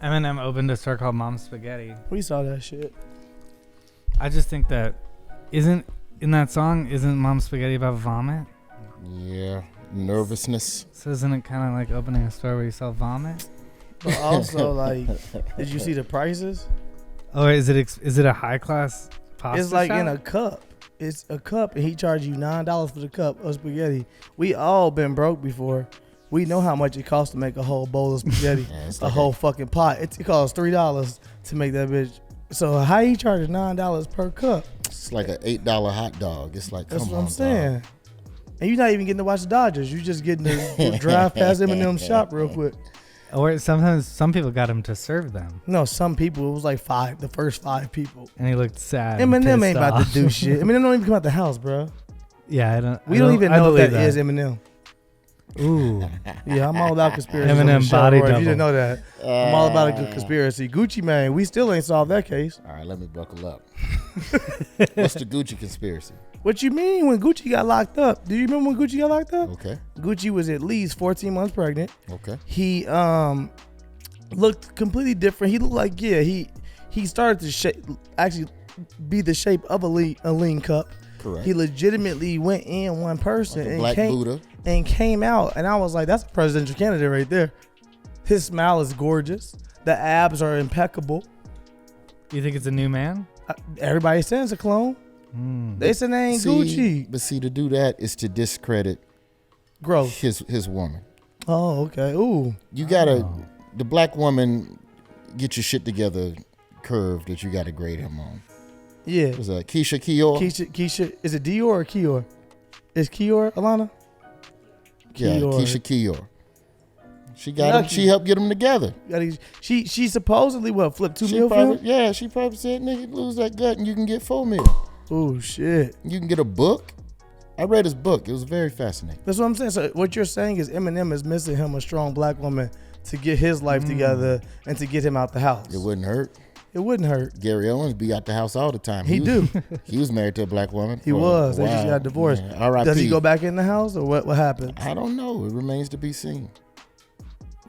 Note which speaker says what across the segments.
Speaker 1: Eminem opened a store called Mom Spaghetti.
Speaker 2: We saw that shit.
Speaker 1: I just think that isn't Mom Spaghetti about vomit?
Speaker 3: Yeah, nervousness.
Speaker 1: So isn't it kind of like opening a store where you sell vomit?
Speaker 2: But also, like, did you see the prices?
Speaker 1: Oh, is it a high class pasta
Speaker 2: It's like
Speaker 1: shop?
Speaker 2: in a cup. It's a cup, and he charged you $9 for the cup of spaghetti. We all been broke before. We know how much it costs to make a whole bowl of spaghetti,
Speaker 3: Yeah,
Speaker 2: whole fucking pot. It costs $3 to make that bitch. So how you charge $9 per cup?
Speaker 3: It's like an $8 hot dog. It's like,
Speaker 2: That's
Speaker 3: come
Speaker 2: what
Speaker 3: on,
Speaker 2: I'm saying.
Speaker 3: dog.
Speaker 2: And you're not even getting to watch the Dodgers. You just getting to drive past Eminem's shop real quick.
Speaker 1: Or sometimes some people got him to serve them,
Speaker 2: No, some people, it was like the first 5 people.
Speaker 1: and he looked sad. and
Speaker 2: Eminem
Speaker 1: pissed
Speaker 2: ain't about
Speaker 1: off.
Speaker 2: to do shit. Eminem don't even come out the house, bro.
Speaker 1: Yeah,
Speaker 2: We don't even know if
Speaker 1: believe
Speaker 2: that is Eminem.
Speaker 1: Ooh,
Speaker 2: Yeah, I'm all about conspiracy.
Speaker 1: Eminem body
Speaker 2: If you
Speaker 1: double.
Speaker 2: didn't know that, I'm all about a good conspiracy. Gucci Mane, we still ain't solved that case.
Speaker 3: All right, let me buckle up. What's the Gucci conspiracy?
Speaker 2: What you mean when Gucci got locked up? Do you remember when Gucci got locked up?
Speaker 3: Okay,
Speaker 2: Gucci was at least 14 months pregnant.
Speaker 3: okay.
Speaker 2: He looked completely different. He looked like he started to actually be the shape of a lean cup.
Speaker 3: Correct.
Speaker 2: He legitimately went in one person
Speaker 3: Like a black Buddha.
Speaker 2: and came out, and I was like, that's a presidential candidate right there. His smile is gorgeous. The abs are impeccable.
Speaker 1: you think it's a new man?
Speaker 2: Everybody says a clone. They said they ain't Gucci.
Speaker 3: But see, to do that is to discredit
Speaker 2: Gross.
Speaker 3: his woman.
Speaker 2: Oh, okay. Ooh.
Speaker 3: You gotta, the black woman, get your shit together curve that you gotta grade him on.
Speaker 2: Yeah.
Speaker 3: Was that Keisha Kior?
Speaker 2: Keisha. Is it Dior or Kior? Is Kior Alana?
Speaker 3: Yeah,
Speaker 2: Kior.
Speaker 3: Keisha Kior. She got him. She helped get them together.
Speaker 2: She supposedly flipped $2
Speaker 3: She
Speaker 2: million for
Speaker 3: probably,
Speaker 2: him?
Speaker 3: yeah, she probably said, nigga, lose that gut and you can get $4 million.
Speaker 2: Oh shit.
Speaker 3: You can get a book. I read his book. It was very fascinating.
Speaker 2: That's what I'm saying. So what you're saying is Eminem is missing him a strong black woman to get his life together and to get him out the house.
Speaker 3: It wouldn't hurt.
Speaker 2: It wouldn't hurt.
Speaker 3: Gary Owens be out the house all the time.
Speaker 2: He do.
Speaker 3: He was married to a black woman.
Speaker 2: He
Speaker 3: for
Speaker 2: was.
Speaker 3: a
Speaker 2: They just
Speaker 3: while.
Speaker 2: got divorced.
Speaker 3: Yeah, R.I.P.
Speaker 2: Does he go back in the house or what happened?
Speaker 3: I don't know. It remains to be seen.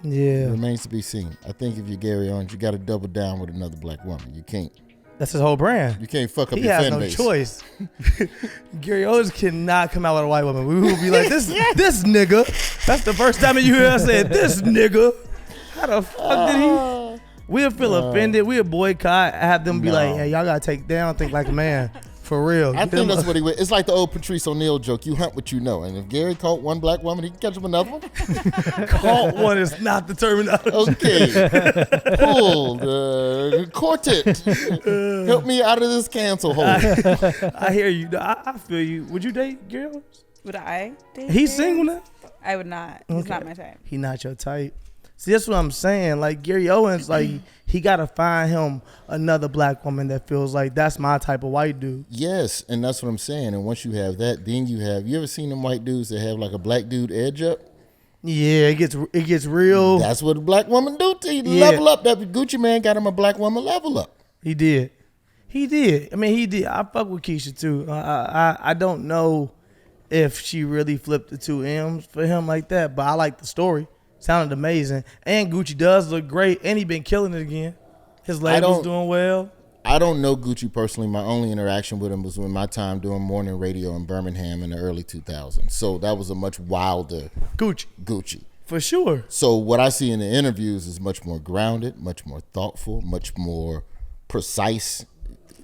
Speaker 3: It
Speaker 2: Yeah.
Speaker 3: remains to be seen. I think if you're Gary Owens, you got to double down with another black woman. You can't.
Speaker 2: That's his whole brand.
Speaker 3: You can't fuck up
Speaker 2: He
Speaker 3: your
Speaker 2: has
Speaker 3: fan
Speaker 2: no
Speaker 3: base.
Speaker 2: choice. Gary Owens cannot come out with a white woman. We will be like, this nigga. That's the first time you hear us say, this nigga. How the fuck did he? We'll feel offended. We'll boycott. Have them be like, hey, y'all got to take down, think like a man. For real.
Speaker 3: I think that's what he would. It's like the old Patrice O'Neal joke. You hunt what you know. And if Gary caught one black woman, he can catch him another one.
Speaker 2: Caught one is not the terminology.
Speaker 3: Okay. Pulled. Court it. Help me out of this cancel hole.
Speaker 2: I hear you. I feel you. Would you date Gary Owens?
Speaker 4: Would I date
Speaker 2: He's
Speaker 4: him?
Speaker 2: single now?
Speaker 4: I would not. He's not my type.
Speaker 2: He not your type. See, that's what I'm saying. Like Gary Owens, like he gotta find him another black woman that feels like that's my type of white dude.
Speaker 3: Yes, and that's what I'm saying. And once you have that, then you ever seen them white dudes that have like a black dude edge up?
Speaker 2: Yeah, it gets real.
Speaker 3: That's what a black woman do to you.
Speaker 2: Yeah.
Speaker 3: Level up. That Gucci man got him a black woman level up.
Speaker 2: He did. I mean, he did. I fuck with Keisha too. I don't know if she really flipped the 2 M's for him like that, but I like the story. Sounded amazing. And Gucci does look great, and he been killing it again. His label's doing well.
Speaker 3: I don't know Gucci personally. My only interaction with him was in my time doing morning radio in Birmingham in the early 2000s. So that was a much wilder Gucci.
Speaker 2: For sure.
Speaker 3: So what I see in the interviews is much more grounded, much more thoughtful, much more precise,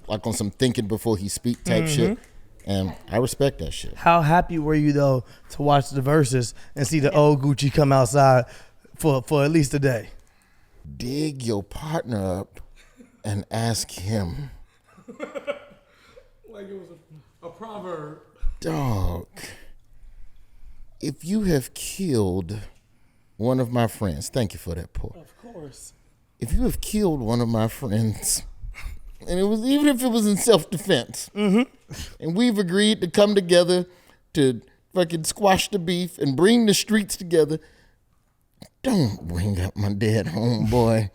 Speaker 3: like on some thinking before he speak type shit. And I respect that shit.
Speaker 2: How happy were you though to watch the verses and see the old Gucci come outside for at least a day?
Speaker 3: Dig your partner up and ask him.
Speaker 2: Like it was a proverb.
Speaker 3: Dog, if you have killed one of my friends, thank you for that, Paul.
Speaker 2: Of course.
Speaker 3: If you have killed one of my friends, and it was even if it was in self-defense, and we've agreed to come together to fucking squash the beef and bring the streets together, don't bring up my dead homeboy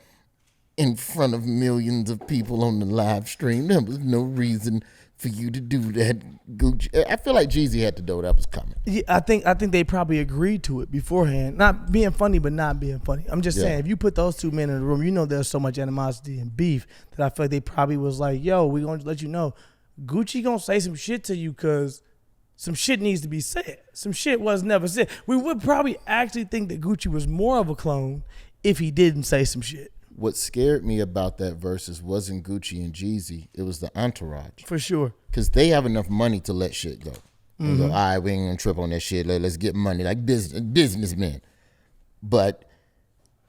Speaker 3: in front of millions of people on the live stream. There was no reason for you to do that, Gucci. I feel like Jeezy had to know that was coming.
Speaker 2: Yeah, I think they probably agreed to it beforehand. Not being funny, but not being funny. I'm just saying, if you put those two men in the room, you know there's so much animosity and beef that I feel like they probably was like, yo, we gonna let you know, Gucci gonna say some shit to you because some shit needs to be said. Some shit was never said. We would probably actually think that Gucci was more of a clone if he didn't say some shit.
Speaker 3: What scared me about that versus wasn't Gucci and Jeezy. It was the entourage.
Speaker 2: For sure.
Speaker 3: Because they have enough money to let shit go. And go, all right, we ain't gonna trip on that shit. Let's get money like businessmen. But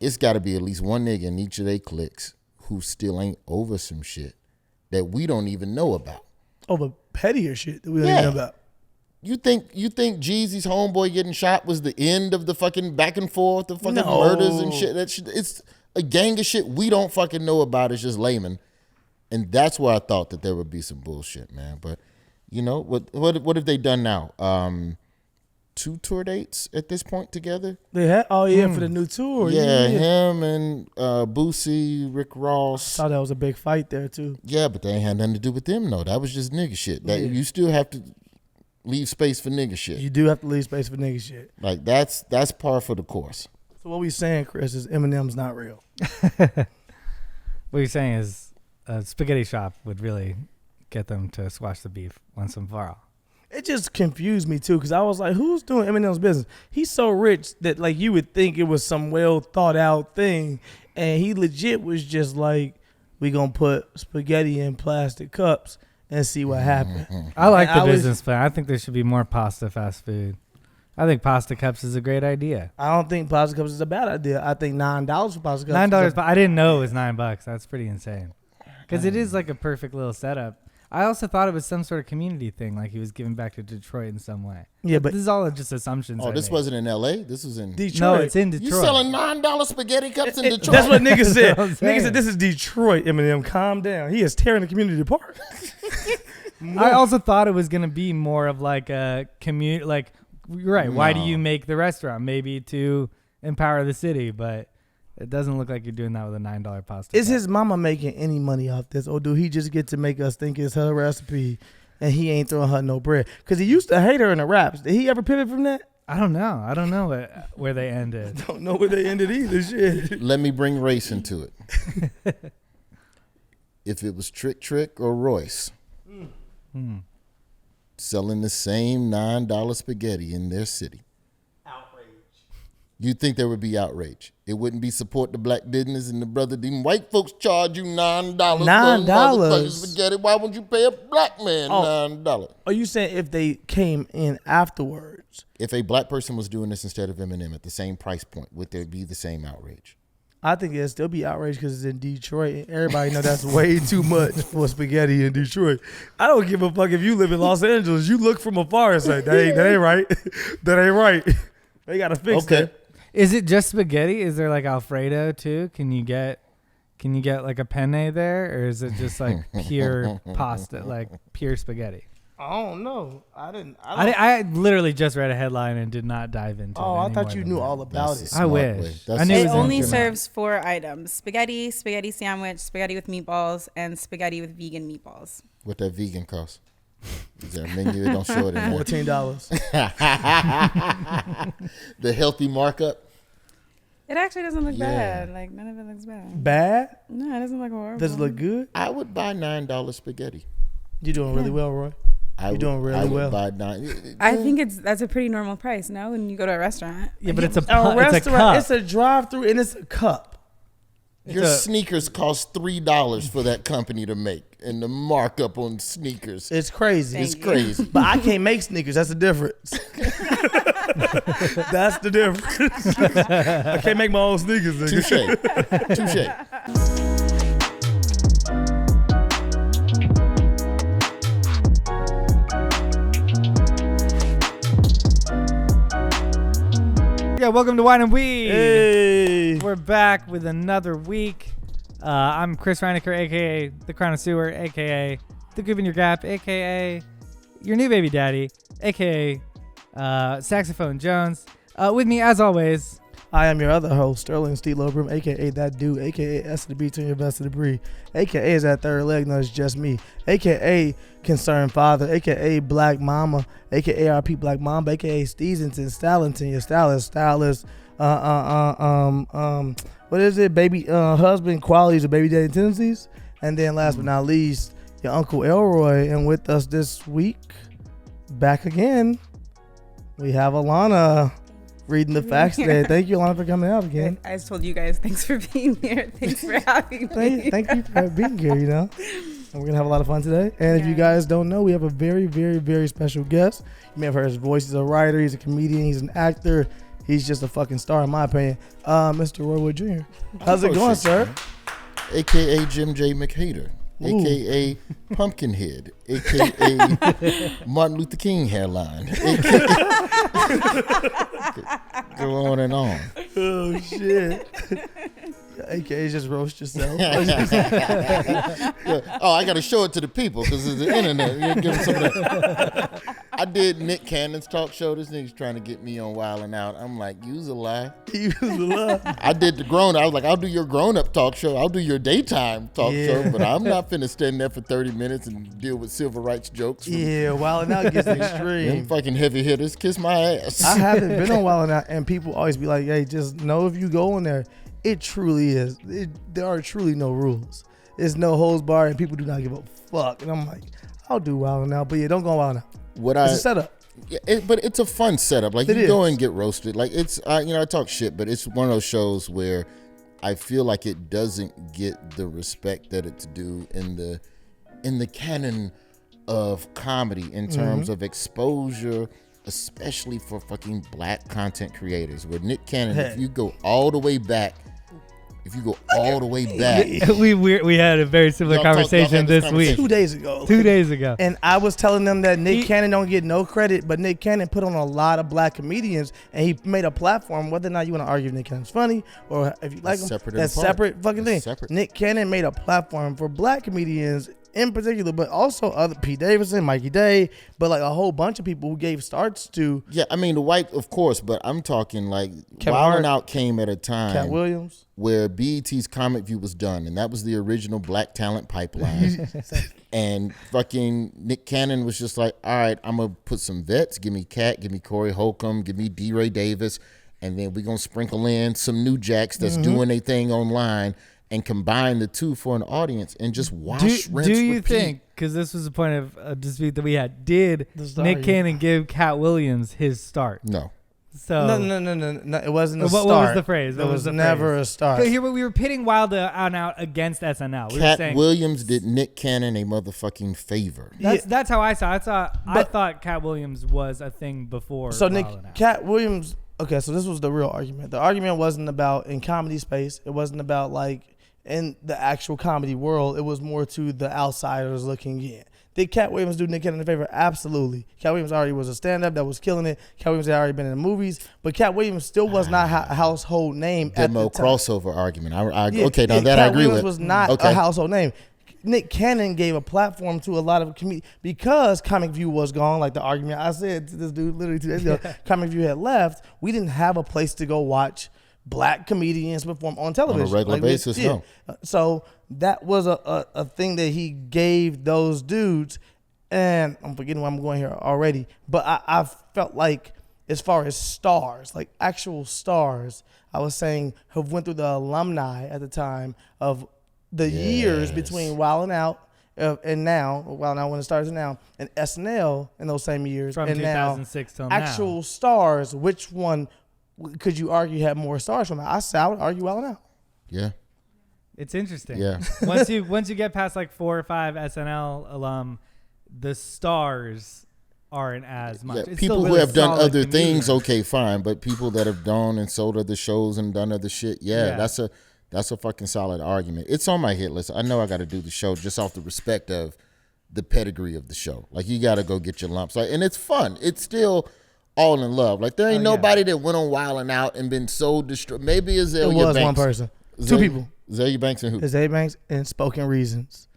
Speaker 3: it's got to be at least one nigga in each of their cliques who still ain't over some shit that we don't even know about.
Speaker 2: Over pettier shit that we don't even know about.
Speaker 3: You think Jeezy's homeboy getting shot was the end of the fucking back and forth, the fucking murders and shit? That shit, it's a gang of shit we don't fucking know about. It's just layman. And that's where I thought that there would be some bullshit, man. But, you know, what have they done now? 2 tour dates at this point together?
Speaker 2: They had, for the new tour.
Speaker 3: Yeah, him and Boosie, Rick Ross.
Speaker 2: I thought that was a big fight there, too.
Speaker 3: Yeah, but they ain't had nothing to do with them, though. That was just nigga shit. That You still have to leave space for nigga shit.
Speaker 2: You do have to leave space for nigga shit.
Speaker 3: Like, that's par for the course.
Speaker 2: So what we saying, Chris, is Eminem's not real.
Speaker 1: What you're saying is a spaghetti shop would really get them to squash the beef once and for all.
Speaker 2: It just confused me, too, because I was like, who's doing Eminem's business? He's so rich that, like, you would think it was some well-thought-out thing, and he legit was just like, we gonna put spaghetti in plastic cups and see what happens.
Speaker 1: I like the business plan. I think there should be more pasta fast food. I think pasta cups is a great idea.
Speaker 2: I don't think pasta cups is a bad idea. I think $9 for pasta cups.
Speaker 1: $9, but I didn't know it was $9. That's pretty insane. Because it is like a perfect little setup. I also thought it was some sort of community thing, like he was giving back to Detroit in some way.
Speaker 2: Yeah, but
Speaker 1: this is all just assumptions.
Speaker 3: Oh, this wasn't in L.A.? This was in
Speaker 2: Detroit.
Speaker 1: No, it's in Detroit.
Speaker 3: You selling $9 spaghetti cups in Detroit?
Speaker 2: That's what niggas said.
Speaker 1: That's what I'm
Speaker 2: Niggas said, this is Detroit, Eminem. Calm down. He is tearing the community apart.
Speaker 1: I also thought it was going to be more of like a community, like, you're right. No. Why do you make the restaurant? Maybe to empower the city, but it doesn't look like you're doing that with a $9 pasta.
Speaker 2: Is his mama making any money off this, or do he just get to make us think it's her recipe and he ain't throwing her no bread? Because he used to hate her in the raps. Did he ever pivot from that?
Speaker 1: I don't know. I don't know where they ended.
Speaker 2: Don't know where they ended either. Shit.
Speaker 3: Let me bring race into it. If it was Trick or Royce selling the same $9 spaghetti in their city,
Speaker 2: Outrage.
Speaker 3: You think there would be outrage? It wouldn't be support the black business and the brother. Them white folks charge you $9
Speaker 2: $9
Speaker 3: for spaghetti. Why won't you pay a black man $9?
Speaker 2: Are you saying if they came in afterwards?
Speaker 3: If a black person was doing this instead of Eminem at the same price point, would there be the same outrage?
Speaker 2: I think it'd still be outrage because it's in Detroit. And everybody know that's way too much for spaghetti in Detroit. I don't give a fuck if you live in Los Angeles. You look from afar and say, that ain't right. That ain't right. They got to fix that.
Speaker 1: Is it just spaghetti? Is there like Alfredo too? Can you get like a penne there? Or is it just like pure pasta, like pure spaghetti?
Speaker 2: I don't know.
Speaker 1: I literally just read a headline and did not dive into it.
Speaker 2: I thought you knew all about it.
Speaker 1: I wish.
Speaker 4: I knew it only serves 4 items: spaghetti, spaghetti sandwich, spaghetti with meatballs, and spaghetti with vegan meatballs.
Speaker 3: What that vegan cost? Is there a menu? It don't show it in there.
Speaker 2: $14.
Speaker 3: The healthy markup.
Speaker 4: It actually doesn't look bad. Like, none of it looks bad.
Speaker 2: Bad?
Speaker 4: No, it doesn't look horrible.
Speaker 2: Does it look good?
Speaker 3: I would buy $9 spaghetti.
Speaker 2: You're doing really well, Roy. You're doing really well.
Speaker 3: Buy $9.
Speaker 4: I think that's a pretty normal price, no? When you go to a restaurant.
Speaker 1: Yeah, but it's a
Speaker 2: restaurant.
Speaker 1: It's a cup.
Speaker 2: It's a drive-through and it's a cup.
Speaker 3: Your sneakers cost $3 for that company to make, and the markup on sneakers.
Speaker 2: It's crazy.
Speaker 3: It's crazy.
Speaker 2: But I can't make sneakers. That's the difference. That's the difference. I can't make my own sneakers.
Speaker 3: Touche.
Speaker 1: Yeah, welcome to Wine and Weed.
Speaker 2: Hey.
Speaker 1: We're back with another week. I'm Chris Reinacher, a.k.a. The Connoisseur, a.k.a. The Goop in Your Gap, a.k.a. Your New Baby Daddy, a.k.a. Saxophone Jones. With me, as always,
Speaker 2: I am your other host, Sterling Steelo Brim, a.k.a. that dude, a.k.a. S to the B to your best of the breed, a.k.a. is that third leg, no, it's just me, a.k.a. concerned father, a.k.a. black mama, a.k.a. RP black mama, a.k.a. Stevenson, Stallington, your stylist, what is it, baby, husband qualities or baby daddy tendencies, and then last but not least, your Uncle Elroy, and with us this week, back again, we have Alana. Reading the facts today. Thank you, Alana, for coming out again.
Speaker 4: I just told you guys, thanks for being here. Thanks for having me.
Speaker 2: Thank you for being here, And we're going to have a lot of fun today. And if you guys don't know, we have a very, very, very special guest. You may have heard his voice. He's a writer. He's a comedian. He's an actor. He's just a fucking star, in my opinion. Mr. Roy Wood Jr. How's it going, sir?
Speaker 3: AKA Jim J. McHater.
Speaker 2: Ooh.
Speaker 3: AKA Pumpkinhead, AKA Martin Luther King hairline, go on and on.
Speaker 2: Oh shit. AKA just roast yourself.
Speaker 3: Yeah. Oh, I got to show it to the people because it's the internet. You give them some of that. I did Nick Cannon's talk show. This nigga's trying to get me on Wildin' Out. I'm like, you's a lie. I did the grown. I was like, I'll do your grown up talk show. I'll do your daytime talk show, but I'm not finna stand there for 30 minutes and deal with civil rights jokes.
Speaker 2: Yeah, Wildin' Out gets extreme.
Speaker 3: Them fucking heavy hitters kiss my ass.
Speaker 2: I haven't been on Wildin' Out, and people always be like, hey, just know if you go in there, it truly is. There are truly no rules. There's no holds bar, and people do not give a fuck. And I'm like, I'll do Wildin' Out, but yeah, don't go Wildin' Out. It's a setup.
Speaker 3: Yeah, but it's a fun setup. Like, you go and get roasted. Like, it's I talk shit, but it's one of those shows where I feel like it doesn't get the respect that it's due in the canon of comedy in terms of exposure, especially for fucking black content creators. Where Nick Cannon, if you go all the way back,
Speaker 1: we had a very similar conversation this week.
Speaker 2: 2 days ago.
Speaker 1: 2 days ago.
Speaker 2: And I was telling them that Nick Cannon don't get no credit, but Nick Cannon put on a lot of black comedians, and he made a platform. Whether or not you want to argue if Nick Cannon's funny or if you like him, that's separate fucking thing. Nick Cannon made a platform for black comedians in particular, but also other Pete Davidson, Mikey Day, but like a whole bunch of people who gave starts to.
Speaker 3: Yeah, I mean the white, of course, but I'm talking like Wildin' Out came at a time.
Speaker 2: Cat Williams,
Speaker 3: where BET's Comic View was done, and that was the original black talent pipeline. And fucking Nick Cannon was just like, all right, I'm gonna put some vets. Give me Cat, give me Corey Holcomb, give me D. Ray Davis, and then we're gonna sprinkle in some new jacks that's doing their thing online. And combine the two for an audience and just rinse,
Speaker 1: do you
Speaker 3: repeat.
Speaker 1: think, because this was a point of a dispute that we had, did Nick Cannon give Cat Williams his start?
Speaker 3: No.
Speaker 1: So
Speaker 2: no. It wasn't a start.
Speaker 1: What was the phrase?
Speaker 2: It was never a start.
Speaker 1: Here we were pitting Wild Out against SNL.
Speaker 3: Cat Williams did Nick Cannon a motherfucking favor.
Speaker 1: That's how I saw it. I thought Cat Williams was a thing before.
Speaker 2: So Cat Williams. Okay, so this was the real argument. The argument wasn't about in comedy space. It wasn't about like in the actual comedy world. It was more to the outsiders looking in. Did Cat Williams do Nick Cannon a favor? Absolutely. Cat Williams already was a stand-up that was killing it. Cat Williams had already been in the movies, but Cat Williams still was not a household name at the time.
Speaker 3: Crossover argument. I agree
Speaker 2: Cat
Speaker 3: with.
Speaker 2: Williams was not a household name. Nick Cannon gave a platform to a lot of comedians because Comic View was gone. Like the argument I said to this dude literally 2 days ago, Comic View had left. We didn't have a place to go watch black comedians perform on television
Speaker 3: on a regular basis. No.
Speaker 2: So that was a thing that he gave those dudes, and I'm forgetting where I'm going here already. But I felt like as far as stars, like actual stars, I was saying have went through the alumni at the time of the years between Wildin' Out and now, Wildin' Out when it starts now, and SNL in those same years,
Speaker 1: from
Speaker 2: and
Speaker 1: 2006 till now.
Speaker 2: Actual stars, which one could you argue had more stars from that? I would argue Wildin' Out.
Speaker 3: Yeah.
Speaker 1: It's interesting.
Speaker 3: Yeah.
Speaker 1: once you get past like 4 or 5 SNL alum, the stars aren't as much.
Speaker 3: Yeah,
Speaker 1: it's
Speaker 3: people
Speaker 1: still
Speaker 3: who
Speaker 1: really
Speaker 3: have done
Speaker 1: solid
Speaker 3: other
Speaker 1: comedians.
Speaker 3: things, okay, fine. But people that have done and sold other shows and done other shit, that's a fucking solid argument. It's on my hit list. I know I got to do the show just off the respect of the pedigree of the show. Like, you got to go get your lumps. Like, and it's fun. It's still all in love. Like, there ain't nobody that went on Wildin' Out and been so destroyed. Maybe Azalea Banks.
Speaker 2: One person. 2 people.
Speaker 3: Azalea Banks and who?
Speaker 2: Azalea Banks and Spoken Reasons.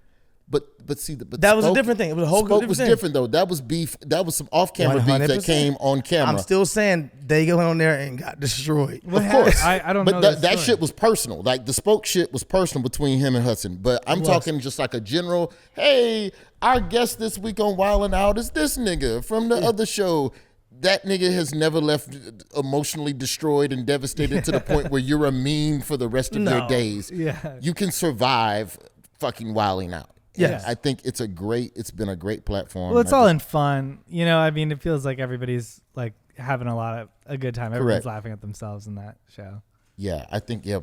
Speaker 3: But see,
Speaker 2: that was a different thing. It was a whole
Speaker 3: Spoke
Speaker 2: different
Speaker 3: was
Speaker 2: thing.
Speaker 3: different though. That was beef. That was some off-camera beef that
Speaker 2: 100%.
Speaker 3: came on camera.
Speaker 2: I'm still saying they went on there and got destroyed.
Speaker 3: Of course,
Speaker 1: I don't
Speaker 3: but
Speaker 1: know.
Speaker 3: That shit was personal. Like the Spoke shit was personal between him and Hudson. But I'm talking just like a general. Hey, our guest this week on Wildin' Out is this nigga from the other show. That nigga has never left emotionally destroyed and devastated to the point where you're a meme for the rest of your days.
Speaker 1: Yeah.
Speaker 3: You can survive fucking wilding out.
Speaker 2: Yes.
Speaker 3: I think it's been a great platform.
Speaker 1: Well, it's all in fun. You know, I mean, it feels like everybody's like having a good time. Everyone's laughing at themselves in that show.
Speaker 3: Yeah, I think, you're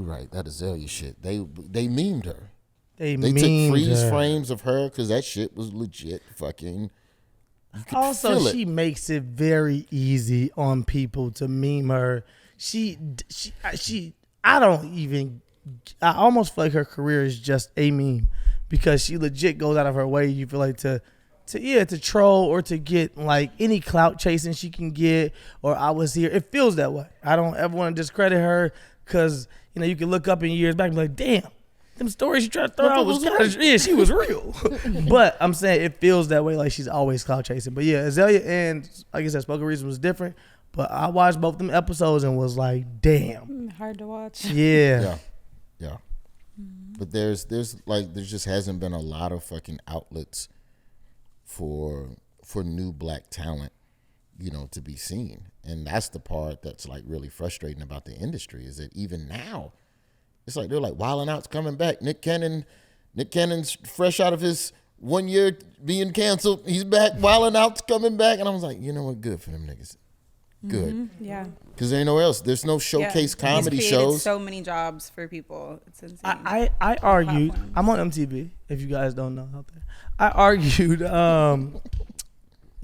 Speaker 3: right. That Azalea shit. They memed her.
Speaker 2: They
Speaker 3: They took
Speaker 2: memed
Speaker 3: freeze
Speaker 2: her.
Speaker 3: frames of her because that shit was legit fucking. You could
Speaker 2: Also,
Speaker 3: feel
Speaker 2: she
Speaker 3: it.
Speaker 2: makes it very easy on people to meme her. I almost feel like her career is just a meme because she legit goes out of her way. You feel like to troll or to get like any clout chasing she can get. Or I was here. It feels that way. I don't ever want to discredit her because you can look up in years back and be like, damn. Them stories she tried to throw out was kind of, she was real. But I'm saying it feels that way, like she's always clout chasing. But yeah, Azalea and, like I said, Spoken Reason was different. But I watched both them episodes and was like, damn.
Speaker 4: Hard to watch.
Speaker 2: Yeah.
Speaker 3: Yeah. But there just hasn't been a lot of fucking outlets for new black talent, to be seen. And that's the part that's like really frustrating about the industry is that even now, it's like they're like Wildin' Out's coming back. Nick Cannon's fresh out of his 1 year being canceled. He's back. Wildin' Out's coming back, and I was like, you know what? Good for them niggas. Good.
Speaker 4: Mm-hmm. Yeah.
Speaker 3: Because there ain't nowhere else. There's no showcase comedy
Speaker 4: He's created
Speaker 3: shows.
Speaker 4: so many jobs for people. It's insane.
Speaker 2: I argued,
Speaker 4: Platforms.
Speaker 2: I'm on MTV, if you guys don't know out there. I argued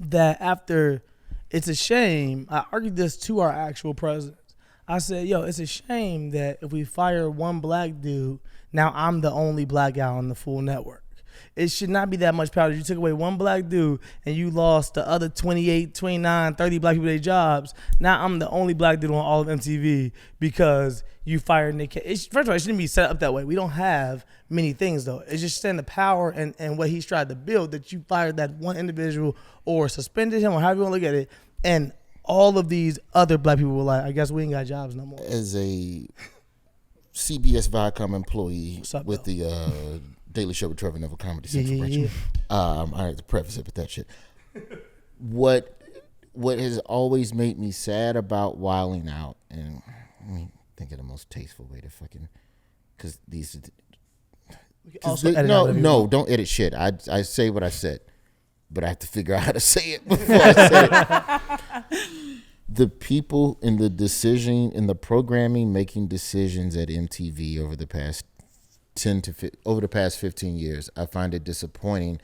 Speaker 2: that after It's a Shame, I argued this to our actual president. I said, it's a shame that if we fire one black dude, now I'm the only black guy on the full network. It should not be that much power. You took away one black dude and you lost the other 28, 29, 30 black people their jobs. Now I'm the only black dude on all of MTV because you fired Nick. First of all, it shouldn't be set up that way. We don't have many things, though. It's just saying the power and what he's tried to build that you fired that one individual or suspended him or however you want to look at it. And all of these other black people were like, I guess we ain't got jobs no more.
Speaker 3: As a CBS Viacom employee with the Daily Show with Trevor Neville Comedy Central, I had to preface it with that shit. What has always made me sad about Wilding Out, and let me think of the most tasteful way to fucking, because these. No, don't edit shit. I say what I said, but I have to figure out how to say it before I say it. The people in the programming making decisions at MTV over the past 15 years, I find it disappointing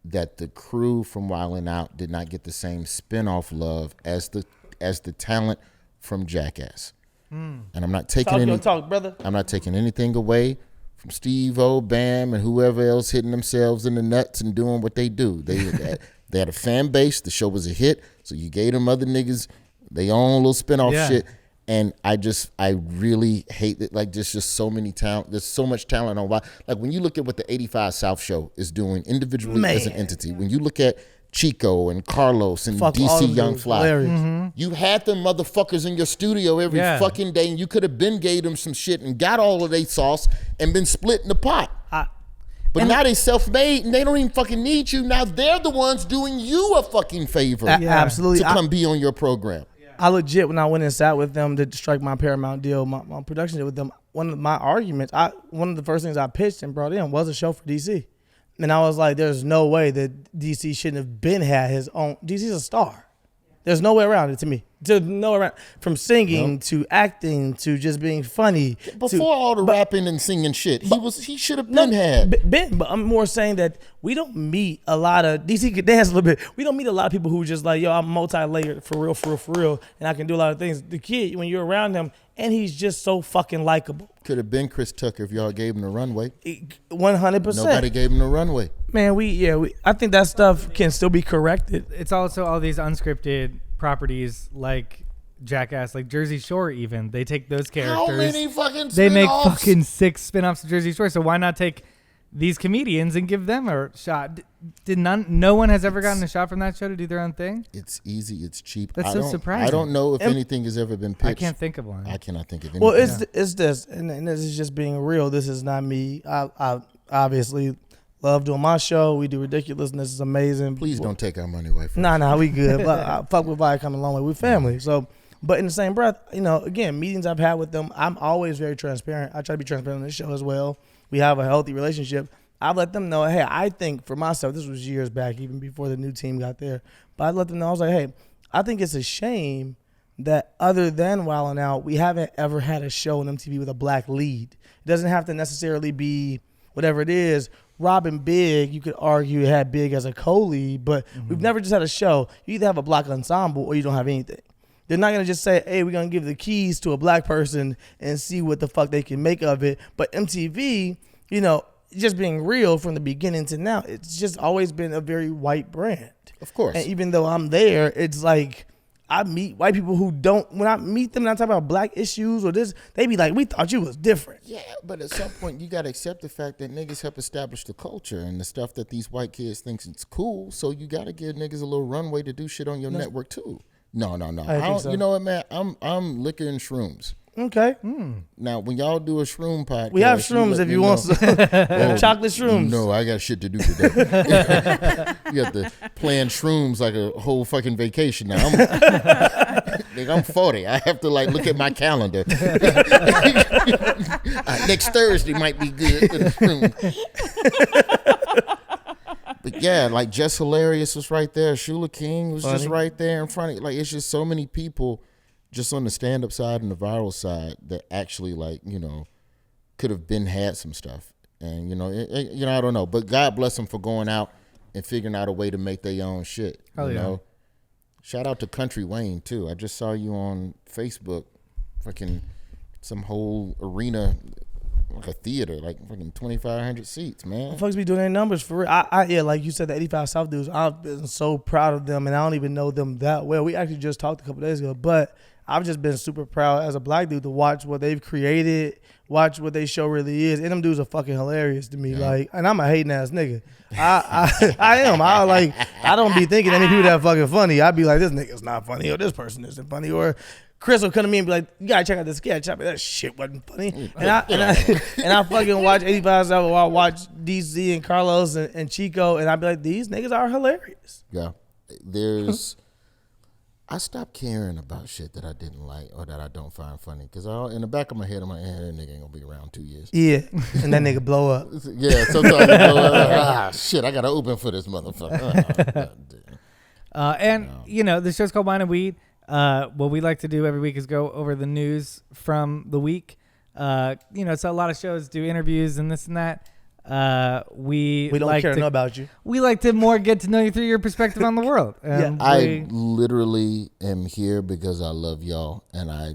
Speaker 3: that the crew from Wildin' Out did not get the same spin-off love as the talent from Jackass. And I'm not taking I'm not taking anything away from Steve-O, Bam, and whoever else hitting themselves in the nuts and doing what they do. They had a fan base. The show was a hit, so you gave them other niggas they own little spin-off shit. And I really hate it. Like, there's just so many talent. There's so much talent on why. Like, when you look at what the 85 South show is doing individually as an entity, when you look at Chico and Carlos and DC Young Fly, you had them motherfuckers in your studio every fucking day, and you could have been gave them some shit and got all of their sauce and been split in the pot. But now they self-made and they don't even fucking need you. Now they're the ones doing you a fucking favor.
Speaker 2: Absolutely.
Speaker 3: To come be on your program.
Speaker 2: I legit, when I went and sat with them to strike my Paramount deal, my production deal with them, one of my arguments, one of the first things I pitched and brought in was a show for DC. And I was like, there's no way that DC shouldn't have had his own. DC's a star. There's no way around it to me. From singing to acting to just being funny.
Speaker 3: Before all the rapping and singing shit, he should have been.
Speaker 2: But I'm more saying that we don't meet a lot of, DC could dance a little bit. We don't meet a lot of people who just like, I'm multi-layered for real, and I can do a lot of things. The kid, when you're around him, and he's just so fucking likable.
Speaker 3: Could have been Chris Tucker if y'all gave him the runway.
Speaker 2: 100%.
Speaker 3: Nobody gave him the runway.
Speaker 2: Man, I think that stuff can still be corrected.
Speaker 1: It's also all these unscripted properties like Jackass, like Jersey Shore. Even they take those characters.
Speaker 3: How many fucking spin-offs?
Speaker 1: They make fucking 6 spin-offs of Jersey Shore. So why not take these comedians and give them a shot. Did no one has ever gotten a shot from that show to do their own thing?
Speaker 3: It's easy. It's cheap.
Speaker 1: That's so surprising.
Speaker 3: I don't know if anything has ever been pitched.
Speaker 1: I can't think of one.
Speaker 3: I cannot think of anything.
Speaker 2: Well, it's this, and this is just being real. This is not me. I obviously love doing my show. We do ridiculousness. It's amazing.
Speaker 3: Please don't take our money away from us.
Speaker 2: Nah, we good. But I fuck with Vibe coming a long way. We family. So, but in the same breath, again, meetings I've had with them, I'm always very transparent. I try to be transparent on this show as well. We have a healthy relationship. I've let them know, hey, I think for myself, this was years back, even before the new team got there. But I let them know, I was like, hey, I think it's a shame that other than Wild 'N Out, we haven't ever had a show on MTV with a black lead. It doesn't have to necessarily be whatever it is. Robin Big, you could argue had Big as a co-lead, but we've never just had a show. You either have a black ensemble or you don't have anything. They're not going to just say, hey, we're going to give the keys to a black person and see what the fuck they can make of it. But MTV, just being real from the beginning to now, it's just always been a very white brand.
Speaker 3: Of course.
Speaker 2: And even though I'm there, it's like I meet white people who don't, when I meet them and I talk about black issues or this, they be like, we thought you was different.
Speaker 3: Yeah, but at some point you got to accept the fact that niggas help establish the culture and the stuff that these white kids think it's cool. So you got to give niggas a little runway to do shit on your network too. No. I don't,
Speaker 2: so.
Speaker 3: You know what, man? I'm liquor and shrooms.
Speaker 2: Okay.
Speaker 3: Now, when y'all do a shroom podcast,
Speaker 2: we have shrooms if you want some. Chocolate shrooms.
Speaker 3: No, I got shit to do today. You have to plan shrooms like a whole fucking vacation now. I'm 40. I have to look at my calendar. Next Thursday might be good for the shroom. But yeah, Just Hilarious was right there. Shula King was just right there in front of you. It's just so many people just on the stand-up side and the viral side that actually could have had some stuff. And I don't know, but God bless them for going out and figuring out a way to make their own shit. Shout out to Country Wayne too. I just saw you on Facebook, fucking some whole arena, like a theater, fucking 2,500 seats, man.
Speaker 2: Folks be doing their numbers for real. I like you said, the 85 South dudes. I've been so proud of them, and I don't even know them that well. We actually just talked a couple days ago, but I've just been super proud as a black dude to watch what they've created, watch what they show really is. And them dudes are fucking hilarious to me.
Speaker 3: Yeah.
Speaker 2: And I'm a hating ass nigga. I am. I don't be thinking any people that fucking funny. I be like, this nigga's not funny, or this person isn't funny, or Chris will come to me and be like, you gotta check out this sketch. I be like, that shit wasn't funny. And I fucking watch 85 South, or I watch DC and Carlos and Chico, and I be like, these niggas are hilarious.
Speaker 3: Yeah. I stopped caring about shit that I didn't like or that I don't find funny. Because in the back of my head, I'm like, that nigga ain't going to be around 2 years.
Speaker 2: Yeah, and that nigga blow up.
Speaker 3: Yeah, sometimes I go, shit, I got to open for this motherfucker.
Speaker 1: The show's called Wine and Weed. What we like to do every week is go over the news from the week. So a lot of shows do interviews and this and that. We don't
Speaker 2: care to know about you.
Speaker 1: We like to more get to know you through your perspective on the world.
Speaker 3: I literally am here because I love y'all, and I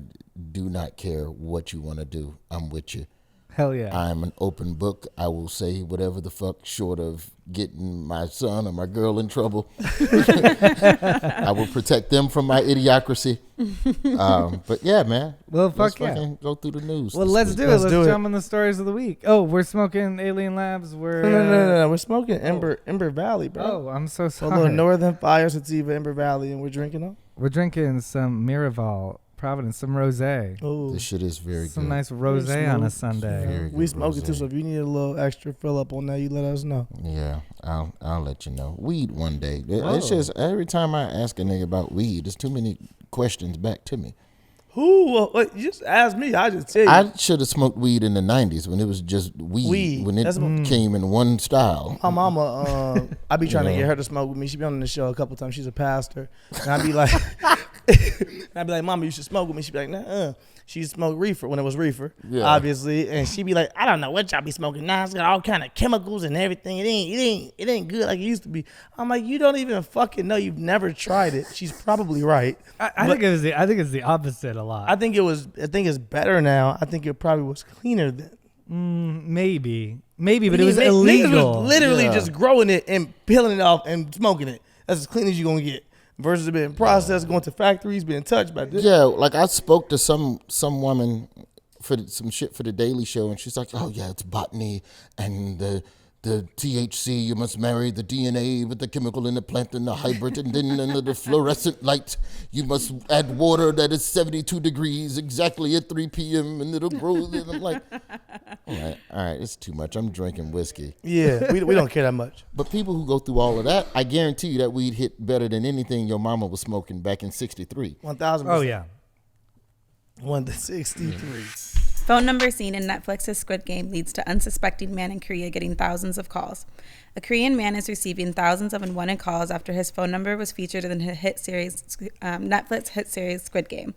Speaker 3: do not care what you want to do. I'm with you.
Speaker 1: Hell yeah.
Speaker 3: I'm an open book. I will say whatever the fuck, short of getting my son or my girl in trouble. I will protect them from my idiocracy. But yeah, man.
Speaker 1: Well,
Speaker 3: let's
Speaker 1: fucking
Speaker 3: go through the news.
Speaker 1: Well, let's do it. Let's jump on the stories of the week. Oh, we're smoking Alien Labs.
Speaker 2: No. We're smoking Ember Valley, bro.
Speaker 1: Oh, I'm so sorry.
Speaker 2: A little Northern Fire Sativa Ember Valley, and we're drinking them.
Speaker 1: We're drinking some Miraval Providence, some rosé.
Speaker 2: Ooh.
Speaker 3: This shit is very
Speaker 1: some
Speaker 3: good.
Speaker 1: nice rosé on a Sunday.
Speaker 2: We smoke it too, so if you need a little extra fill up on that, you let us know.
Speaker 3: Yeah, I'll let you know. Weed one day. It's just every time I ask a nigga about weed, there's too many questions back to me.
Speaker 2: Who? You just ask me. I just tell you.
Speaker 3: I should have smoked weed in the 90s when it was just weed. When it came in one style.
Speaker 2: My mama, I be trying to get her to smoke with me. She be on the show a couple times. She's a pastor. And I be like, Mama, you should smoke with me. She be like, nah. She smoked reefer when it was reefer, obviously. And she be like, I don't know what y'all be smoking now. It's got all kind of chemicals and everything. It ain't good like it used to be. I'm like, you don't even fucking know. You've never tried it. She's probably right.
Speaker 1: I think it's the opposite a lot.
Speaker 2: I think it's better now. I think it probably was cleaner then.
Speaker 1: Maybe, but it was illegal.
Speaker 2: Niggas was literally just growing it and peeling it off and smoking it. That's as clean as you're gonna get. Versus it being processed, going to factories, being touched by this.
Speaker 3: Yeah, I spoke to some woman for some shit for the Daily Show, and she's like, "Oh yeah, it's botany and the the THC, you must marry the DNA with the chemical in the plant and the hybrid, and then under the fluorescent light, you must add water that is 72 degrees exactly at 3 p.m. and it'll grow. And I'm like, all right, it's too much. I'm drinking whiskey.
Speaker 2: Yeah, we don't care that much.
Speaker 3: But people who go through all of that, I guarantee you that weed hit better than anything your mama was smoking back in 63.
Speaker 2: 1,000%.
Speaker 1: Oh, yeah.
Speaker 2: 1 to 63.
Speaker 4: Phone number seen in Netflix's Squid Game leads to unsuspecting man in Korea getting thousands of calls. A Korean man is receiving thousands of unwanted calls after his phone number was featured in the Netflix hit series Squid Game.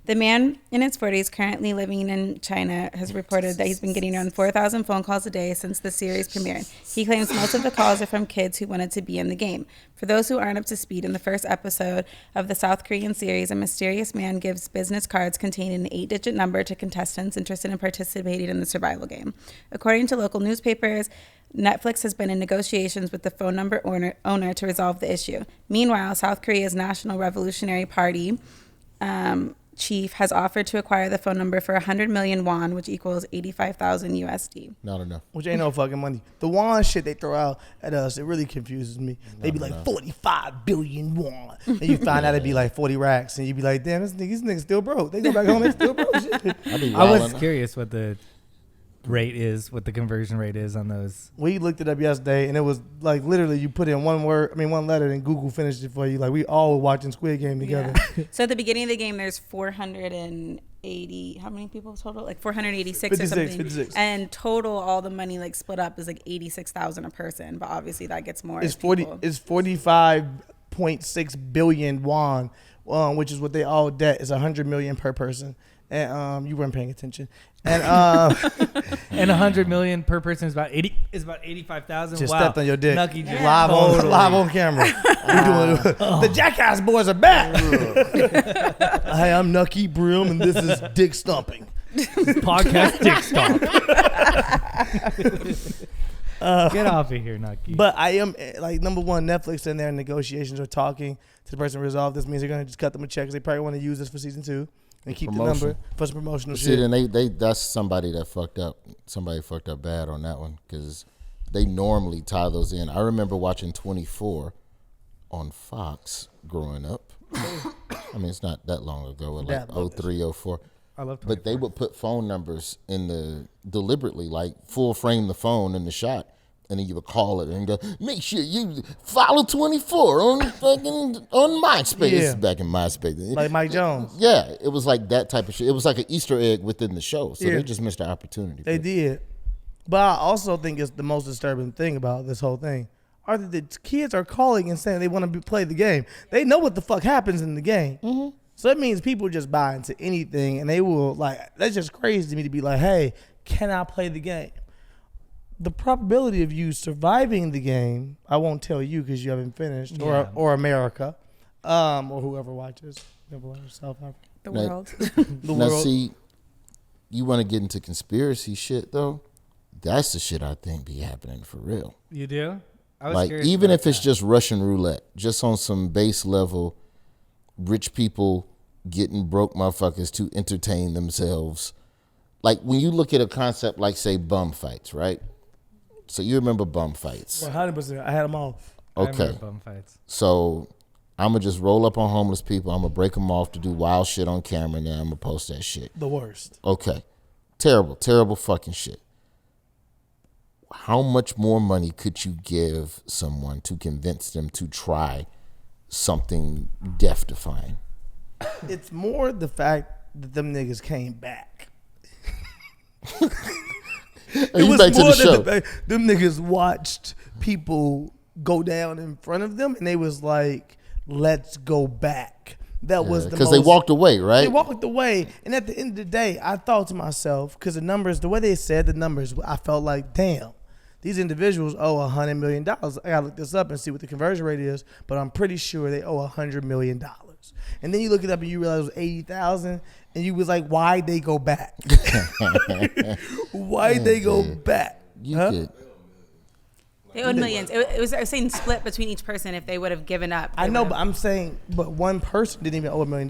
Speaker 4: The man in his 40s, currently living in China, has reported that he's been getting around 4,000 phone calls a day since the series premiered. He claims most of the calls are from kids who wanted to be in the game. For those who aren't up to speed, in the first episode of the South Korean series, a mysterious man gives business cards containing an 8-digit number to contestants interested in participating in the survival game. According to local newspapers, Netflix has been in negotiations with the phone number owner to resolve the issue. Meanwhile, South Korea's National Revolutionary Party chief has offered to acquire the phone number for 100 million won, which equals 85,000 USD.
Speaker 3: Not enough.
Speaker 2: Which ain't no fucking money. The won shit they throw out at us, it really confuses me. They be like 45 billion won. And you find out it'd be like 40 racks. And you be like, damn, these niggas still broke. They go back home, they still broke. Shit.
Speaker 1: I was curious what the what the conversion rate is on those.
Speaker 2: We looked it up yesterday, and it was like literally you put in one letter, and Google finished it for you. Like we all were watching Squid Game together.
Speaker 4: Yeah. So at the beginning of the game, there's 480. How many people total? Like 486 or something.
Speaker 2: 56.
Speaker 4: And total, all the money like split up is like 86,000 a person. But obviously that gets more.
Speaker 2: It's 45.6 billion won, which is what they all debt is 100 million per person. And you weren't paying attention. And
Speaker 1: and 100 million per person is about 85,000.
Speaker 2: Just
Speaker 1: wow.
Speaker 2: stepped on your dick.
Speaker 1: Nucky just
Speaker 2: live on camera. The Jackass boys are back. Hey, I'm Nucky Brim, and this is Dick Stomping.
Speaker 1: Podcast Dick Stomp. Get off of here, Nucky.
Speaker 2: But I am like number one. Netflix in their negotiations are talking to the person to resolve this. Means they're gonna just cut them a check because they probably want to use this for season 2. And keep the number for some promotional shit.
Speaker 3: See, then that's somebody that fucked up. Somebody fucked up bad on that one because they normally tie those in. I remember watching 24 on Fox growing up. I mean, it's not that long ago, like 03, 04.
Speaker 1: I love 24.
Speaker 3: But they would put phone numbers in deliberately, like full frame the phone in the shot. And then you would call it and go, make sure you follow 24 on MySpace.
Speaker 2: Yeah.
Speaker 3: This is back in MySpace.
Speaker 2: Like Mike Jones.
Speaker 3: Yeah, it was like that type of shit. It was like an Easter egg within the show. So they just missed the opportunity.
Speaker 2: They did. But I also think it's the most disturbing thing about this whole thing are that the kids are calling and saying they want to play the game. They know what the fuck happens in the game. Mm-hmm. So that means people just buy into anything and they will that's just crazy to me to be like, hey, can I play the game? The probability of you surviving the game, I won't tell you because you haven't finished, or America, or whoever watches South Africa.
Speaker 4: The world.
Speaker 2: The
Speaker 3: now,
Speaker 2: world.
Speaker 3: see, you want to get into conspiracy shit, though? That's the shit I think be happening for real.
Speaker 1: You do? I was
Speaker 3: like,
Speaker 1: curious
Speaker 3: even
Speaker 1: about
Speaker 3: if it's
Speaker 1: that.
Speaker 3: just Russian roulette, just on some base level, rich people getting broke motherfuckers to entertain themselves. Like, when you look at a concept like, say, bum fights, right? So you remember bum fights.
Speaker 2: 100%. I had them all.
Speaker 1: I
Speaker 3: Okay.
Speaker 1: remember bum fights.
Speaker 3: So I'm going to just roll up on homeless people. I'm going to break them off to do wild shit on camera, and then I'm going to post that shit.
Speaker 2: The worst.
Speaker 3: Okay. Terrible, terrible fucking shit. How much more money could you give someone to convince them to try something death-defying?
Speaker 2: It's more the fact that them niggas came back.
Speaker 3: It was back to the show.
Speaker 2: Them niggas watched people go down in front of them, and they was like, let's go back. That was the
Speaker 3: because they walked away, right?
Speaker 2: They walked away, and at the end of the day, I thought to myself, because the way they said the numbers, I felt like, damn, these individuals owe $100 million. I gotta look this up and see what the conversion rate is, but I'm pretty sure they owe $100 million. And then you look it up and you realize it was 80,000, and you was like, why'd they go back? Why'd they go back?
Speaker 3: You could.
Speaker 4: They owed millions. It was saying split between each person if they would have given up.
Speaker 2: I know, but I'm saying, one person didn't even owe $1 million.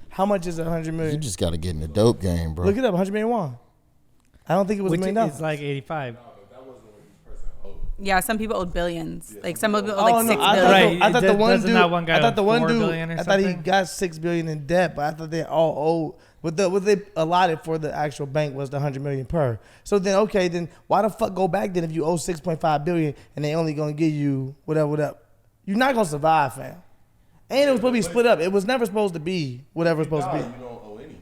Speaker 2: How much is $100
Speaker 3: You
Speaker 2: million?
Speaker 3: just got to get in the dope game, bro.
Speaker 2: Look it up, $100 million won. I don't think it was $1 million.
Speaker 1: It's like 85.
Speaker 4: Yeah, some people owed billions. Like some people owed
Speaker 2: Oh,
Speaker 4: like
Speaker 2: no,
Speaker 4: $6 billion.
Speaker 1: Right.
Speaker 2: I thought the one
Speaker 1: Doesn't
Speaker 2: dude.
Speaker 1: that one guy
Speaker 2: I thought the
Speaker 1: owe
Speaker 2: one
Speaker 1: 4
Speaker 2: dude.
Speaker 1: billion or
Speaker 2: I thought he
Speaker 1: something?
Speaker 2: got $6 billion in debt, but I thought they all owed. What they allotted for the actual bank was the $100 million per. So then, okay, then why the fuck go back then if you owe $6.5 billion and they only gonna give you whatever? You're not gonna survive, fam. And it was supposed to be split up. It was never supposed to be whatever it's supposed to be.
Speaker 3: You don't owe anything.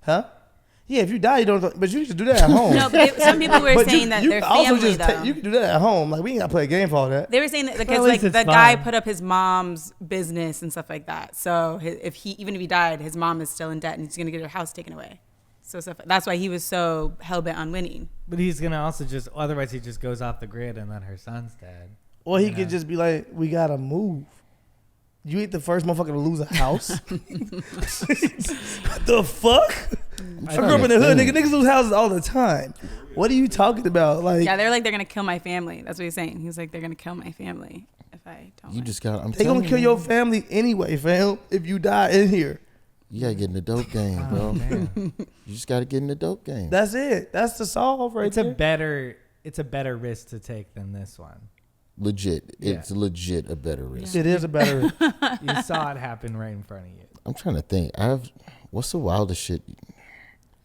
Speaker 2: Huh? Yeah, if you die, you don't. But you can do that at home.
Speaker 4: No, but some people were
Speaker 2: But
Speaker 4: saying that their family though.
Speaker 2: you can do that at home. Like we ain't gotta play a game for all that.
Speaker 4: They were saying that because
Speaker 1: Well, at
Speaker 4: like
Speaker 1: least
Speaker 4: the
Speaker 1: it's
Speaker 4: guy
Speaker 1: fine.
Speaker 4: put up his mom's business and stuff like that. So even if he died, his mom is still in debt and he's gonna get her house taken away. So stuff, that's why he was so hell bent on winning.
Speaker 1: But he's gonna also just otherwise he just goes off the grid and then her son's dead.
Speaker 2: Or he could just be like, we gotta move. You ain't the first motherfucker to lose a house. What the fuck? I grew up in the hood, nigga. Niggas lose houses all the time. What are you talking about? Like,
Speaker 4: Yeah, they're gonna kill my family. That's what he's saying. He's like, they're gonna kill my family if I don't.
Speaker 3: You
Speaker 4: win.
Speaker 3: just got.
Speaker 2: they gonna kill your family anyway, fam. If you die in here,
Speaker 3: You gotta get in the dope game,
Speaker 1: Oh,
Speaker 3: bro.
Speaker 1: man.
Speaker 3: You just gotta get in the dope game.
Speaker 2: that's it. That's the solve right
Speaker 1: It's a
Speaker 2: there.
Speaker 1: better risk to take than this one.
Speaker 3: Legit.
Speaker 1: Yeah.
Speaker 3: It's legit a better risk.
Speaker 2: It is a better.
Speaker 1: You saw it happen right in front of you.
Speaker 3: I'm trying to think. What's the wildest shit? I'm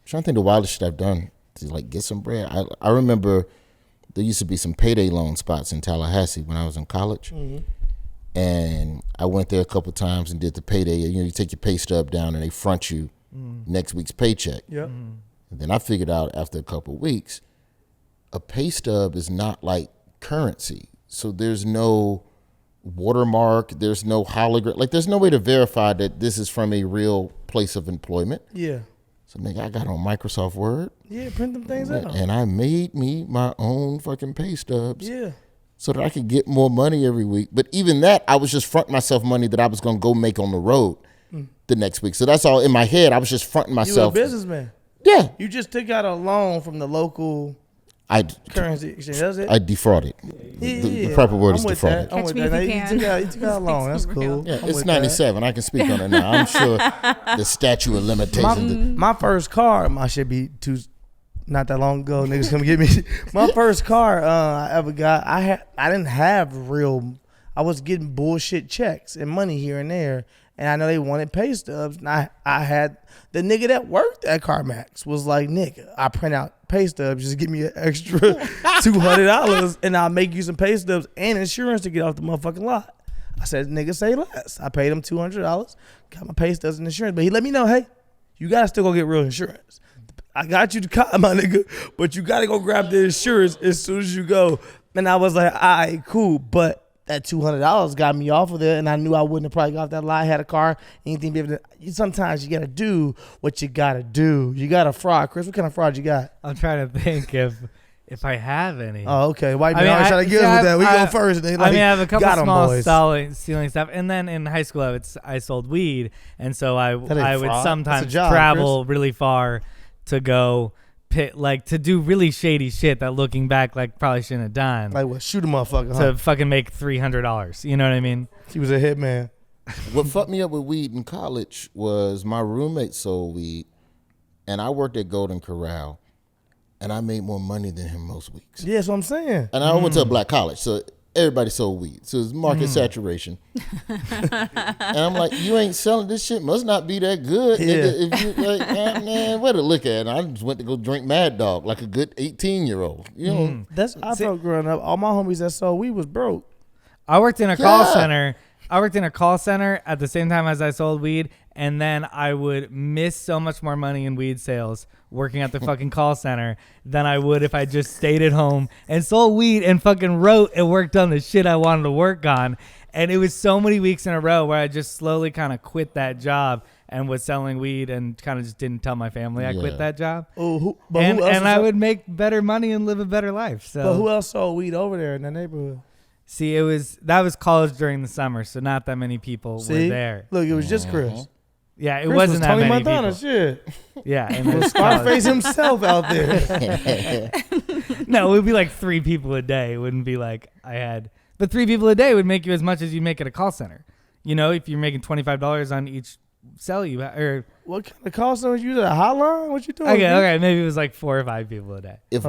Speaker 3: trying to think the wildest shit I've done to like get some bread. I remember there used to be some payday loan spots in Tallahassee when I was in college. And I went there a couple times and did the payday. You know, you take your pay stub down and they front you next week's paycheck.
Speaker 2: Yep.
Speaker 3: And then I figured out after a couple weeks, a pay stub is not like currency. So there's no watermark, there's no hologram. Like there's no way to verify that this is from a real place of employment.
Speaker 2: Yeah.
Speaker 3: So nigga, I got on Microsoft Word
Speaker 2: Yeah. Print them things out.
Speaker 3: and I made me my own fucking pay stubs
Speaker 2: Yeah.
Speaker 3: so that I could get more money every week. But even that, I was just fronting myself money that I was gonna go make on the road the next week. So that's all in my head. I was just fronting
Speaker 2: You a
Speaker 3: myself.
Speaker 2: businessman.
Speaker 3: Yeah.
Speaker 2: You just took out a loan from the local
Speaker 3: I
Speaker 2: currency exchange. That's it.
Speaker 3: defrauded. The proper word
Speaker 2: I'm
Speaker 3: is
Speaker 2: with
Speaker 3: defrauded.
Speaker 2: that. I'm
Speaker 4: Catch
Speaker 2: with
Speaker 4: me
Speaker 2: that.
Speaker 4: if
Speaker 2: Now,
Speaker 4: you
Speaker 2: you
Speaker 4: can.
Speaker 2: took out a loan. That's cool.
Speaker 3: Yeah,
Speaker 2: I'm
Speaker 3: it's
Speaker 2: with
Speaker 3: 97. I can speak on it now. I'm sure the statute of limitations.
Speaker 2: My first car, my shit be not that long ago. Niggas come get me. My first car I ever got, I didn't have real. I was getting bullshit checks and money here and there, and I know they wanted pay stubs. And I had the nigga that worked at CarMax was like, nigga, I print out pay stubs, just give me an extra $200 and I'll make you some pay stubs and insurance to get off the motherfucking lot. I said, nigga, say less. I paid him $200, got my pay stubs and insurance, but he let me know, hey, you gotta still go get real insurance. I got you the car, my nigga, but you gotta go grab the insurance as soon as you go. And I was like, all right, cool, but that $200 got me off of there, and I knew I wouldn't have probably got off that lot. I had a car, anything. Sometimes you gotta do what you gotta do. You got a fraud, Chris. What kind of fraud you got?
Speaker 1: I'm trying to think if I have any.
Speaker 2: Oh, okay. White
Speaker 1: I
Speaker 2: man
Speaker 1: mean,
Speaker 2: always
Speaker 1: I-
Speaker 2: trying to get
Speaker 1: yeah,
Speaker 2: us with that. We
Speaker 1: I-
Speaker 2: go first. They
Speaker 1: I
Speaker 2: like,
Speaker 1: mean, I have a couple
Speaker 2: got 'em,
Speaker 1: small
Speaker 2: boys.
Speaker 1: stealing stuff, and then in high school, I sold weed, and so I
Speaker 2: ain't
Speaker 1: would
Speaker 2: fraud. That's a
Speaker 1: sometimes
Speaker 2: job,
Speaker 1: travel really far to go to do really shady shit that looking back like probably shouldn't have done
Speaker 2: Like what? Shoot a motherfucker.
Speaker 1: to
Speaker 2: Huh?
Speaker 1: fucking make $300. You know what I mean?
Speaker 2: He was a hitman.
Speaker 3: What fucked me up with weed in college was my roommate sold weed, and I worked at Golden Corral, and I made more money than him most weeks.
Speaker 2: Yeah, that's what I'm saying.
Speaker 3: And I went to a black college, so everybody sold weed. So it's market saturation. And I'm like, you ain't selling this shit, must not be that good.
Speaker 2: Yeah.
Speaker 3: Nigga. If you like, man, where to look at it? And I just went to go drink Mad Dog like a good 18-year-old. You know,
Speaker 2: That's I felt growing up. All my homies that sold weed was broke.
Speaker 1: I worked in a call
Speaker 3: Yeah.
Speaker 1: center. I worked in a call center at the same time as I sold weed, and then I would miss so much more money in weed sales working at the fucking call center than I would if I just stayed at home and sold weed and fucking wrote and worked on the shit I wanted to work on. And it was so many weeks in a row where I just slowly kind of quit that job and was selling weed and kind of just didn't tell my family I quit
Speaker 3: Yeah.
Speaker 1: that job.
Speaker 2: Oh, who
Speaker 1: And
Speaker 2: else?
Speaker 1: I would make better money and live a better life. So
Speaker 2: But who else sold weed over there in the neighborhood?
Speaker 1: see, that was college during the summer, so not that many people were there.
Speaker 2: Look, it was just Chris.
Speaker 1: Yeah, it
Speaker 2: Chris
Speaker 1: wasn't
Speaker 2: was
Speaker 1: that
Speaker 2: Tony
Speaker 1: many
Speaker 2: Montana,
Speaker 1: people.
Speaker 2: shit.
Speaker 1: Yeah, and it was
Speaker 2: Scarface himself out there.
Speaker 1: No, it would be like 3 people a day. It wouldn't be like I had. But 3 people a day would make you as much as you make at a call center. You know, if you're making $25 on each cell you or
Speaker 2: What kind of call center you at? A hotline? What you doing?
Speaker 1: okay, maybe it was like 4 or 5 people a day.
Speaker 3: if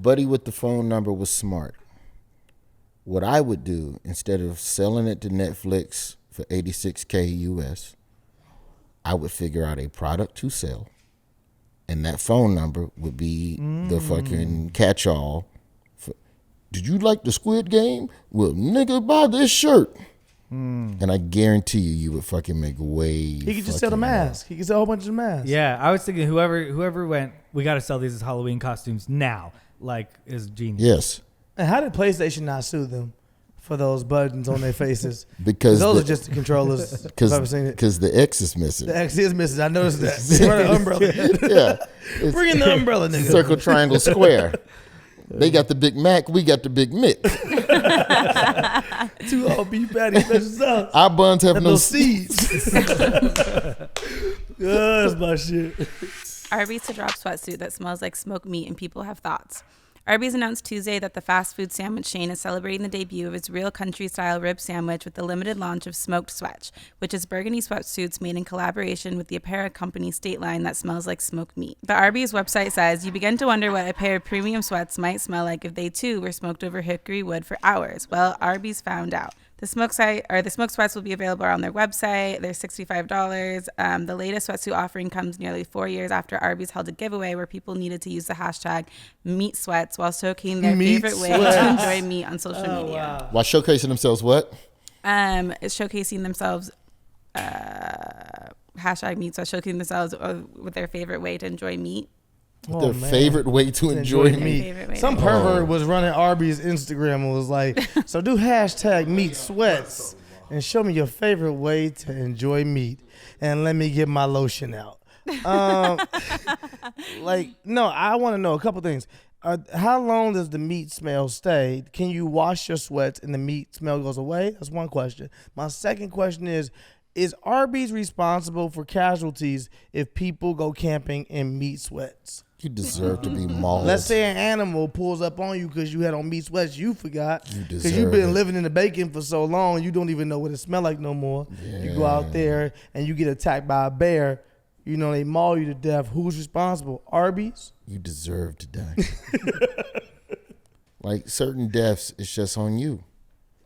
Speaker 3: Buddy with the phone number was smart, What I would do, instead of selling it to Netflix for $86K US, I would figure out a product to sell. And that phone number would be the fucking catch-all. Did you like the Squid Game? Well, nigga, buy this shirt. And I guarantee you would fucking make way.
Speaker 2: He could just sell the mask. He could sell a whole bunch of masks.
Speaker 1: Yeah, I was thinking whoever went, we got to sell these as Halloween costumes now, like, is genius.
Speaker 3: Yes.
Speaker 2: And how did PlayStation not sue them for those buttons on their faces?
Speaker 3: Because
Speaker 2: those are just the controllers.
Speaker 3: Because the X is missing.
Speaker 2: The X is missing. I noticed that. They run an umbrella.
Speaker 3: Yeah.
Speaker 2: Bring in the umbrella, nigga.
Speaker 3: Circle, triangle, square. They got the Big Mac. We got the Big Mick.
Speaker 2: 2 all beef patties, special sauce.
Speaker 3: Our buns have no
Speaker 2: seeds. That's my shit.
Speaker 4: Arby's to drop sweatsuit that smells like smoked meat and people have thoughts. Arby's announced Tuesday that the fast food sandwich chain is celebrating the debut of its real country-style rib sandwich with the limited launch of Smoked Sweat, which is burgundy sweatsuits made in collaboration with the apparel company State Line that smells like smoked meat. The Arby's website says, you begin to wonder what a pair of premium sweats might smell like if they too were smoked over hickory wood for hours. Well, Arby's found out. The smoked sweats will be available on their website. They're $65. The latest sweatsuit offering comes nearly 4 years after Arby's held a giveaway where people needed to use the hashtag #MeatSweats while showcasing their favorite way to enjoy meat on social media.
Speaker 2: Wow.
Speaker 3: While showcasing themselves what?
Speaker 4: It's showcasing themselves, #MeatSweats, showcasing themselves with their favorite way to enjoy meat.
Speaker 3: Their favorite way to enjoy meat.
Speaker 2: Some pervert was running Arby's Instagram and was like, so do #MeatSweats and show me your favorite way to enjoy meat. And let me get my lotion out. No, I want to know a couple things. How long does the meat smell stay? Can you wash your sweats and the meat smell goes away? That's one question. My second question is Arby's responsible for casualties if people go camping in meat sweats?
Speaker 3: You deserve to be mauled.
Speaker 2: Let's say an animal pulls up on you because you had on meat sweats. You forgot.
Speaker 3: You
Speaker 2: because
Speaker 3: deserve
Speaker 2: you've been
Speaker 3: it.
Speaker 2: living in the bacon for so long, you don't even know what it smell like no more.
Speaker 3: Yeah.
Speaker 2: You go out there and you get attacked by a bear. You know, they maul you to death. Who's responsible? Arby's?
Speaker 3: You deserve to die. Like certain deaths, it's just on you.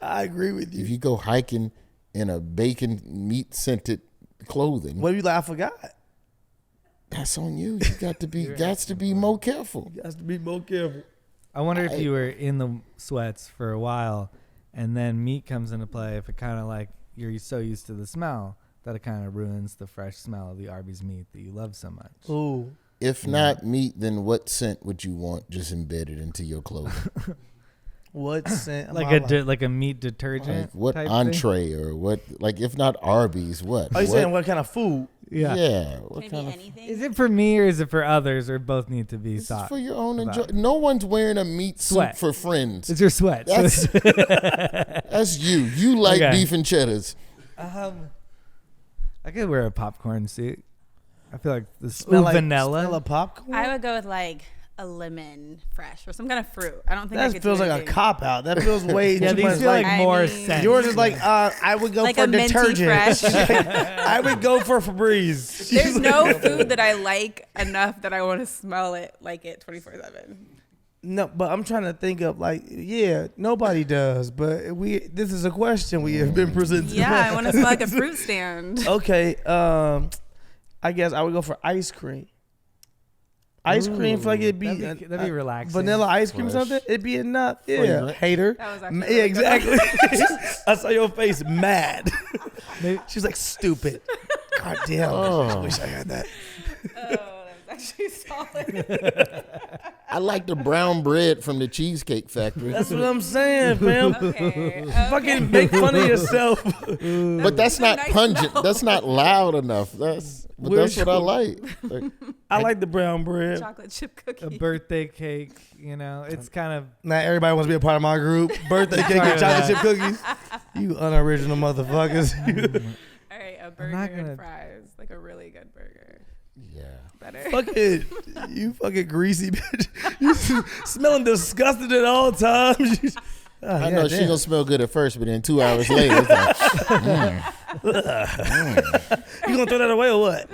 Speaker 2: I agree with you.
Speaker 3: If you go hiking in a bacon meat scented clothing,
Speaker 2: What if you like, I forgot?
Speaker 3: that's on you. You got to be more careful.
Speaker 2: You have to be more careful.
Speaker 1: I wonder if you were in the sweats for a while and then meat comes into play, if it kind of like you're so used to the smell that it kind of ruins the fresh smell of the Arby's meat that you love so much.
Speaker 2: Ooh.
Speaker 3: If not meat, then what scent would you want just embedded into your clothing?
Speaker 2: What scent?
Speaker 1: Like a meat detergent.
Speaker 3: Like what
Speaker 1: type
Speaker 3: entree or what? Like if not Arby's, what?
Speaker 2: Are you saying what kind of food?
Speaker 1: thing? Yeah.
Speaker 3: Yeah. What
Speaker 4: Can it
Speaker 3: kind
Speaker 4: be
Speaker 3: of?
Speaker 4: anything?
Speaker 1: Is it for me or is it for others, or both need to be
Speaker 3: This is
Speaker 1: thought?
Speaker 3: for your own
Speaker 1: about?
Speaker 3: enjoy. No one's wearing a meat suit
Speaker 1: Sweat.
Speaker 3: for friends.
Speaker 1: It's your sweat.
Speaker 3: That's that's you. You like
Speaker 1: Okay.
Speaker 3: beef and cheddars.
Speaker 1: I could wear a popcorn suit. I feel like the
Speaker 2: Smell
Speaker 1: vanilla.
Speaker 2: Smell of popcorn?
Speaker 4: I would go with like a lemon fresh or some kind of fruit. I don't think I
Speaker 2: That
Speaker 4: could
Speaker 2: feels
Speaker 4: do
Speaker 2: like a
Speaker 4: anything.
Speaker 2: cop out. That feels way
Speaker 1: Yeah,
Speaker 2: too
Speaker 1: these
Speaker 2: much
Speaker 1: feel like
Speaker 4: I
Speaker 1: more
Speaker 4: mean-
Speaker 1: scent.
Speaker 2: Yours is like, I would go
Speaker 4: Like
Speaker 2: for
Speaker 4: a minty
Speaker 2: detergent.
Speaker 4: fresh.
Speaker 2: I would go for Febreze.
Speaker 4: There's no food that I like enough that I want to smell it like it 24/7.
Speaker 2: No, but I'm trying to think of nobody does. But this is a question we have been presented.
Speaker 4: Yeah, I want to smell like a fruit stand.
Speaker 2: Okay, I guess I would go for ice cream. Ice cream, feel like it'd be
Speaker 1: That'd be relaxing.
Speaker 2: vanilla ice cream or
Speaker 3: Fresh.
Speaker 2: something. It'd be enough. Yeah,
Speaker 3: Fragrant.
Speaker 2: hater.
Speaker 4: That was actually
Speaker 2: Yeah,
Speaker 4: really good.
Speaker 2: exactly. I saw your face, mad.
Speaker 1: Maybe-
Speaker 2: She's like, stupid. God damn. I wish I had that.
Speaker 4: Oh, that was actually solid.
Speaker 3: I like the brown bread from the Cheesecake Factory.
Speaker 2: That's what I'm saying, fam.
Speaker 4: Okay.
Speaker 2: Fucking make fun of yourself.
Speaker 3: But that's not
Speaker 4: nice
Speaker 3: pungent.
Speaker 4: smell.
Speaker 3: That's not loud enough. That's what I like. Like,
Speaker 2: I like the brown bread.
Speaker 4: Chocolate chip cookie.
Speaker 1: a birthday cake, it's kind of
Speaker 2: Not everybody wants to be a part of my group. Birthday cake and chocolate chip cookies. You unoriginal motherfuckers.
Speaker 4: All right, a
Speaker 1: not
Speaker 4: burger
Speaker 1: gonna-
Speaker 4: and fries, like a really good burger.
Speaker 3: yeah.
Speaker 4: Better.
Speaker 2: Fucking, you fucking greasy bitch. You smelling disgusting at all times.
Speaker 3: I know she gonna smell good at first, but then 2 hours later, it's like,
Speaker 2: You gonna throw that away or what?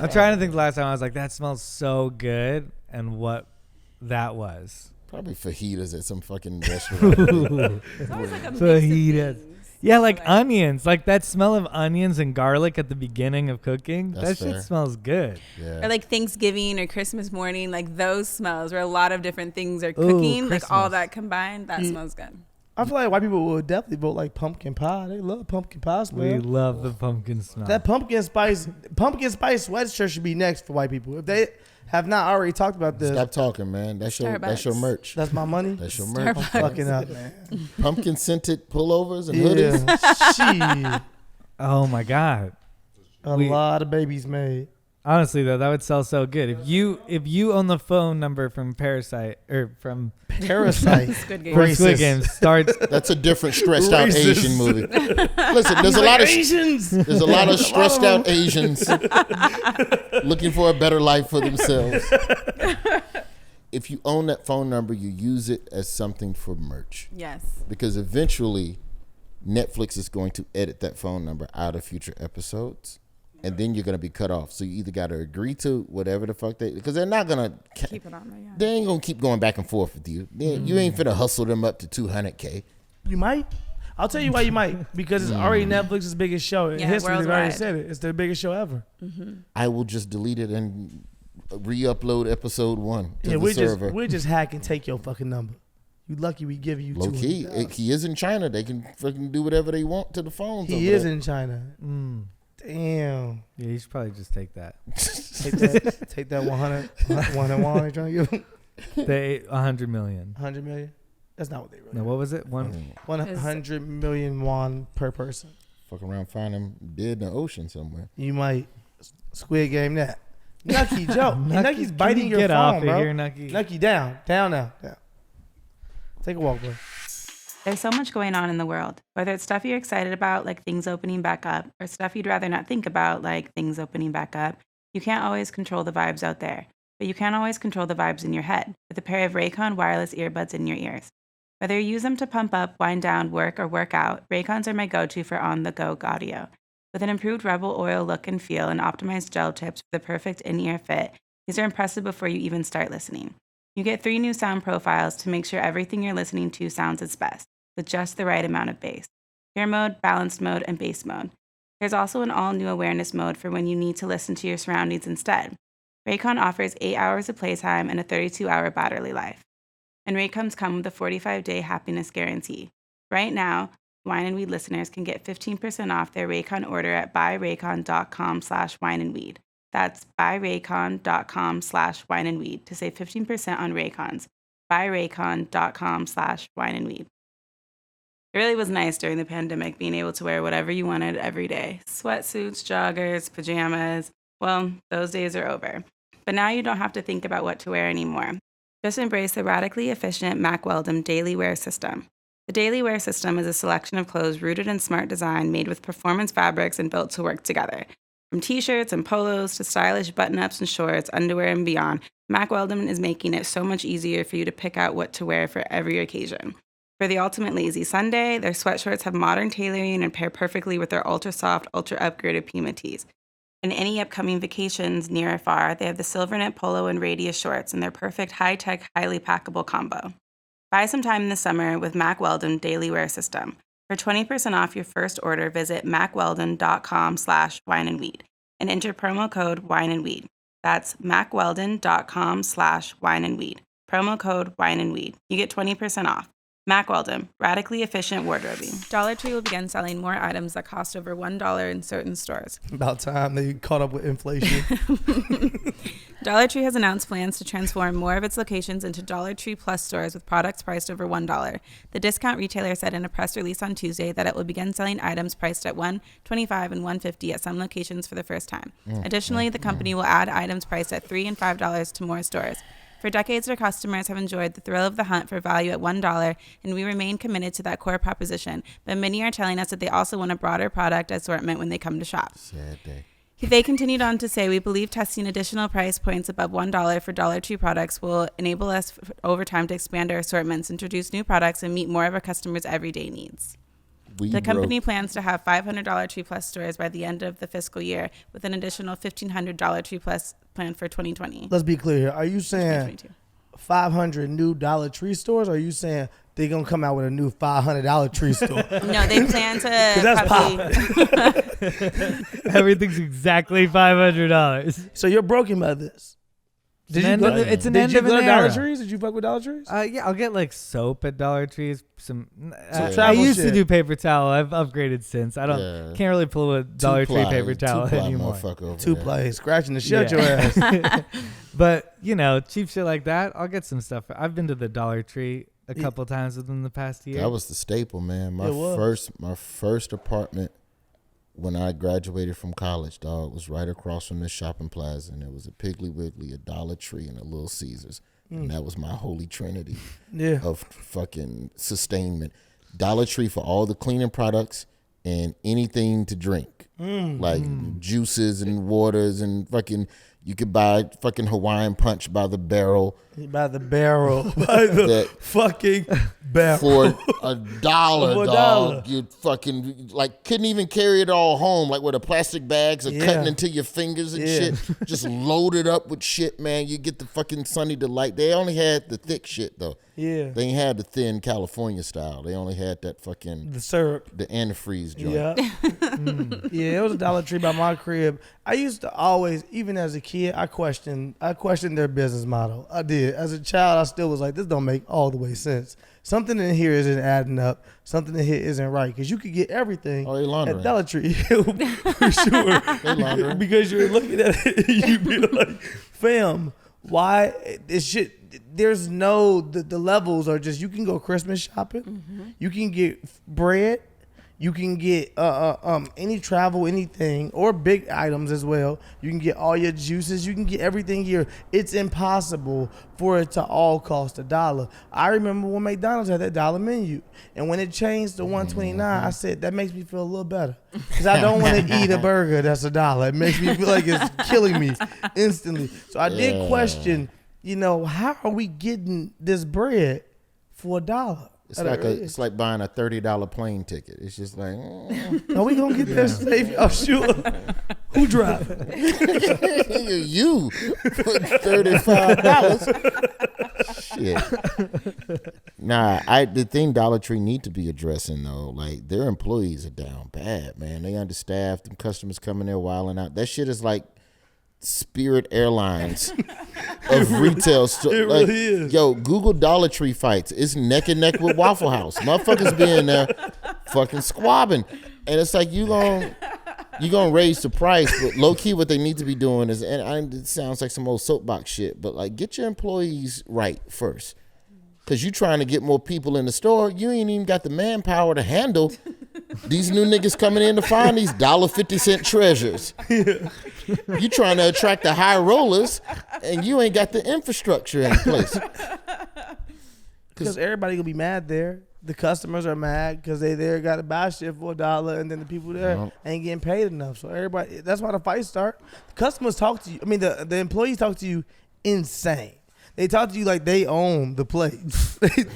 Speaker 1: I'm trying to think the last time I was like, that smells so good, and what that was.
Speaker 3: Probably fajitas at some fucking restaurant.
Speaker 4: It's always like a mix of
Speaker 1: Fajitas.
Speaker 4: things.
Speaker 1: Yeah, like onions. Like that smell of onions and garlic at the beginning of cooking.
Speaker 3: That's
Speaker 1: that shit
Speaker 3: fair.
Speaker 1: smells good.
Speaker 3: Yeah.
Speaker 4: Or like Thanksgiving or Christmas morning, like those smells where a lot of different things are cooking, like all
Speaker 1: Christmas.
Speaker 4: that combined, that smells good.
Speaker 2: I feel like white people would definitely vote like pumpkin pie. They love pumpkin pie smell.
Speaker 1: We love the pumpkin smell.
Speaker 2: That pumpkin spice sweatshirt should be next for white people. If they have not already talked about this,
Speaker 3: Stop talking, man. That's your
Speaker 4: Starbucks.
Speaker 3: merch.
Speaker 2: that's my money.
Speaker 3: That's your merch.
Speaker 2: I'm fucking up, man.
Speaker 3: Pumpkin scented pullovers and hoodies.
Speaker 2: Yeah, shit.
Speaker 1: Oh my god.
Speaker 2: A lot of babies made.
Speaker 1: Honestly though, that would sell so good. If you own the phone number from Parasite or from
Speaker 2: Parasite.
Speaker 4: Squid Game.
Speaker 1: from Squid
Speaker 2: Racist.
Speaker 1: Game starts
Speaker 3: That's a different stressed out
Speaker 2: Racist.
Speaker 3: Asian movie. Listen, there's a lot of stressed out Asians looking for a better life for themselves. If you own that phone number, you use it as something for merch.
Speaker 4: Yes.
Speaker 3: Because eventually Netflix is going to edit that phone number out of future episodes. And then you're going to be cut off. So you either got to agree to whatever the fuck because they're not going to
Speaker 4: Keep it on there, yeah.
Speaker 3: they ain't going to keep going back and forth with you. You ain't finna hustle them up to 200K.
Speaker 2: You might. I'll tell you why you might. Because it's already Netflix's biggest show in
Speaker 4: Yeah,
Speaker 2: history. They've already
Speaker 4: worldwide.
Speaker 2: said it. It's their biggest show ever.
Speaker 3: I will just delete it and re-upload episode 1 to
Speaker 2: Yeah,
Speaker 3: the server.
Speaker 2: we'll just hack and take your fucking number. You lucky we give you
Speaker 3: Low key,
Speaker 2: $200.
Speaker 3: he is in China. They can fucking do whatever they want to the phones.
Speaker 2: He
Speaker 3: over
Speaker 2: is
Speaker 3: there.
Speaker 2: in China. Damn.
Speaker 1: yeah, you should probably just take that.
Speaker 2: Take that 100 they're trying to give him.
Speaker 1: They 100 million.
Speaker 2: 100 million. That's not what they really.
Speaker 1: No, what was it?
Speaker 2: 100 million won per person.
Speaker 3: Fuck around, find him dead in the ocean somewhere.
Speaker 2: You might Squid Game that. Nucky, Joe. Nucky's
Speaker 1: Can
Speaker 2: biting
Speaker 1: you
Speaker 2: your
Speaker 1: get
Speaker 2: phone,
Speaker 1: off of
Speaker 2: bro.
Speaker 1: here, Nucky.
Speaker 2: Nucky, down now. Down. Take a walk, bro.
Speaker 4: There's so much going on in the world, whether it's stuff you're excited about, like things opening back up, or stuff you'd rather not think about, like things opening back up. You can't always control the vibes out there, but you can always control the vibes in your head with a pair of Raycon wireless earbuds in your ears. Whether you use them to pump up, wind down, work, or work out, Raycons are my go-to for on-the-go audio. With an improved Rebel Oil look and feel and optimized gel tips for the perfect in-ear fit, these are impressive before you even start listening. You get 3 new sound profiles to make sure everything you're listening to sounds its best, with just the right amount of bass. Pure mode, balanced mode, and bass mode. There's also an all-new awareness mode for when you need to listen to your surroundings instead. Raycon offers 8 hours of playtime and a 32-hour battery life. And Raycons come with a 45-day happiness guarantee. Right now, Wine and Weed listeners can get 15% off their Raycon order at buyraycon.com/wineandweed. That's buyraycon.com/wineandweed to save 15% on Raycons. buyraycon.com/wineandweed. It really was nice during the pandemic being able to wear whatever you wanted every day. Sweatsuits, joggers, pajamas. Well, those days are over. But now you don't have to think about what to wear anymore. Just embrace the radically efficient Mack Weldon Daily Wear System. The Daily Wear System is a selection of clothes rooted in smart design made with performance fabrics and built to work together. From t-shirts and polos to stylish button-ups and shorts, underwear and beyond, Mack Weldon is making it so much easier for you to pick out what to wear for every occasion. For the ultimate lazy Sunday, their sweatshirts have modern tailoring and pair perfectly with their ultra-soft, ultra-upgraded Puma tees. In any upcoming vacations, near or far, they have the Silvernet Polo and Radius shorts in their perfect high-tech, highly packable combo. Buy some time this summer with Mack Weldon Daily Wear System. For 20% off your first order, visit mackweldon.com/wineandweed and enter promo code wineandweed. That's mackweldon.com/wineandweed. Promo code wineandweed. You get 20% off. Mack Weldon, radically efficient wardrobing. Dollar Tree will begin selling more items that cost over $1 in certain stores.
Speaker 2: About time they caught up with inflation.
Speaker 4: Dollar Tree has announced plans to transform more of its locations into Dollar Tree Plus stores with products priced over $1. The discount retailer said in a press release on Tuesday that it will begin selling items priced at $1.25 and $1.50 at some locations for the first time. Additionally, the company will add items priced at $3 and $5 to more stores. For decades, our customers have enjoyed the thrill of the hunt for value at $1, and we remain committed to that core proposition. But many are telling us that they also want a broader product assortment when they come to shop.
Speaker 3: Sad day.
Speaker 4: They continued on to say, we believe testing additional price points above $1 for Dollar Tree products will enable us over time to expand our assortments, introduce new products, and meet more of our customers' everyday needs. The company plans to have 500 Dollar Tree Plus stores by the end of the fiscal year, with an additional 1,500 Dollar Tree Plus planned for 2020.
Speaker 2: Let's be clear here. Are you saying
Speaker 4: 2022.
Speaker 2: 500 new Dollar Tree stores, or are you saying they're going to come out with a new $500 tree store?
Speaker 4: No, they plan to
Speaker 2: That's
Speaker 4: probably.
Speaker 1: Everything's exactly $500.
Speaker 2: So you're broken by this.
Speaker 1: It's an end of
Speaker 2: Did you
Speaker 1: an
Speaker 2: go to Dollar
Speaker 1: era.
Speaker 2: Trees? Did you fuck with Dollar Trees?
Speaker 1: Yeah, I'll get like soap at Dollar Trees. I
Speaker 2: travel
Speaker 1: used to
Speaker 2: shit.
Speaker 1: do paper towel. I've upgraded since. I can't really pull a Dollar Tree paper towel anymore.
Speaker 2: Two plays, scratching the shit out your ass.
Speaker 1: But cheap shit like that, I'll get some stuff. I've been to the Dollar Tree a couple times within the past year.
Speaker 3: That was the staple, man. My first apartment when I graduated from college, dog, was right across from this shopping plaza, and it was a Piggly Wiggly, a Dollar Tree, and a Little Caesars. And that was my holy trinity of fucking sustainment. Dollar Tree for all the cleaning products and anything to drink. Like juices and waters and fucking, you could buy fucking Hawaiian Punch by the barrel.
Speaker 2: By the barrel. By the fucking barrel.
Speaker 3: For $1, dog. You fucking, like, couldn't even carry it all home. Like, where the plastic bags are cutting into your fingers and shit. Just loaded up with shit, man. You get the fucking Sunny Delight. They only had the thick shit, though.
Speaker 2: Yeah.
Speaker 3: They ain't had the thin California style. They only had that fucking...
Speaker 2: the syrup.
Speaker 3: The antifreeze joint.
Speaker 2: Yeah. Yeah, it was a Dollar Tree by my crib. I used to always, even as a kid, I questioned their business model. I did. As a child, I still was like, this don't make all the way sense. Something in here isn't adding up. Something in here isn't right. Because you could get everything at Dollar Tree. For sure. Because you're looking at it and you be like, fam, why this shit? There's no, the levels are just, you can go Christmas shopping. You can get bread. You can get any travel, anything, or big items as well. You can get all your juices. You can get everything here. It's impossible for it to all cost $1. I remember when McDonald's had that dollar menu. And when it changed to $1.29, I said, that makes me feel a little better. Because I don't want to eat a burger that's $1. It makes me feel like it's killing me instantly. So I did question, how are we getting this bread for $1?
Speaker 3: It's like buying a $30 plane ticket. It's just like,
Speaker 2: are we gonna get that safe? Oh, sure. Who driving?
Speaker 3: You for $35. Shit. Nah, the thing Dollar Tree need to be addressing though, like their employees are down bad, man. They understaffed. Them customers coming there wilding out. That shit is like Spirit Airlines of retail store.
Speaker 2: It
Speaker 3: like,
Speaker 2: really is.
Speaker 3: Yo, Google Dollar Tree fights. It's neck and neck with Waffle House. Motherfuckers be in there fucking squabbing. And it's like you gonna raise the price, but low key what they need to be doing is, it sounds like some old soapbox shit, but like get your employees right first. Cause you trying to get more people in the store, you ain't even got the manpower to handle these new niggas coming in to find these $1.50 treasures. You trying to attract the high rollers, and you ain't got the infrastructure in place.
Speaker 2: Because everybody gonna be mad there. The customers are mad because they there got to buy shit for $1, and then the people there ain't getting paid enough. So everybody, that's why the fights start. The customers talk to you. I mean, the employees talk to you insane. They talk to you like they own the place. Like,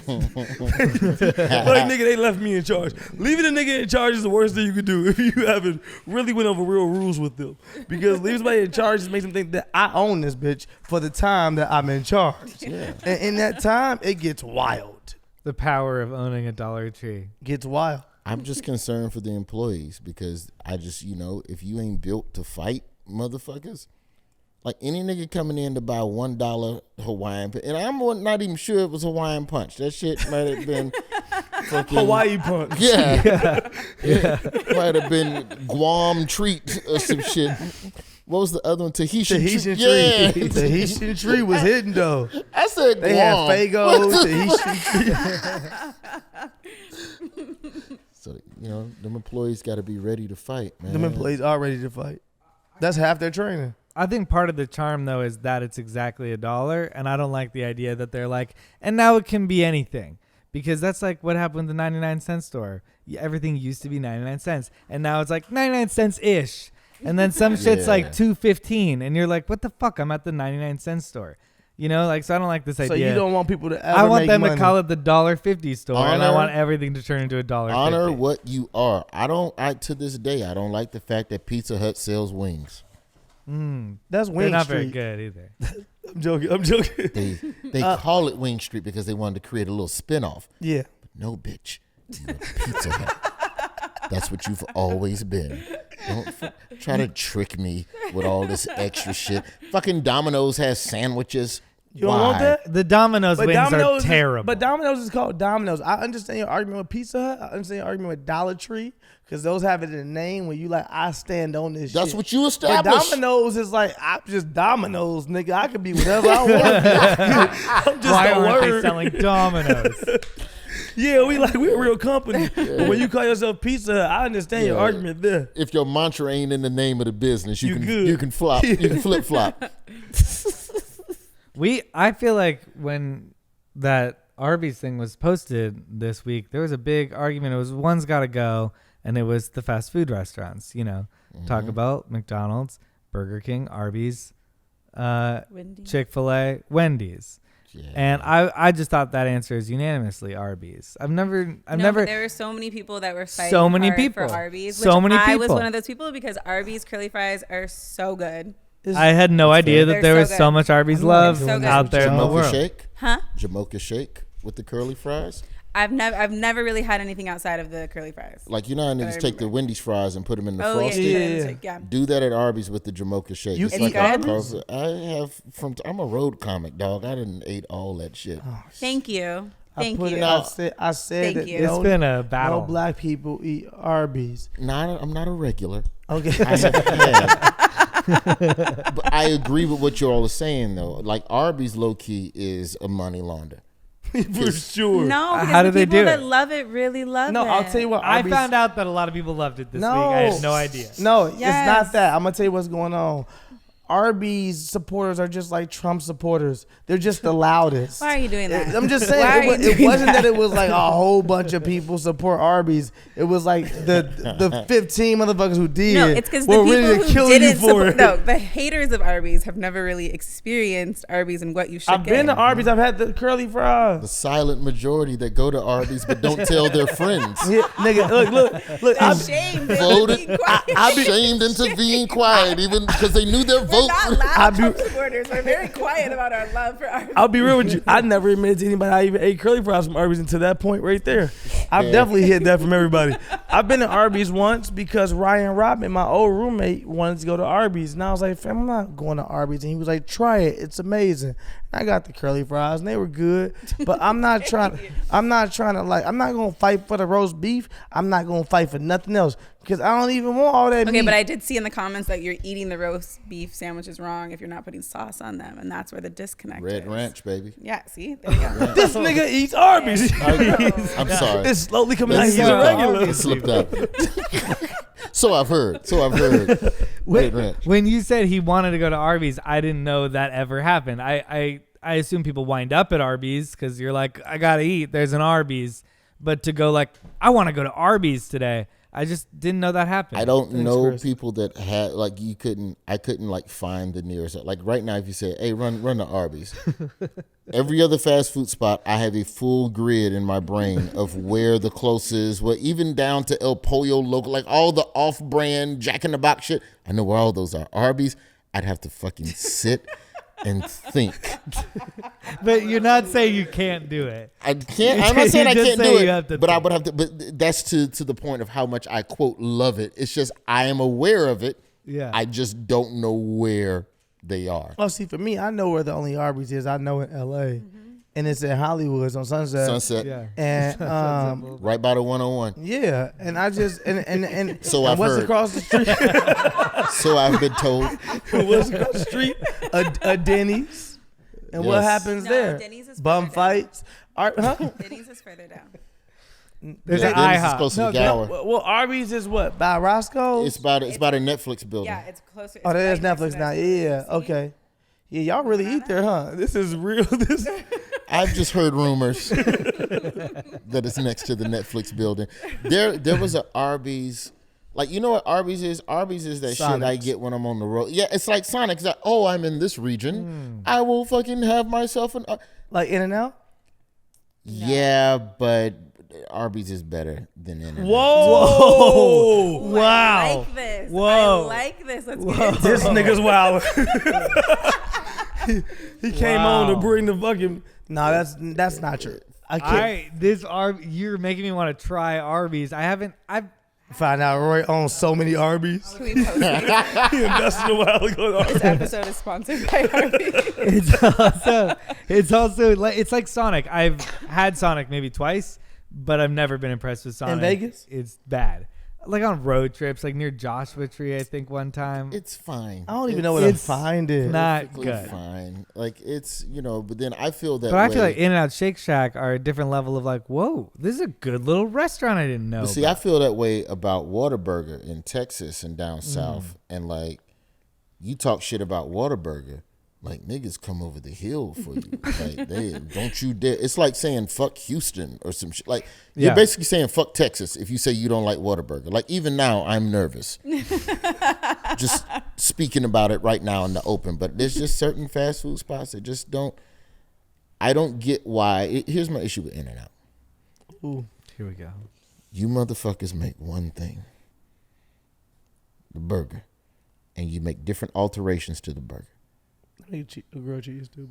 Speaker 2: nigga, they left me in charge. Leaving a nigga in charge is the worst thing you could do if you haven't really went over real rules with them. Because leaving somebody in charge just makes them think that I own this bitch for the time that I'm in charge. Yeah. And in that time, it gets wild.
Speaker 1: The power of owning a Dollar Tree.
Speaker 2: Gets wild.
Speaker 3: I'm just concerned for the employees because I just, if you ain't built to fight motherfuckers, like any nigga coming in to buy $1 Hawaiian, and I'm not even sure it was Hawaiian Punch. That shit might have been fucking
Speaker 2: Hawaii Punch.
Speaker 3: Yeah. Might have been Guam Treat or some shit. What was the other one? Tahitian Tree.
Speaker 2: Yeah. Tahitian Tree was hidden though.
Speaker 3: I said
Speaker 2: they
Speaker 3: Guam.
Speaker 2: had Fago, Tahitian Tree.
Speaker 3: So, them employees got to be ready to fight, man.
Speaker 2: Them employees are ready to fight. That's half their training.
Speaker 1: I think part of the charm, though, is that it's exactly $1, and I don't like the idea that they're like, and now it can be anything, because that's like what happened with the 99-cent store. Everything used to be 99 cents, and now it's like 99 cents-ish, and then some shit's like $2.15, and you're like, what the fuck? I'm at the 99-cent store. So I don't like this idea.
Speaker 2: So you don't want people to ever
Speaker 1: I want
Speaker 2: make
Speaker 1: them
Speaker 2: money.
Speaker 1: to call it the $1.50 store, and I want everything to turn into $1.50.
Speaker 3: Honor what you are. To this day, I don't like the fact that Pizza Hut sells wings.
Speaker 2: That's Wing
Speaker 1: They're not
Speaker 2: Street.
Speaker 1: very good either.
Speaker 2: I'm joking.
Speaker 3: They call it Wing Street because they wanted to create a little spinoff.
Speaker 2: Yeah.
Speaker 3: But no, bitch. You're a Pizza Hut. That's what you've always been. Don't try to trick me with all this extra shit. Fucking Domino's has sandwiches.
Speaker 2: You don't want that?
Speaker 1: The Domino's wings are terrible.
Speaker 2: But Domino's is called Domino's. I understand your argument with Pizza Hut. I understand your argument with Dollar Tree because those have it in the name where you like, I stand on this
Speaker 3: That's
Speaker 2: shit.
Speaker 3: what you
Speaker 2: But
Speaker 3: established.
Speaker 2: Domino's is like, I'm just Domino's, nigga. I could be whatever I want. I'm just
Speaker 1: Why
Speaker 2: a
Speaker 1: aren't they
Speaker 2: word.
Speaker 1: selling Domino's?
Speaker 2: Yeah, we're a real company. But when you call yourself Pizza Hut, I understand your argument there.
Speaker 3: If your mantra ain't in the name of the business, you
Speaker 2: good.
Speaker 3: can flop. You can flip flop.
Speaker 1: I feel like when that Arby's thing was posted this week, there was a big argument. It was one's got to go, and it was the fast food restaurants. Taco Bell, McDonald's, Burger King, Arby's, Chick-fil-A, Wendy's. Yeah. And I just thought that answer is unanimously Arby's. I've never.
Speaker 4: But there were so many people that were fighting for Arby's. I was one of those people because Arby's curly fries are so good.
Speaker 1: I had no idea that there was so much Arby's love out there in the world.
Speaker 3: Jamocha shake with the curly fries.
Speaker 4: I've never really had anything outside of the curly fries.
Speaker 3: Like, you know how niggas take the Wendy's fries and put them in the frosted?
Speaker 4: Yeah.
Speaker 3: Do that at Arby's with the Jamocha shake.
Speaker 2: You eat Arby's?
Speaker 3: I'm a road comic, dog. I didn't eat all that shit.
Speaker 2: Oh,
Speaker 4: Thank you. I
Speaker 2: said that
Speaker 1: it's been a battle.
Speaker 2: No black people eat Arby's.
Speaker 3: I'm not a regular.
Speaker 2: Okay.
Speaker 3: I have had. But I agree with what you all are saying, though. Like, Arby's low-key is a money launder.
Speaker 2: For sure.
Speaker 4: No, because
Speaker 1: how do
Speaker 4: the
Speaker 1: they
Speaker 4: people
Speaker 1: do
Speaker 4: that
Speaker 1: it?
Speaker 4: love it really love it.
Speaker 2: No, I'll tell you what.
Speaker 1: I found out that a lot of people loved it this week. I had no idea.
Speaker 2: No, it's not that. I'm going to tell you what's going on. Arby's supporters are just like Trump supporters. They're just the loudest.
Speaker 4: Why are you doing that?
Speaker 2: I'm just saying, it wasn't that it was like a whole bunch of people support Arby's. It was like the 15 motherfuckers who did.
Speaker 4: No, it's because the people who didn't support. No, the haters of Arby's have never really experienced Arby's and what you should
Speaker 2: I've been to Arby's. I've had the curly fries.
Speaker 3: The silent majority that go to Arby's but don't tell their friends.
Speaker 2: Yeah, nigga, look.
Speaker 4: I'm shamed.
Speaker 3: I'm shamed into being quiet, even because they knew their vote.
Speaker 4: We're not loud Trump supporters. We're very quiet about our love for Arby's.
Speaker 2: I'll be real with you. I never admitted to anybody I even ate curly fries from Arby's until that point right there. I've definitely hid that from everybody. I've been to Arby's once because Ryan Robin, my old roommate, wanted to go to Arby's. And I was like, fam, I'm not going to Arby's. And he was like, try it. It's amazing. I got the curly fries and they were good. But I'm not trying to I'm not going to fight for the roast beef. I'm not going to fight for nothing else. Because I don't even want all that meat.
Speaker 4: Okay, but I did see in the comments that you're eating the roast beef sandwiches wrong if you're not putting sauce on them. And that's where the disconnect is.
Speaker 3: Red Ranch, baby.
Speaker 4: Yeah, see? There you go.
Speaker 2: This nigga eats Arby's.
Speaker 3: I'm sorry.
Speaker 2: It's slowly coming out. He's
Speaker 3: a
Speaker 2: regular.
Speaker 3: It slipped out. So I've heard. Red Ranch.
Speaker 1: When you said he wanted to go to Arby's, I didn't know that ever happened. I assume people wind up at Arby's because you're like, I got to eat. There's an Arby's. But to go like, I want to go to Arby's today. I just didn't know that happened.
Speaker 3: I don't know people that had like I couldn't like find the nearest. Like right now, if you say, "Hey, run to Arby's," every other fast food spot, I have a full grid in my brain of where the closest. Well, even down to El Pollo Loco, like all the off-brand Jack in the Box shit. I know where all those are. Arby's, I'd have to fucking sit and think.
Speaker 1: But you're not saying you can't do it.
Speaker 3: I can't. I'm not saying I can't do it, but I would have to. But that's to the point of how much I quote love it. It's just I am aware of it.
Speaker 1: Yeah.
Speaker 3: I just don't know where they are.
Speaker 2: Well, see, for me, I know where the only Arby's is. I know in L.A. And it's in Hollywood. It's on Sunset.
Speaker 1: Yeah.
Speaker 2: And
Speaker 3: right by the 101.
Speaker 2: Yeah, and I just and
Speaker 3: so I've
Speaker 2: what's
Speaker 3: heard.
Speaker 2: across the street?
Speaker 3: So I've been told.
Speaker 2: What's across the street? A Denny's. And what happens there?
Speaker 4: Denny's is
Speaker 2: bum fights.
Speaker 4: Denny's is further down.
Speaker 1: There's an
Speaker 3: Denny's is
Speaker 1: IHOP.
Speaker 3: close to the Gower.
Speaker 2: Well, Arby's is what? By Roscoe's?
Speaker 3: It's about a Netflix building.
Speaker 4: Yeah, it's closer.
Speaker 2: Oh, that is Netflix now. Yeah, okay. Yeah, y'all really eat there, huh? This is real.
Speaker 3: I've just heard rumors that it's next to the Netflix building. There was an Arby's. Like, you know what Arby's is? Arby's is that shit I get when I'm on the road. Yeah, it's like Sonic. It's like, oh, I'm in this region. I will fucking have myself an...
Speaker 2: like In-N-Out?
Speaker 3: Yeah, but Arby's is better than In-N-Out.
Speaker 2: Whoa!
Speaker 1: Wow.
Speaker 4: I like this.
Speaker 1: Whoa.
Speaker 4: I like this. Let's get into
Speaker 2: This nigga's wild. He came on to bring the fucking. Nah, that's not true. I can't.
Speaker 1: You're making me want to try Arby's. I've
Speaker 2: Find out Roy owns so many Arby's.
Speaker 4: Can we post it?
Speaker 2: He invested a while ago in Arby's.
Speaker 4: This episode is sponsored by Arby.
Speaker 1: it's like Sonic. I've had Sonic maybe twice, but I've never been impressed with Sonic.
Speaker 2: In Vegas?
Speaker 1: It's bad. Like on road trips, like near Joshua Tree, I think one time.
Speaker 3: It's fine.
Speaker 2: I don't even know what a find is.
Speaker 1: Not
Speaker 3: Perfectly
Speaker 1: good.
Speaker 3: fine. Like it's but then I feel that.
Speaker 1: But I feel like In-N-Out Shake Shack are a different level of like, whoa, this is a good little restaurant I didn't know.
Speaker 3: But see, I feel that way about Whataburger in Texas and down south, and like you talk shit about Whataburger. Like niggas come over the hill for you. Like they don't you dare. It's like saying fuck Houston or some shit. Like you're basically saying fuck Texas if you say you don't like Whataburger. Like even now I'm nervous. Just speaking about it right now in the open. But there's just certain fast food spots that just don't. I don't get why. Here's my issue with In-N-Out.
Speaker 2: Ooh,
Speaker 1: here we go.
Speaker 3: You motherfuckers make one thing, the burger, and you make different alterations to the burger.
Speaker 2: I need grilled cheese too.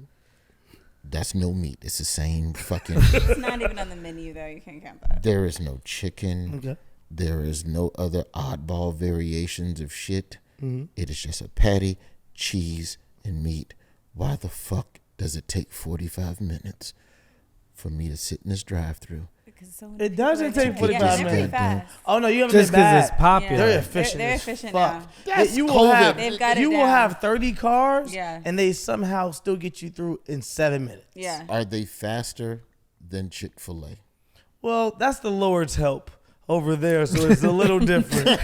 Speaker 3: That's no meat. It's the same fucking.
Speaker 4: It's not even on the menu, though. You can't count that.
Speaker 3: There is no chicken.
Speaker 2: Okay.
Speaker 3: There is no other oddball variations of shit.
Speaker 2: Mm-hmm.
Speaker 3: It is just a patty, cheese, and meat. Why the fuck does it take 45 minutes for me to sit in this drive-thru?
Speaker 2: It doesn't take 45
Speaker 4: they're
Speaker 2: minutes.
Speaker 4: pretty fast.
Speaker 2: Oh no, you haven't
Speaker 1: Just
Speaker 2: been bad.
Speaker 1: because it's popular.
Speaker 2: They're efficient.
Speaker 4: They're
Speaker 2: as
Speaker 4: efficient
Speaker 2: fuck.
Speaker 4: now.
Speaker 3: That's
Speaker 2: You will
Speaker 3: COVID.
Speaker 2: have
Speaker 4: They've got it
Speaker 2: you will
Speaker 4: down.
Speaker 2: have 30 cars,
Speaker 4: Yeah.
Speaker 2: and they somehow still get you through in 7 minutes.
Speaker 4: Yeah.
Speaker 3: Are they faster than Chick-fil-A?
Speaker 2: Well, that's the Lord's help over there, so it's a little different.
Speaker 4: They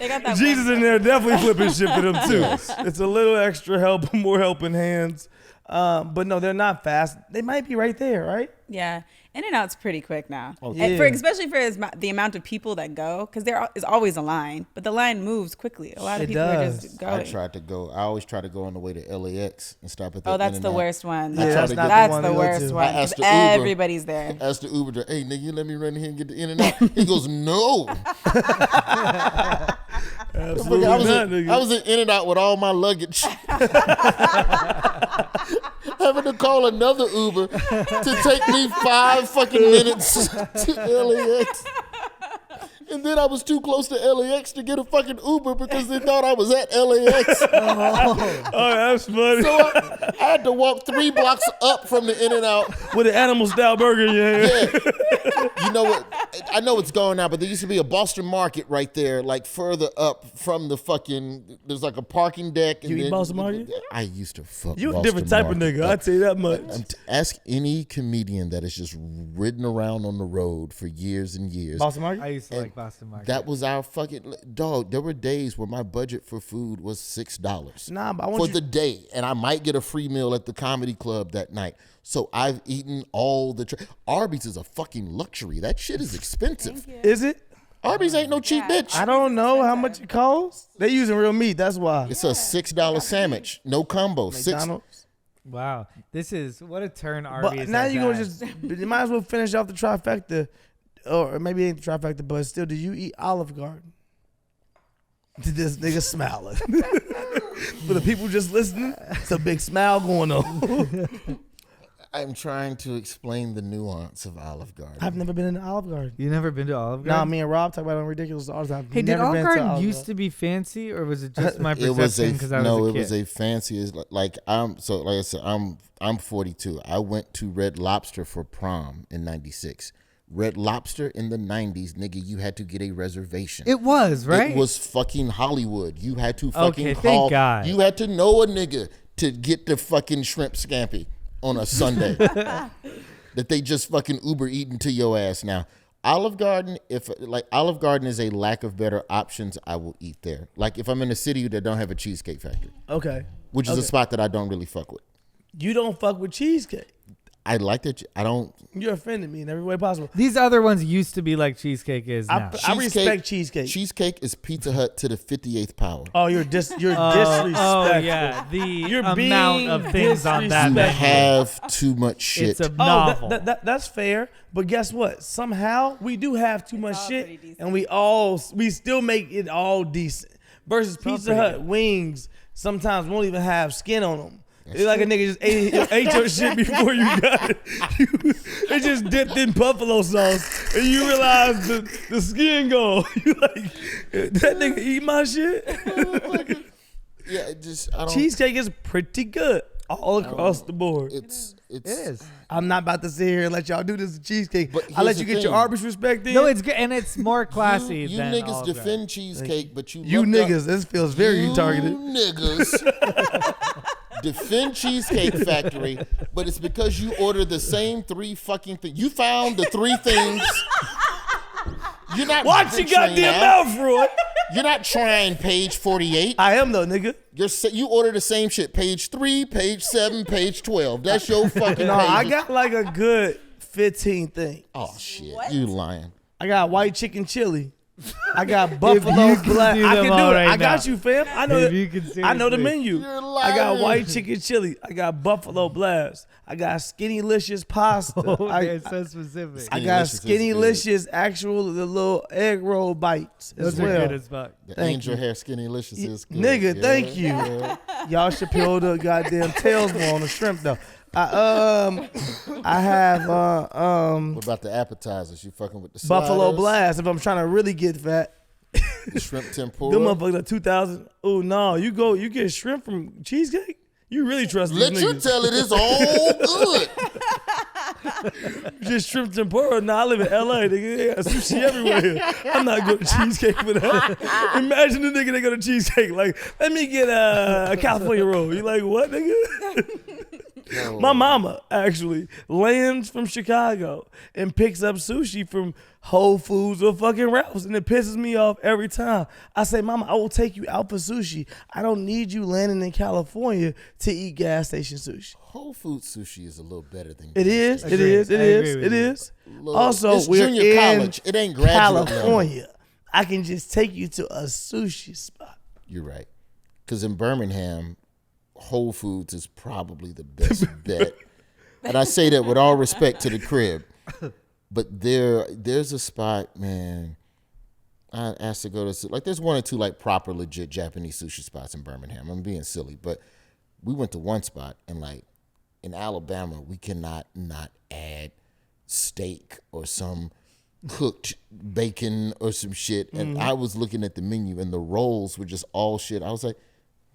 Speaker 4: got that
Speaker 2: Jesus in there definitely flipping shit for them too. It's a little extra help, more helping hands. But no, they're not fast. They might be right there, right?
Speaker 4: Yeah. In-N-Out's pretty quick now.
Speaker 2: yeah.
Speaker 4: Especially for the amount of people that go, because there is always a line, but the line moves quickly. A lot of
Speaker 2: It
Speaker 4: people
Speaker 2: does.
Speaker 4: are just going.
Speaker 3: I always try to go on the way to LAX and stop at the
Speaker 4: Oh, that's the
Speaker 3: In-N-Out.
Speaker 4: worst one.
Speaker 3: Yeah, that's not
Speaker 4: That's
Speaker 2: the one
Speaker 4: the
Speaker 2: to go
Speaker 4: worst
Speaker 2: to.
Speaker 4: one.
Speaker 3: I asked
Speaker 4: 'cause
Speaker 3: the Uber.
Speaker 4: everybody's there.
Speaker 3: Ask the Uber driver, hey nigga, you let me run here and get the In-N-Out? He goes, no.
Speaker 2: Absolutely
Speaker 3: I
Speaker 2: not,
Speaker 3: was in In-N-Out with all my luggage. Having to call another Uber to take me 5 fucking minutes to LAX. And then I was too close to LAX to get a fucking Uber because they thought I was at LAX.
Speaker 2: Oh, that's funny.
Speaker 3: So I had to walk 3 blocks up from the In-N-Out.
Speaker 2: With an animal style burger in your hand.
Speaker 3: Yeah. You know what? I know it's gone now, but there used to be a Boston Market right there, like further up from the fucking. There's like a parking deck. And
Speaker 2: You eat
Speaker 3: then,
Speaker 2: Boston Market?
Speaker 3: I used to fuck.
Speaker 2: You a
Speaker 3: Boston
Speaker 2: different type of
Speaker 3: Market
Speaker 2: nigga.
Speaker 3: up.
Speaker 2: I'd say that much.
Speaker 3: Ask any comedian that has just ridden around on the road for years and years.
Speaker 2: Boston Market?
Speaker 1: I used to like Boston Market.
Speaker 3: That was our fucking dog. There were days where my budget for food was $6
Speaker 2: Nah, but I
Speaker 3: for
Speaker 2: want
Speaker 3: the day, and I might get a free meal at the comedy club that night. So I've eaten all the. Arby's is a fucking luxury. That shit is expensive.
Speaker 2: Is it?
Speaker 3: Arby's ain't no cheap bitch.
Speaker 2: I don't know how much it costs. They using real meat. That's why.
Speaker 3: It's a $6 sandwich, no combo.
Speaker 2: McDonald's.
Speaker 1: Wow, this is what a turn Arby's.
Speaker 2: But now
Speaker 1: has
Speaker 2: you gonna
Speaker 1: had.
Speaker 2: just. You might as well finish off the trifecta, or maybe it ain't the trifecta, but still, do you eat Olive Garden? This nigga smiling. For the people just listening, it's a big smile going on.
Speaker 3: I'm trying to explain the nuance of Olive Garden.
Speaker 2: I've never been in the Olive Garden.
Speaker 1: You never been to Olive
Speaker 2: Nah,
Speaker 1: Garden?
Speaker 2: me and Rob talk about it on Ridiculous all the time.
Speaker 1: Hey, did
Speaker 2: Never
Speaker 1: Olive
Speaker 2: been to
Speaker 1: Garden used to be fancy, or was it just my
Speaker 3: It was
Speaker 1: perception because I was a
Speaker 3: no,
Speaker 1: kid?
Speaker 3: it was a fancy. Like I said, I'm 42. I went to Red Lobster for prom in '96. Red Lobster in the 90s, nigga, you had to get a reservation.
Speaker 1: It was, right?
Speaker 3: It was fucking Hollywood. You had to fucking
Speaker 1: Okay,
Speaker 3: call.
Speaker 1: thank God.
Speaker 3: You had to know a nigga to get the fucking shrimp scampi on a Sunday. That they just fucking Uber eating to your ass now. Olive Garden, if Olive Garden is a lack of better options, I will eat there. Like if I'm in a city that don't have a Cheesecake Factory,
Speaker 2: Okay.
Speaker 3: which is a spot that I don't really fuck with.
Speaker 2: You don't fuck with cheesecake.
Speaker 3: I like that. I don't.
Speaker 2: You're offending me in every way possible.
Speaker 1: These other ones used to be like cheesecake is now.
Speaker 2: I respect cheesecake.
Speaker 3: Cheesecake is Pizza Hut to the 58th power.
Speaker 2: Oh, you're disrespectful.
Speaker 1: Oh yeah, the
Speaker 2: You're
Speaker 1: amount
Speaker 2: being
Speaker 1: of things on that
Speaker 3: You
Speaker 1: menu.
Speaker 3: have too much shit.
Speaker 1: It's a
Speaker 2: Oh,
Speaker 1: novel.
Speaker 2: that's fair. But guess what? Somehow we do have too much
Speaker 4: all
Speaker 2: shit,
Speaker 4: pretty decent.
Speaker 2: and we still make it all decent. Versus Pizza
Speaker 1: pretty
Speaker 2: Hut
Speaker 1: good.
Speaker 2: wings sometimes won't even have skin on them. It's like a nigga just ate your shit before you got it. It just dipped in buffalo sauce, and you realize the skin gone. You like, that nigga eat my shit?
Speaker 3: Yeah, I don't.
Speaker 2: Cheesecake is pretty good all across the board.
Speaker 3: It
Speaker 1: is.
Speaker 2: I'm not about to sit here and let y'all do this to cheesecake.
Speaker 3: But
Speaker 2: I'll let
Speaker 3: here's
Speaker 2: you
Speaker 3: the
Speaker 2: get your
Speaker 3: thing.
Speaker 2: Arby's respect in.
Speaker 1: No, it's good, and it's more classy.
Speaker 3: You
Speaker 1: than
Speaker 3: niggas
Speaker 1: Olive
Speaker 3: defend
Speaker 1: Garden.
Speaker 3: cheesecake, but you
Speaker 2: niggas, this feels very targeted.
Speaker 3: You niggas defend Cheesecake Factory, but it's because you ordered the same 3 fucking things. You found the 3 things. You're not.
Speaker 2: Watch your goddamn mouth, Roy.
Speaker 3: You're not trying page 48.
Speaker 2: I am though, nigga.
Speaker 3: You order the same shit. Page 3, page 7, page 12. That's your fucking.
Speaker 2: No,
Speaker 3: pages.
Speaker 2: I got like a good 15 things.
Speaker 3: Oh shit, you lying.
Speaker 2: I got white chicken chili. I got buffalo black. I can do it. I got you, fam. I know. I know the menu. I got white chicken chili. I got buffalo blast. I got Skinny-licious pasta.
Speaker 1: It's so specific.
Speaker 2: I got Skinny-licious actual the little egg roll bites as
Speaker 1: Those
Speaker 2: well.
Speaker 1: are good as fuck.
Speaker 3: The angel hair Skinny-licious is good.
Speaker 2: Nigga,
Speaker 3: Yeah,
Speaker 2: thank you.
Speaker 3: yeah.
Speaker 2: Y'all should peel the goddamn tails more on the shrimp though. I have
Speaker 3: What about the appetizers? You fucking with the
Speaker 2: buffalo
Speaker 3: sliders?
Speaker 2: blast if I'm trying to really get fat.
Speaker 3: The shrimp tempura.
Speaker 2: Them motherfuckers are 2,000. Oh no, you get shrimp from Cheesecake? You really trust these
Speaker 3: Let
Speaker 2: niggas?
Speaker 3: you tell it it's all good.
Speaker 2: Just shrimp tempura. Nah, I live in LA, nigga. They got sushi everywhere. I'm not going to Cheesecake for that. Imagine the nigga that go to Cheesecake like, let me get a California roll. You like, what, nigga?
Speaker 3: No.
Speaker 2: My mama actually lands from Chicago and picks up sushi from Whole Foods or fucking Ralph's, and it pisses me off every time. I say, Mama, I will take you out for sushi. I don't need you landing in California to eat gas station sushi.
Speaker 3: Whole Foods sushi is a little better than
Speaker 2: It is.
Speaker 3: gas
Speaker 2: It
Speaker 3: station.
Speaker 2: is. It
Speaker 1: I
Speaker 2: is.
Speaker 1: agree with
Speaker 2: It
Speaker 1: you.
Speaker 2: is.
Speaker 3: Look,
Speaker 2: Also,
Speaker 3: it's
Speaker 2: we're
Speaker 3: junior
Speaker 2: in
Speaker 3: college. It ain't graduate level.
Speaker 2: California. I can just take you to a sushi spot.
Speaker 3: You're right. Because in Birmingham, Whole Foods is probably the best bet. And I say that with all respect to the crib. But there's a spot, man. I asked to go to, like, there's 1 or 2 like proper legit Japanese sushi spots in Birmingham. I'm being silly, but we went to one spot, and like in Alabama, we cannot not add steak or some cooked bacon or some shit. And I was looking at the menu, and the rolls were just all shit. I was like,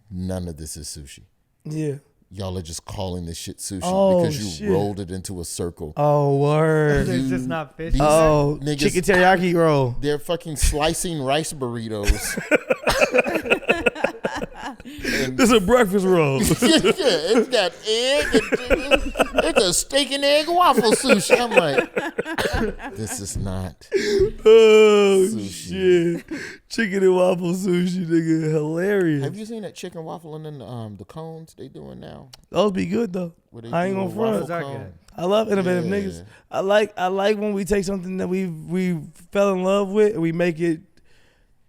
Speaker 3: none of this is sushi.
Speaker 2: Yeah.
Speaker 3: Y'all are just calling this shit sushi because you
Speaker 2: shit.
Speaker 3: rolled it into a circle.
Speaker 2: Oh, word.
Speaker 1: There's just not fish.
Speaker 3: These
Speaker 2: Oh,
Speaker 3: niggas-
Speaker 2: chicken teriyaki roll.
Speaker 3: They're fucking slicing rice burritos.
Speaker 2: This is a breakfast roll.
Speaker 3: Yeah, it's got egg. It's a steak and egg waffle sushi. I'm like, this is not
Speaker 2: Oh,
Speaker 3: sushi.
Speaker 2: shit. Chicken and waffle sushi, nigga. Hilarious.
Speaker 3: Have you seen that chicken waffle and then the cones they doing now?
Speaker 2: Those be good, though.
Speaker 3: Where they
Speaker 2: I ain't
Speaker 3: do a
Speaker 2: gonna front.
Speaker 3: waffle
Speaker 1: Those are
Speaker 3: cone?
Speaker 1: good.
Speaker 2: I love innovative
Speaker 3: Yeah.
Speaker 2: niggas. I like when we take something that we fell in love with and we make it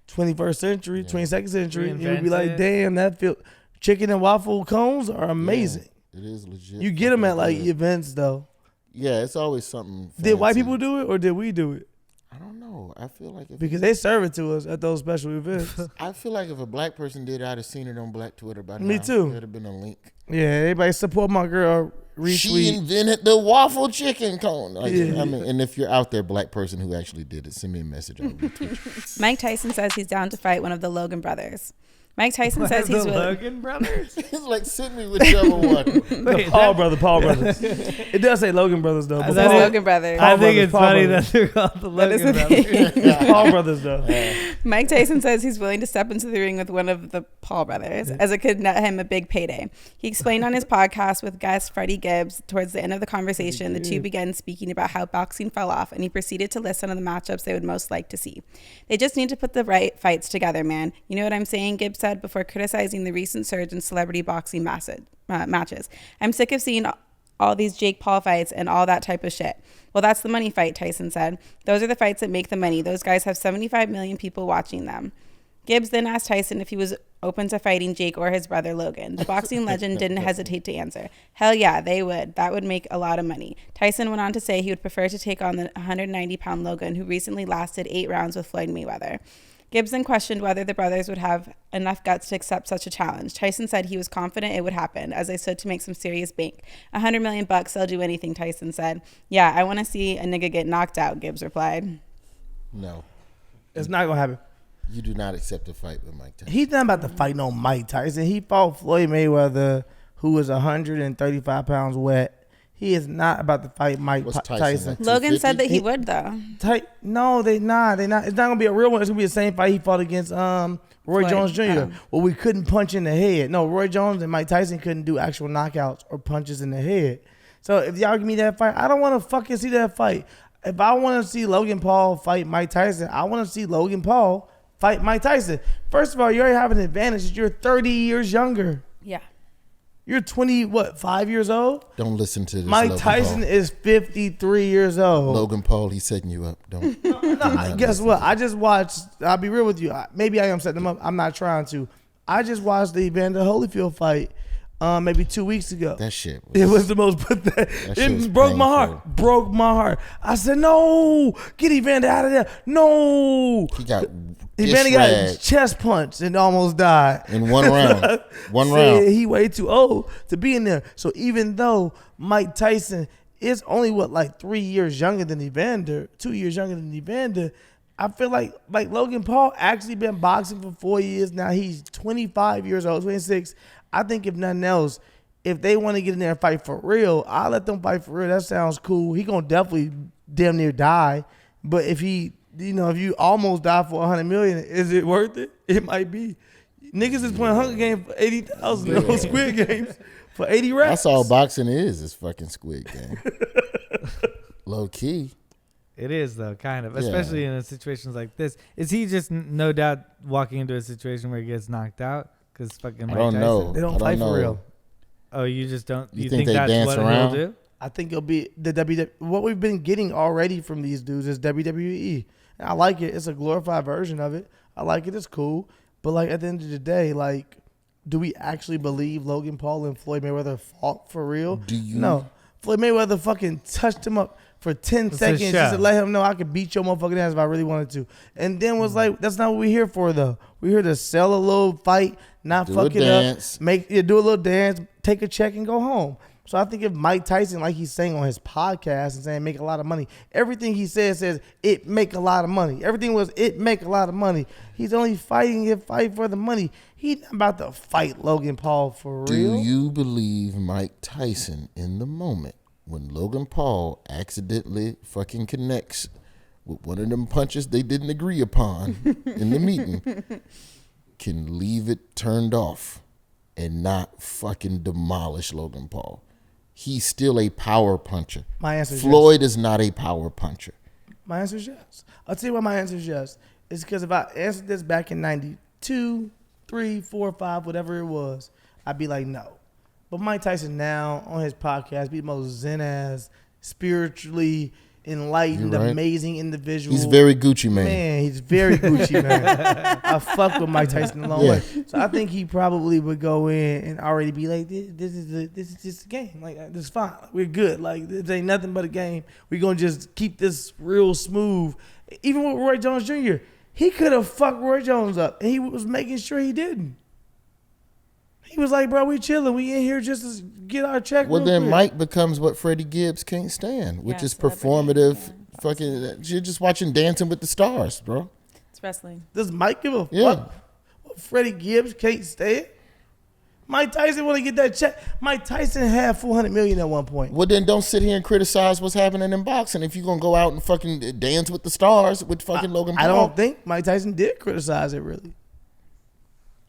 Speaker 2: 21st century, 22nd century, and we
Speaker 1: Reinvent
Speaker 2: be like,
Speaker 1: it.
Speaker 2: damn, that feel. Chicken and waffle cones are amazing.
Speaker 3: It is legit.
Speaker 2: You get them at like
Speaker 3: good.
Speaker 2: events though.
Speaker 3: Yeah, it's always something.
Speaker 2: Did white
Speaker 3: fancy.
Speaker 2: people do it or did we do it?
Speaker 3: I don't know. I feel like if
Speaker 2: Because they serve it to us at those special events.
Speaker 3: I feel like if a black person did it, I'd have seen it on Black Twitter by now.
Speaker 2: Me too.
Speaker 3: There'd have been a link.
Speaker 2: Yeah, everybody support my girl.
Speaker 3: She
Speaker 2: Retweet.
Speaker 3: invented the waffle chicken cone. Like,
Speaker 2: Yeah.
Speaker 3: I mean, and if you're out there, black person who actually did it, send me a message. I'll retweet.
Speaker 4: Mike Tyson says he's down to fight one of the Logan brothers. Mike Tyson says he's
Speaker 1: the
Speaker 4: willing.
Speaker 1: Logan brothers.
Speaker 3: It's like, send me whichever one.
Speaker 1: Wait,
Speaker 2: Paul brothers. It does say Logan brothers though. But
Speaker 1: That
Speaker 2: Paul,
Speaker 1: is-
Speaker 4: Logan brothers.
Speaker 1: I
Speaker 2: Paul
Speaker 1: think it's
Speaker 2: Paul
Speaker 1: funny
Speaker 2: brothers.
Speaker 1: that they're called the
Speaker 4: That is
Speaker 1: Logan
Speaker 4: the
Speaker 1: brothers.
Speaker 4: thing.
Speaker 2: it's Paul brothers though.
Speaker 4: Mike Tyson says he's willing to step into the ring with one of the Paul brothers as it could net him a big payday. He explained on his podcast with guest Freddie Gibbs towards the end of the conversation, the two began speaking about how boxing fell off, and he proceeded to list some of the matchups they would most like to see. They just need to put the right fights together, man. You know what I'm saying? Gibbs said before criticizing the recent surge in celebrity boxing matches. I'm sick of seeing all these Jake Paul fights and all that type of shit. Well, that's the money fight, Tyson said. Those are the fights that make the money. Those guys have 75 million people watching them. Gibbs then asked Tyson if he was open to fighting Jake or his brother Logan. The boxing legend didn't hesitate to answer. Hell yeah, they would. That would make a lot of money. Tyson went on to say he would prefer to take on the 190-pound Logan, who recently lasted 8 rounds with Floyd Mayweather. Gibson questioned whether the brothers would have enough guts to accept such a challenge. Tyson said he was confident it would happen, as they stood to make some serious bank. $100 million, they'll do anything, Tyson said. Yeah, I want to see a nigga get knocked out, Gibbs replied.
Speaker 3: No.
Speaker 2: It's not going to happen.
Speaker 3: You do not accept a fight with Mike Tyson.
Speaker 2: He's not about to fight no Mike Tyson. He fought Floyd Mayweather, who was 135 pounds wet. He is not about to fight Mike Tyson.
Speaker 4: Logan said that he would, though.
Speaker 2: No, they not. It's not going to be a real one. It's going to be the same fight he fought against Roy Jones Jr. Well, we couldn't punch in the head. No, Roy Jones and Mike Tyson couldn't do actual knockouts or punches in the head. So if y'all give me that fight, I don't want to fucking see that fight. If I want to see Logan Paul fight Mike Tyson, I want to see Logan Paul fight Mike Tyson. First of all, you already have an advantage. You're 30 years younger.
Speaker 4: Yeah.
Speaker 2: You're 5 years old?
Speaker 3: Don't listen to this.
Speaker 2: Mike Tyson is 53 years old.
Speaker 3: Logan Paul, he's setting you up. Don't.
Speaker 2: Guess what? I just watched, I'll be real with you. Maybe I am setting them up. I'm not trying to. I just watched the Evander Holyfield fight maybe 2 weeks ago.
Speaker 3: That shit
Speaker 2: It was the most pathetic. It broke my heart. Broke my heart. I said, no, get Evander out of there. No.
Speaker 3: He got
Speaker 2: Evander got chest punched and almost died.
Speaker 3: In one round. Round.
Speaker 2: He way too old to be in there. So even though Mike Tyson is only, 3 years younger than Evander, 2 years younger than Evander, I feel like Logan Paul actually been boxing for 4 years now. He's 25 years old, 26. I think if nothing else, if they want to get in there and fight for real, I'll let them fight for real. That sounds cool. He gonna definitely damn near die. But if he, if you almost die for $100 million, is it worth it? It might be. Niggas is playing Hunger Games for 80,000 on Squid Games for 80 racks.
Speaker 3: That's all boxing is fucking Squid Game. Low key.
Speaker 1: It is, though, kind of, especially in situations like this. Is he just no doubt walking into a situation where he gets knocked out? Because fucking Mike Tyson.
Speaker 3: Know.
Speaker 2: They don't fight for real.
Speaker 1: Oh, you just don't?
Speaker 3: You think they
Speaker 1: that's
Speaker 3: dance
Speaker 1: what
Speaker 3: around?
Speaker 1: he'll do?
Speaker 2: I think it'll be the WWE. What we've been getting already from these dudes is WWE. And I like it. It's a glorified version of it. I like it. It's cool. But at the end of the day, do we actually believe Logan Paul and Floyd Mayweather fought for real?
Speaker 3: Do you?
Speaker 2: No. Floyd Mayweather fucking touched him up for 10 seconds just to let him know I could beat your motherfucking ass if I really wanted to. And then was that's not what we're here for, though. We're here to sell a little fight, not fuck it up, do a little dance, take a check, and go home. So I think if Mike Tyson, like he's saying on his podcast and saying make a lot of money, everything he says it make a lot of money. Everything was it make a lot of money. He's only fight for the money. He's not about to fight Logan Paul for real.
Speaker 3: Do you believe Mike Tyson in the moment when Logan Paul accidentally fucking connects with one of them punches they didn't agree upon in the meeting can leave it turned off and not fucking demolish Logan Paul? He's still a power puncher.
Speaker 2: My answer is
Speaker 3: Floyd is not a power puncher.
Speaker 2: My answer is yes. I'll tell you why my answer is yes. It's because if I answered this back in 92, 3, 4, 5, whatever it was, I'd be like, no. But Mike Tyson now on his podcast be the most zen-ass, spiritually enlightened, amazing individual.
Speaker 3: He's very Gucci man.
Speaker 2: Man, he's very Gucci man. I fuck with Mike Tyson a long way. So I think he probably would go in and already be like, this is just a game. This is fine. We're good. This ain't nothing but a game. We're gonna just keep this real smooth. Even with Roy Jones Jr., he could have fucked Roy Jones up, and he was making sure he didn't. He was like, bro, we chilling. We in here just to get our check.
Speaker 3: Well, then Mike becomes what Freddie Gibbs can't stand, which is performative. Fucking, you're just watching Dancing with the Stars, bro.
Speaker 4: It's wrestling.
Speaker 2: Does Mike give a fuck? What Freddie Gibbs can't stand? Mike Tyson want to get that check. Mike Tyson had $400 million at one point.
Speaker 3: Well, then don't sit here and criticize what's happening in boxing if you're going to go out and fucking dance with the stars with fucking Logan Paul.
Speaker 2: I don't think Mike Tyson did criticize it, really.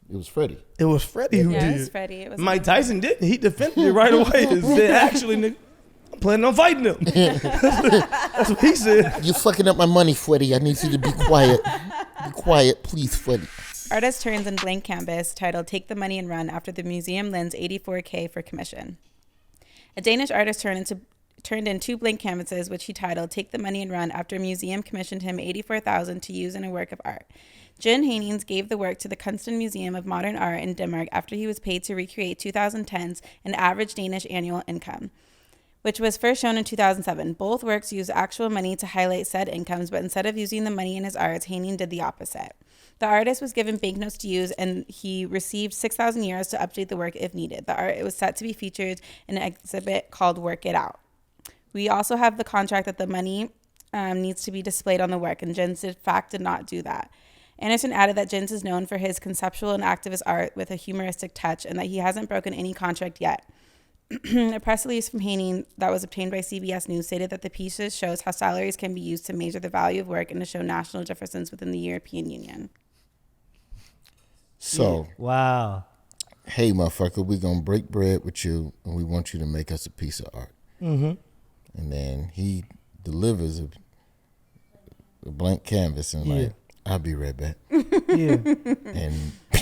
Speaker 3: It was Freddie.
Speaker 2: It was Freddie who did.
Speaker 4: It was Freddie. It was
Speaker 2: Mike Tyson didn't. He defended it right away. He said, actually, nigga, I'm planning on fighting him. That's what he said.
Speaker 3: You're fucking up my money, Freddie. I need you to be quiet. Be quiet, please, Freddie.
Speaker 4: Artist turns in blank canvas titled Take the Money and Run after the museum lends $84K for commission. A Danish artist turned in 2 blank canvases, which he titled Take the Money and Run after a museum commissioned him $84,000 to use in a work of art. Jen Hanings gave the work to the Kunsten Museum of Modern Art in Denmark after he was paid to recreate 2010's An Average Danish Annual Income, which was first shown in 2007. Both works used actual money to highlight said incomes, but instead of using the money in his arts, Hanings did the opposite. The artist was given banknotes to use, and he received 6,000 euros to update the work if needed. The art was set to be featured in an exhibit called Work It Out. We also have the contract that the money needs to be displayed on the work, and Jens in fact did not do that. Anderson added that Jens is known for his conceptual and activist art with a humoristic touch, and that he hasn't broken any contract yet. A press release from Haney that was obtained by CBS News stated that the pieces shows how salaries can be used to measure the value of work and to show national differences within the European Union.
Speaker 3: So,
Speaker 1: wow.
Speaker 3: Hey, motherfucker, we gonna break bread with you, and we want you to make us a piece of art. Mm-hmm. And then he delivers a blank canvas and like, I'll be right back.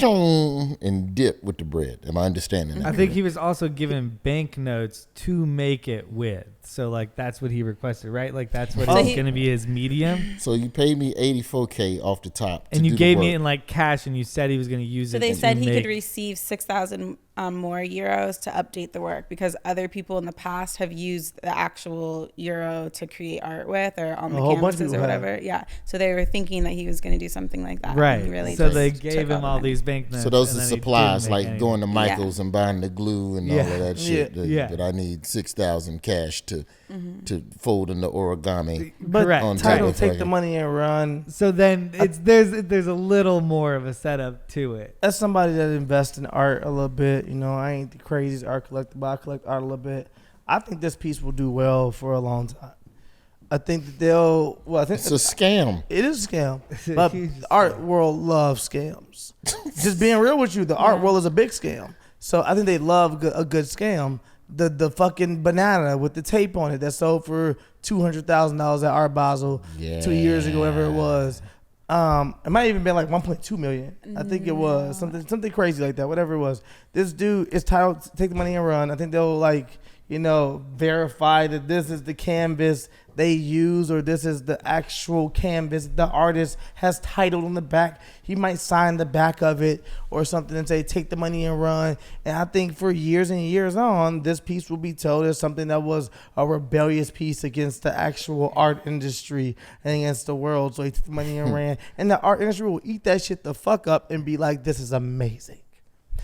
Speaker 3: And dip with the bread. Am I understanding that?
Speaker 1: I think he was also given banknotes to make it with. So like that's what he requested, right? Like that's what is going to be his medium.
Speaker 3: So you paid me $84K off the top,
Speaker 1: and you gave me it in like cash, and you said he was going to use it.
Speaker 4: So they said he could receive 6,000 more euros to update the work, because other people in the past have used the actual euro to create art with, or on the canvases or whatever. Yeah. So they were thinking that he was going to do something like that.
Speaker 1: Right.
Speaker 4: Really
Speaker 1: so they gave him all these banknotes.
Speaker 3: So those are supplies, like going to Michael's and buying the glue and all of that shit that I need 6,000 cash to fold in the origami.
Speaker 2: But
Speaker 1: correct.
Speaker 2: Title take the money and run.
Speaker 1: So then there's a little more of a setup to it.
Speaker 2: As somebody that invests in art a little bit, you know, I ain't the craziest art collector, but I collect art a little bit. I think this piece will do well for a long time. I think that I think
Speaker 3: it's a scam.
Speaker 2: It is a scam. But the art world loves scams. Just being real with you, the art world is a big scam. So I think they love a good scam. The fucking banana with the tape on it that sold for $200,000 at Art Basel 2 years ago, whatever it was. It might even been like 1.2 million. I think it was something crazy like that. Whatever it was, this dude is titled "Take the Money and Run." I think they'll verify that this is the canvas they use, or this is the actual canvas the artist has titled on the back. He might sign the back of it or something and say, "Take the money and run." And I think for years and years on, this piece will be told as something that was a rebellious piece against the actual art industry and against the world. So he took the money and ran. And the art industry will eat that shit the fuck up and be like, "This is amazing.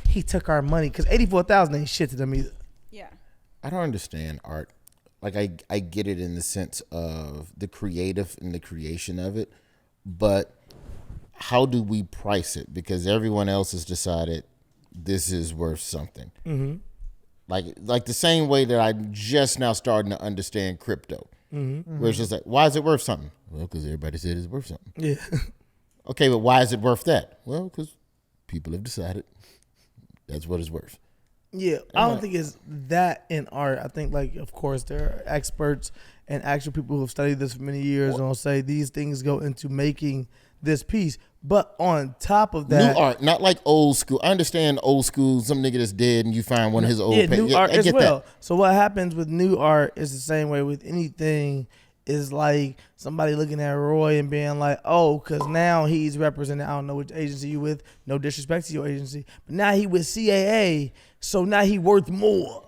Speaker 2: He took our money," because 84,000 ain't shit to them either.
Speaker 4: Yeah.
Speaker 3: I don't understand art. Like I get it in the sense of the creative and the creation of it, but how do we price it? Because everyone else has decided this is worth something. Mm-hmm. Like the same way that I'm just now starting to understand crypto, where it's just like, why is it worth something? Well, because everybody said it's worth something.
Speaker 2: Yeah.
Speaker 3: Okay, but why is it worth that? Well, because people have decided that's what it's worth.
Speaker 2: Yeah, I don't think it's that in art. I think, like, of course, there are experts and actual people who have studied this for many years and will say these things go into making this piece. But on top of that,
Speaker 3: new art, not like old school. I understand old school. Some nigga that's dead and you find one of his old
Speaker 2: new art as well.
Speaker 3: That.
Speaker 2: So what happens with new art is the same way with anything. Is like somebody looking at Roy and being like, "Oh, because now he's representing, I don't know which agency you with, no disrespect to your agency, but now he with CAA, so now he worth more."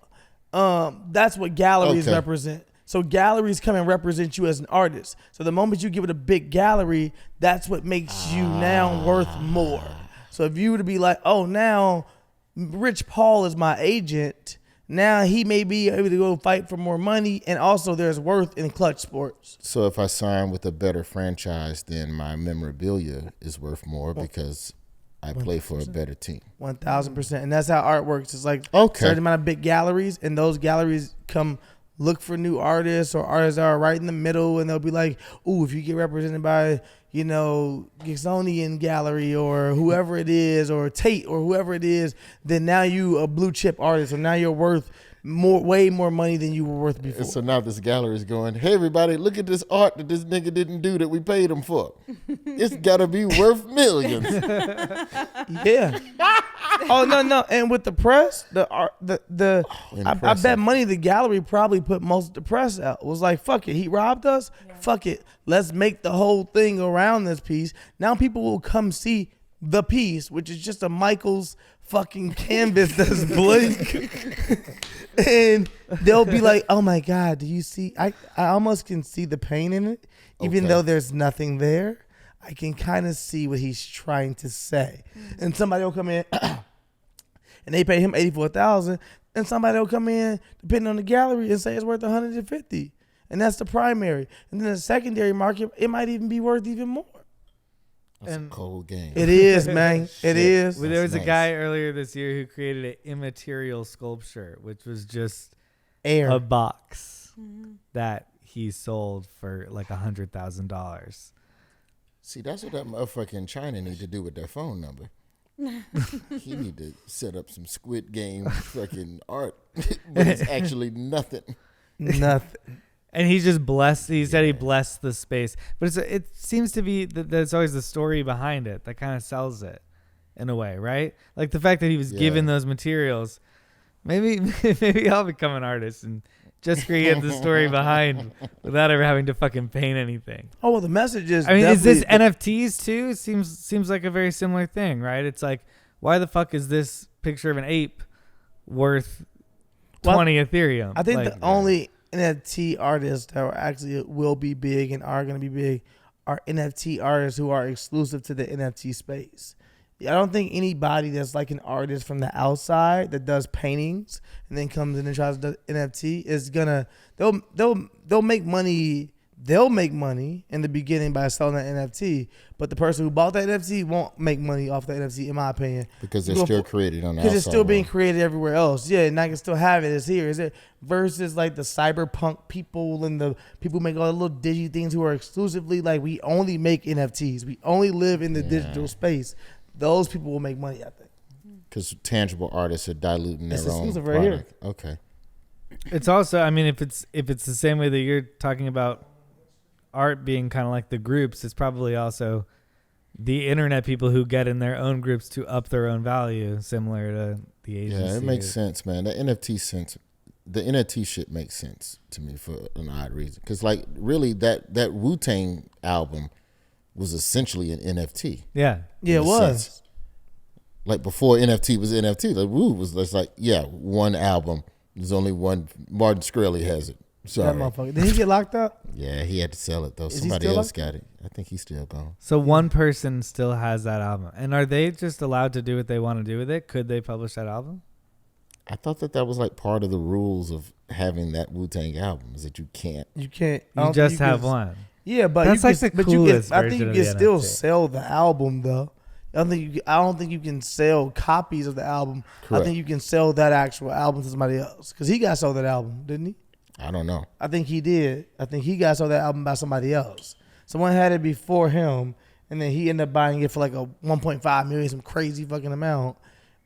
Speaker 2: That's what galleries represent. So galleries come and represent you as an artist. So the moment you give it a big gallery, that's what makes you now worth more. So if you were to be like, "Oh, now Rich Paul is my agent," now he may be able to go fight for more money, and also there's worth in clutch sports.
Speaker 3: So if I sign with a better franchise, then my memorabilia is worth more because I play for a better team.
Speaker 2: 1,000%. And that's how art works. It's like a certain amount of big galleries, and those galleries come look for new artists or artists that are right in the middle, and they'll be like, "Ooh, if you get represented by, Gibsonian Gallery or whoever it is, or Tate or whoever it is, then now you a blue chip artist, or now you're worth way more money than you were worth before."
Speaker 3: And so now this gallery is going, "Hey everybody, look at this art that this nigga didn't do that we paid him for. It's gotta be worth millions."
Speaker 2: Yeah. Oh no. And with the press, I bet money the gallery probably put most of the press out. It was like, fuck it, he robbed us. Yeah. Fuck it, let's make the whole thing around this piece. Now people will come see the piece, which is just a Michael's fucking canvas that's blank. And they'll be like, "Oh my God, do you see? I almost can see the pain in it, even though there's nothing there. I can kind of see what he's trying to say. And somebody will come in and they pay him $84,000, and somebody will come in, depending on the gallery, and say it's worth $150,000, and that's the primary. And then the secondary market, it might even be worth even more.
Speaker 3: That's a cold game.
Speaker 2: It is, man. It is.
Speaker 1: Well, there was
Speaker 3: That's
Speaker 1: a guy earlier this year who created an immaterial sculpture, which was just
Speaker 2: Air.
Speaker 1: a box that he sold for like $100,000.
Speaker 3: See, that's what that motherfucker in China need to do with their phone number. He need to set up some Squid Game fucking art, but it's actually nothing.
Speaker 2: Nothing.
Speaker 1: And he just blessed. He said he blessed the space, but it seems to be that there's always the story behind it that kind of sells it, in a way, right? Like the fact that he was given those materials. Maybe I'll become an artist and just create the story behind without ever having to fucking paint anything.
Speaker 2: Oh, well, the message is.
Speaker 1: I mean, is this NFTs too? It seems like a very similar thing, right? It's like, why the fuck is this picture of an ape worth 20 Ethereum?
Speaker 2: I think
Speaker 1: like,
Speaker 2: the only NFT artists that are actually will be big and are going to be big are NFT artists who are exclusive to the NFT space. I don't think anybody that's like an artist from the outside that does paintings and then comes in and tries to do NFT is gonna they'll make money. They'll make money in the beginning by selling that NFT, but the person who bought that NFT won't make money off the NFT, in my opinion,
Speaker 3: Because they're still created on the outside.
Speaker 2: because it's still being created everywhere else. Yeah, and I can still have it. It's here. Is it versus like the cyberpunk people and the people who make all the little digi things who are exclusively like, we only make NFTs. We only live in the digital space. Those people will make money, I think.
Speaker 3: Because tangible artists are diluting their
Speaker 2: It's
Speaker 3: own
Speaker 2: exclusive right here.
Speaker 3: product. Okay.
Speaker 1: It's also, I mean, if it's the same way that you're talking about art being kind of like the groups, it's probably also the internet people who get in their own groups to up their own value, similar to the agency.
Speaker 3: Yeah, it makes sense, man. The NFT shit makes sense to me for an odd reason. Because, like, really, that Wu-Tang album was essentially an NFT.
Speaker 1: Yeah.
Speaker 2: Yeah, it was.
Speaker 3: Sense. Like, before NFT was NFT, like, Wu was just like, yeah, one album. There's only one. Martin Shkreli has it. Sorry.
Speaker 2: That motherfucker. Did he get locked up?
Speaker 3: Yeah, he had to sell it, though.
Speaker 2: Is he
Speaker 3: Somebody
Speaker 2: still
Speaker 3: else got it. I think he's still gone.
Speaker 1: So one person still has that album. And are they just allowed to do what they want to do with it? Could they publish that album?
Speaker 3: I thought that was like part of the rules of having that Wu-Tang album, is that you can't.
Speaker 2: You can't. I
Speaker 1: You
Speaker 2: don't
Speaker 1: just
Speaker 2: think
Speaker 1: have one.
Speaker 2: Yeah, but
Speaker 1: That's
Speaker 2: you
Speaker 1: like
Speaker 2: can,
Speaker 1: the coolest
Speaker 2: I think
Speaker 1: version
Speaker 2: you
Speaker 1: of
Speaker 2: can
Speaker 1: the
Speaker 2: still
Speaker 1: NFT.
Speaker 2: sell the album though. I don't think you can sell copies of the album.
Speaker 3: Correct.
Speaker 2: I think you can sell that actual album to somebody else, because he got sold that album, didn't he?
Speaker 3: I don't know.
Speaker 2: I think he did. I think he got sold that album by somebody else. Someone had it before him, and then he ended up buying it for like a 1.5 million, some crazy fucking amount,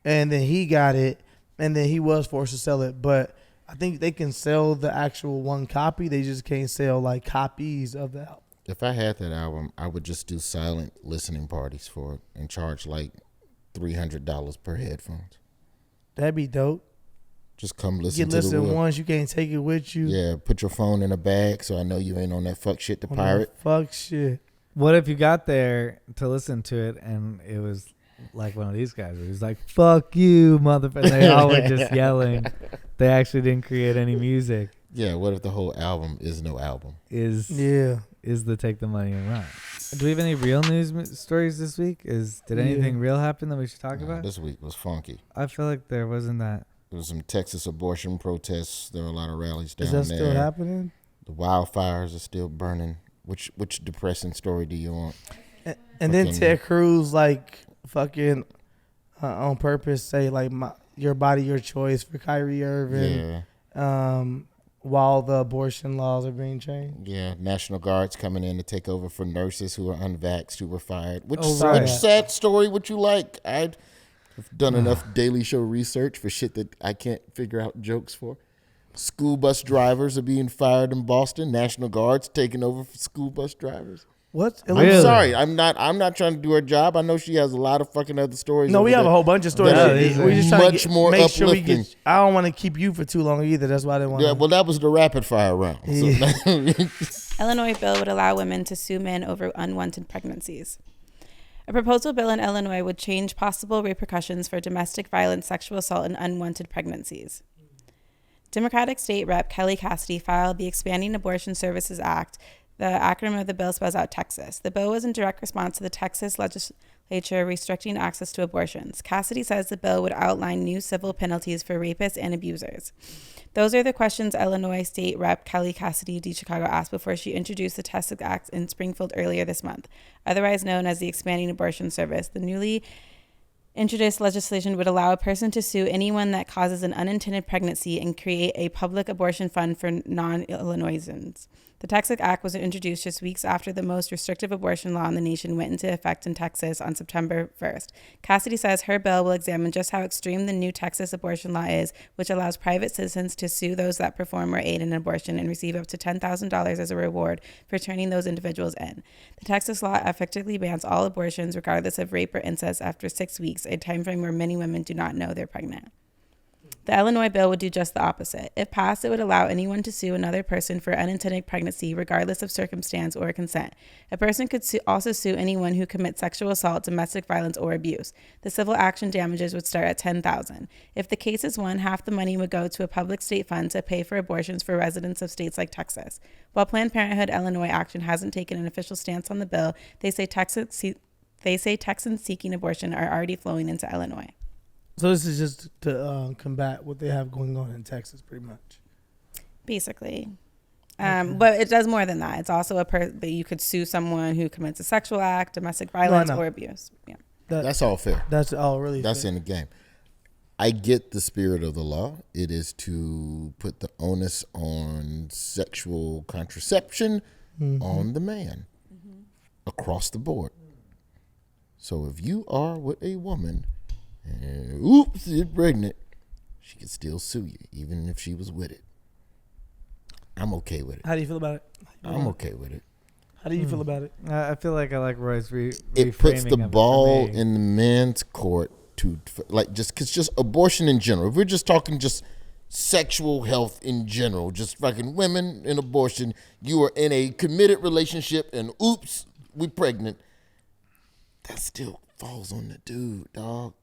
Speaker 2: and then he got it, and then he was forced to sell it. But I think they can sell the actual one copy. They just can't sell like copies of the album.
Speaker 3: If I had that album, I would just do silent listening parties for it and charge like $300 per headphones.
Speaker 2: That'd be dope.
Speaker 3: Just come listen
Speaker 2: You
Speaker 3: to the
Speaker 2: listen
Speaker 3: wheel.
Speaker 2: once, you can't take it with you.
Speaker 3: Yeah, put your phone in a bag so I know you ain't on that fuck shit to
Speaker 2: On
Speaker 3: pirate.
Speaker 2: that fuck shit.
Speaker 1: What if you got there to listen to it and it was like one of these guys where he's like, fuck you, motherfucker. And they all were just yelling. They actually didn't create any music.
Speaker 3: Yeah, what if the whole album is no album?
Speaker 1: Is the take the money and run. Do we have any real news stories this week? Did anything real happen that we should talk about?
Speaker 3: This week was funky.
Speaker 1: I feel like there wasn't that.
Speaker 3: There was some Texas abortion protests. There were a lot of rallies down
Speaker 2: Is
Speaker 3: there.
Speaker 2: that still happening?
Speaker 3: The wildfires are still burning. Which depressing story do you want?
Speaker 2: And then Ted Cruz like fucking on purpose say like your body, your choice for Kyrie Irving.
Speaker 3: Yeah.
Speaker 2: While the abortion laws are being changed.
Speaker 3: Yeah, National Guard's coming in to take over for nurses who are unvaxxed who were fired. Which
Speaker 2: right.
Speaker 3: sad story would you like? I've done enough Daily Show research for shit that I can't figure out jokes for. School bus drivers are being fired in Boston. National Guard's taking over for school bus drivers.
Speaker 2: What?
Speaker 1: Really?
Speaker 3: I'm sorry. I'm not trying to do her job. I know she has a lot of fucking other stories.
Speaker 2: No, we have a whole bunch of stories.
Speaker 1: Yeah,
Speaker 2: we just trying
Speaker 3: much
Speaker 2: to
Speaker 3: more
Speaker 2: make sure we
Speaker 3: uplifting.
Speaker 2: get. I don't want to keep you for too long either. That's why I didn't want.
Speaker 3: Yeah, well, that was the rapid fire round.
Speaker 2: Yeah.
Speaker 3: So,
Speaker 4: Illinois bill would allow women to sue men over unwanted pregnancies. A proposal bill in Illinois would change possible repercussions for domestic violence, sexual assault, and unwanted pregnancies. Democratic State Rep. Kelly Cassidy filed the Expanding Abortion Services Act The acronym of the bill spells out Texas. The bill was in direct response to the Texas legislature restricting access to abortions. Cassidy says the bill would outline new civil penalties for rapists and abusers. Those are the questions Illinois State Rep. Kelly Cassidy D. Chicago asked before she introduced the Texas Act in Springfield earlier this month, otherwise known as the Expanding Abortion Service. The newly introduced legislation would allow a person to sue anyone that causes an unintended pregnancy and create a public abortion fund for non-Illinoisans. The Texas Act was introduced just weeks after the most restrictive abortion law in the nation went into effect in Texas on September 1st. Cassidy says her bill will examine just how extreme the new Texas abortion law is, which allows private citizens to sue those that perform or aid in an abortion and receive up to $10,000 as a reward for turning those individuals in. The Texas law effectively bans all abortions, regardless of rape or incest, after 6 weeks, a time frame where many women do not know they're pregnant. The Illinois bill would do just the opposite. If passed, it would allow anyone to sue another person for unintended pregnancy, regardless of circumstance or consent. A person could also sue anyone who commits sexual assault, domestic violence, or abuse. The civil action damages would start at $10,000. If the case is won, half the money would go to a public state fund to pay for abortions for residents of states like Texas. While Planned Parenthood Illinois Action hasn't taken an official stance on the bill, they say Texans seeking abortion are already flowing into Illinois.
Speaker 2: So this is just to combat what they have going on in Texas, pretty much.
Speaker 4: Basically. But it does more than that. It's also that you could sue someone who commits a sexual act, domestic violence, or abuse. Yeah.
Speaker 3: That's all fair.
Speaker 2: That's all really
Speaker 3: That's
Speaker 2: fair.
Speaker 3: in the game. I get the spirit of the law. It is to put the onus on sexual contraception on the man across the board. So if you are with a woman and oops, you're pregnant, she can still sue you, even if she was with it. I'm okay with it.
Speaker 2: How do you feel about it?
Speaker 3: I'm okay with it.
Speaker 2: How do you feel about it?
Speaker 1: I feel like I like Roy's
Speaker 3: It puts the
Speaker 1: reframing of it
Speaker 3: ball
Speaker 1: for me.
Speaker 3: in the man's court to, like, just abortion in general. If we're just talking just sexual health in general, just fucking women and abortion, you are in a committed relationship and oops, we pregnant. That still falls on the dude, dog.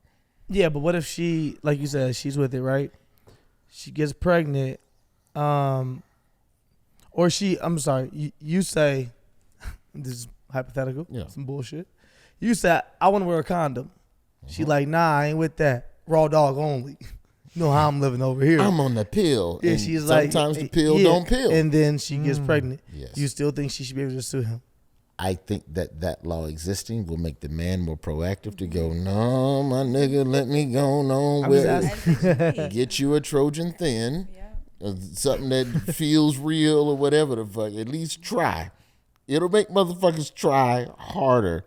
Speaker 2: Yeah, but what if she, like you said, she's with it, right? She gets pregnant, or I'm sorry, you say, this is hypothetical, some bullshit. You say, I want to wear a condom. She like, nah, I ain't with that. Raw dog only. You know how I'm living over here.
Speaker 3: I'm on the pill.
Speaker 2: Yeah,
Speaker 3: and
Speaker 2: she's like,
Speaker 3: sometimes the pill don't pill.
Speaker 2: And then she gets pregnant.
Speaker 3: Yes.
Speaker 2: You still think she should be able to sue him?
Speaker 3: I think that law existing will make the man more proactive to go, no, my nigga, let me go on. Get you a Trojan thin, something that feels real or whatever the fuck. At least try. It'll make motherfuckers try harder